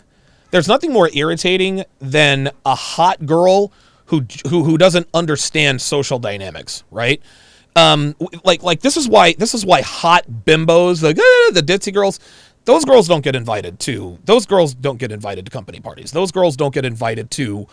There's nothing more irritating than a hot girl who doesn't understand social dynamics, right? Like this is why hot bimbos, like the ditzy girls, those girls don't get invited to company parties. Those girls don't get invited to,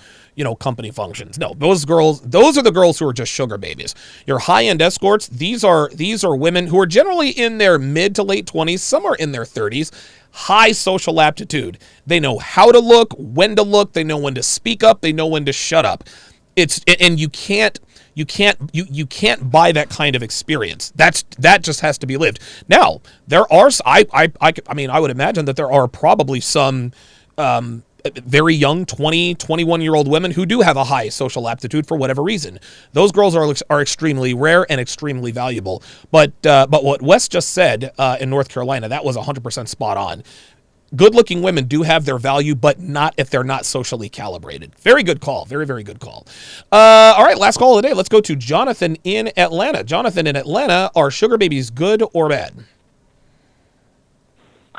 company functions. No, those are the girls who are just sugar babies. Your high-end escorts, these are women who are generally in their mid to late 20s, some are in their 30s, high social aptitude. They know how to look, when to look, they know when to speak up, they know when to shut up. and you can't buy that kind of experience. That just has to be lived. Now, there are, I mean, I would imagine that there are probably some very young 20, 21-year-old women who do have a high social aptitude for whatever reason. Those girls are extremely rare and extremely valuable. But what Wes just said in North Carolina, that was 100% spot on. Good-looking women do have their value, but not if they're not socially calibrated. Very good call. Very, very good call. All right, last call of the day. Let's go to Jonathan in Atlanta. Jonathan in Atlanta, are sugar babies good or bad?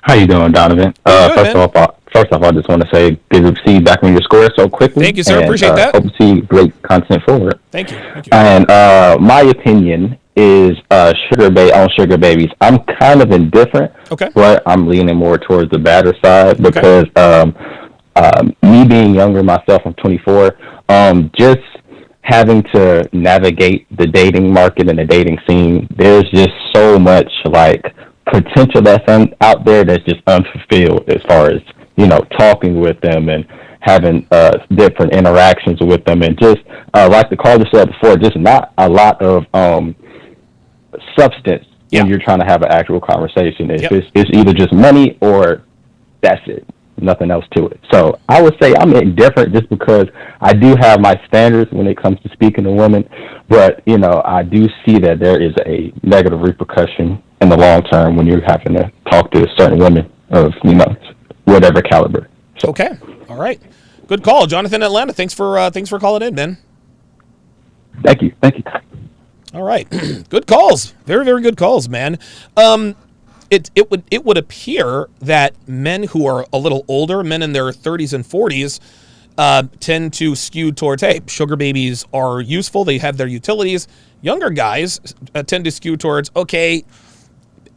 How you doing, Donovan? First off, I just want to say good to see you back on your score so quickly. Thank you, sir. Appreciate that. Hope to see great content forward. Thank you. Thank you. And my opinion is sugar babies. I'm kind of indifferent, but I'm leaning more towards the badder side because me being younger myself, I'm 24, just having to navigate the dating market and the dating scene, there's just so much like potential that's out there that's just unfulfilled as far as, you know, talking with them and having different interactions with them, and just like the caller said before, just not a lot of substance when you're trying to have an actual conversation. It's either just money or that's it, nothing else to it. So I would say I'm indifferent just because I do have my standards when it comes to speaking to women, but you know, I do see that there is a negative repercussion in the long term when you're having to talk to certain women of, you know, whatever caliber. So. Okay. All right. Good call, Jonathan Atlanta. Thanks for calling in, man. Thank you. All right. Good calls. Very, very good calls, man. It would appear that men who are a little older, men in their 30s and 40s, tend to skew towards, hey, sugar babies are useful. They have their utilities. Younger guys tend to skew towards, okay,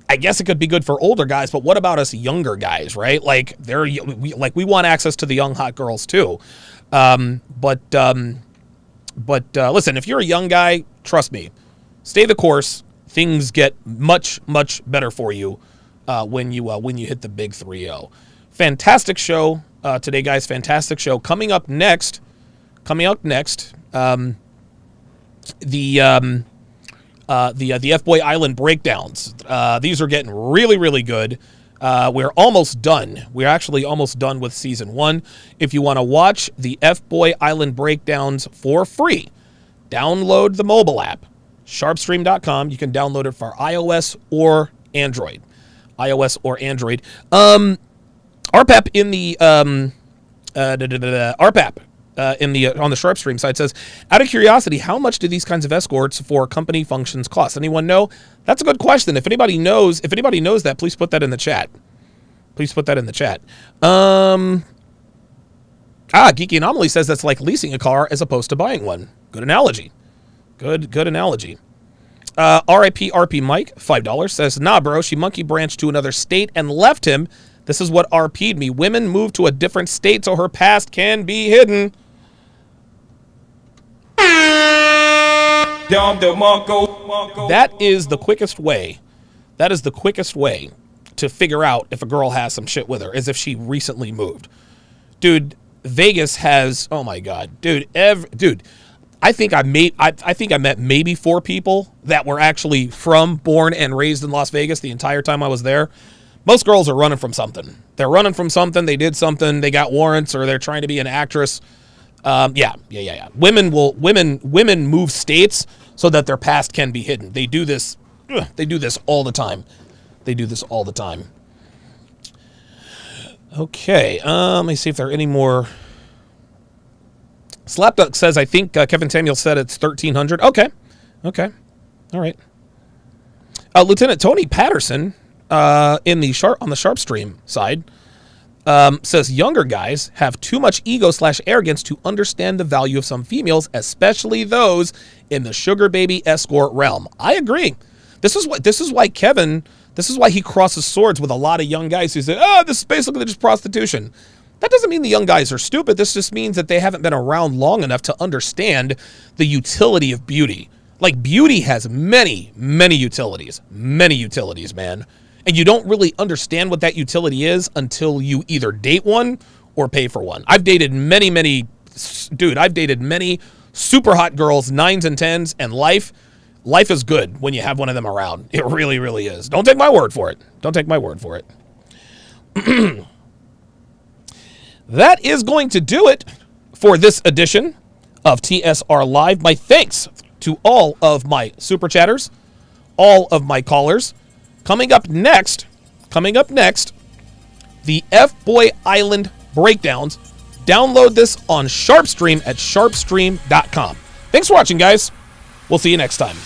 I guess it could be good for older guys, but what about us younger guys, right? Like we want access to the young hot girls too. But listen, if you're a young guy, trust me, stay the course. Things get much, much better for you when you hit the big 3-0. Fantastic show today, guys. Fantastic show. Coming up next, the F-Boy Island breakdowns. These are getting really, really good. We're almost done. We're actually almost done with season 1. If you want to watch the F-Boy Island breakdowns for free, download the mobile app, sharpstream.com. You can download it for iOS or Android. RPAP in the RPAP. On the SharpStream side says, out of curiosity, how much do these kinds of escorts for company functions cost? Anyone know? That's a good question. If anybody knows that, please put that in the chat. Geeky Anomaly says that's like leasing a car as opposed to buying one. Good analogy. Good analogy. RIP RP Mike, $5, says, nah, bro, she monkey branched to another state and left him. This is what RP'd me. Women move to a different state so her past can be hidden. That is the quickest way. That is the quickest way to figure out if a girl has some shit with her, is if she recently moved. Dude, Vegas has, oh my God, dude, I think I met maybe 4 people that were actually born and raised in Las Vegas the entire time I was there. Most girls are running from something. They're running from something. They did something. They got warrants, or they're trying to be an actress. Yeah. Women move states so that their past can be hidden. They do this. They do this all the time. Okay. Let me see if there are any more. Slapduck says, I think Kevin Samuel said it's 1,300. Okay. All right. Lieutenant Tony Patterson, on the SharpStream side, says younger guys have too much ego/arrogance to understand the value of some females, especially those in the sugar baby escort realm. I agree. This is why he crosses swords with a lot of young guys who say, oh, this is basically just prostitution. That doesn't mean the young guys are stupid. This just means that they haven't been around long enough to understand the utility of beauty. Like, beauty has many, many utilities, man. And you don't really understand what that utility is until you either date one or pay for one. I've dated many super hot girls, 9s and 10s, and life is good when you have one of them around. It really, really is. Don't take my word for it. Don't take my word for it. That is going to do it for this edition of TSR Live. My thanks to all of my super chatters, all of my callers. Coming up next, the F-Boy Island breakdowns. Download this on Sharpstream at sharpstream.com. Thanks for watching, guys. We'll see you next time.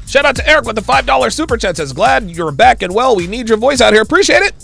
Shout out to Eric with the $5 super chat. Says, glad you're back and well. We need your voice out here. Appreciate it.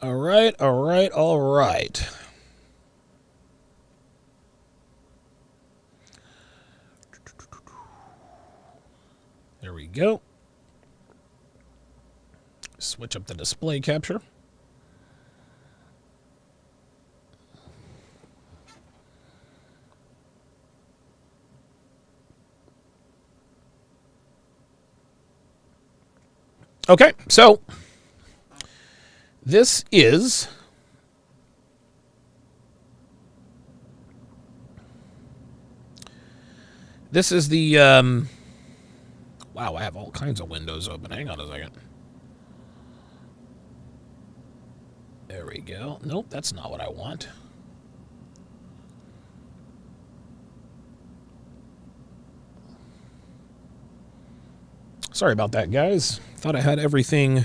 All right, all right, all right. There we go. Switch up the display capture. Okay, so this is the wow, I have all kinds of windows open. Hang on a second. There we go. Nope, that's not what I want. Sorry about that, guys. Thought I had everything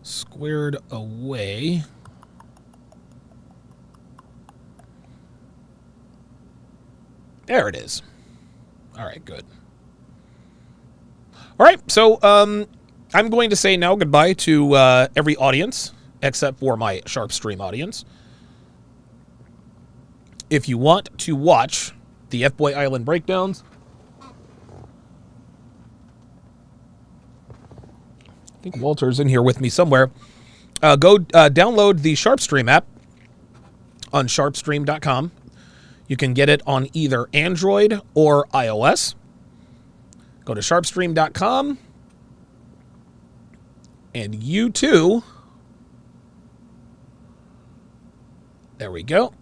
squared away. There it is. All right, good. All right, so I'm going to say now goodbye to every audience except for my Sharp Stream audience. If you want to watch the F-Boy Island breakdowns, I think Walter's in here with me somewhere. Go download the SharpStream app on sharpstream.com. You can get it on either Android or iOS. Go to sharpstream.com. And you too. There we go.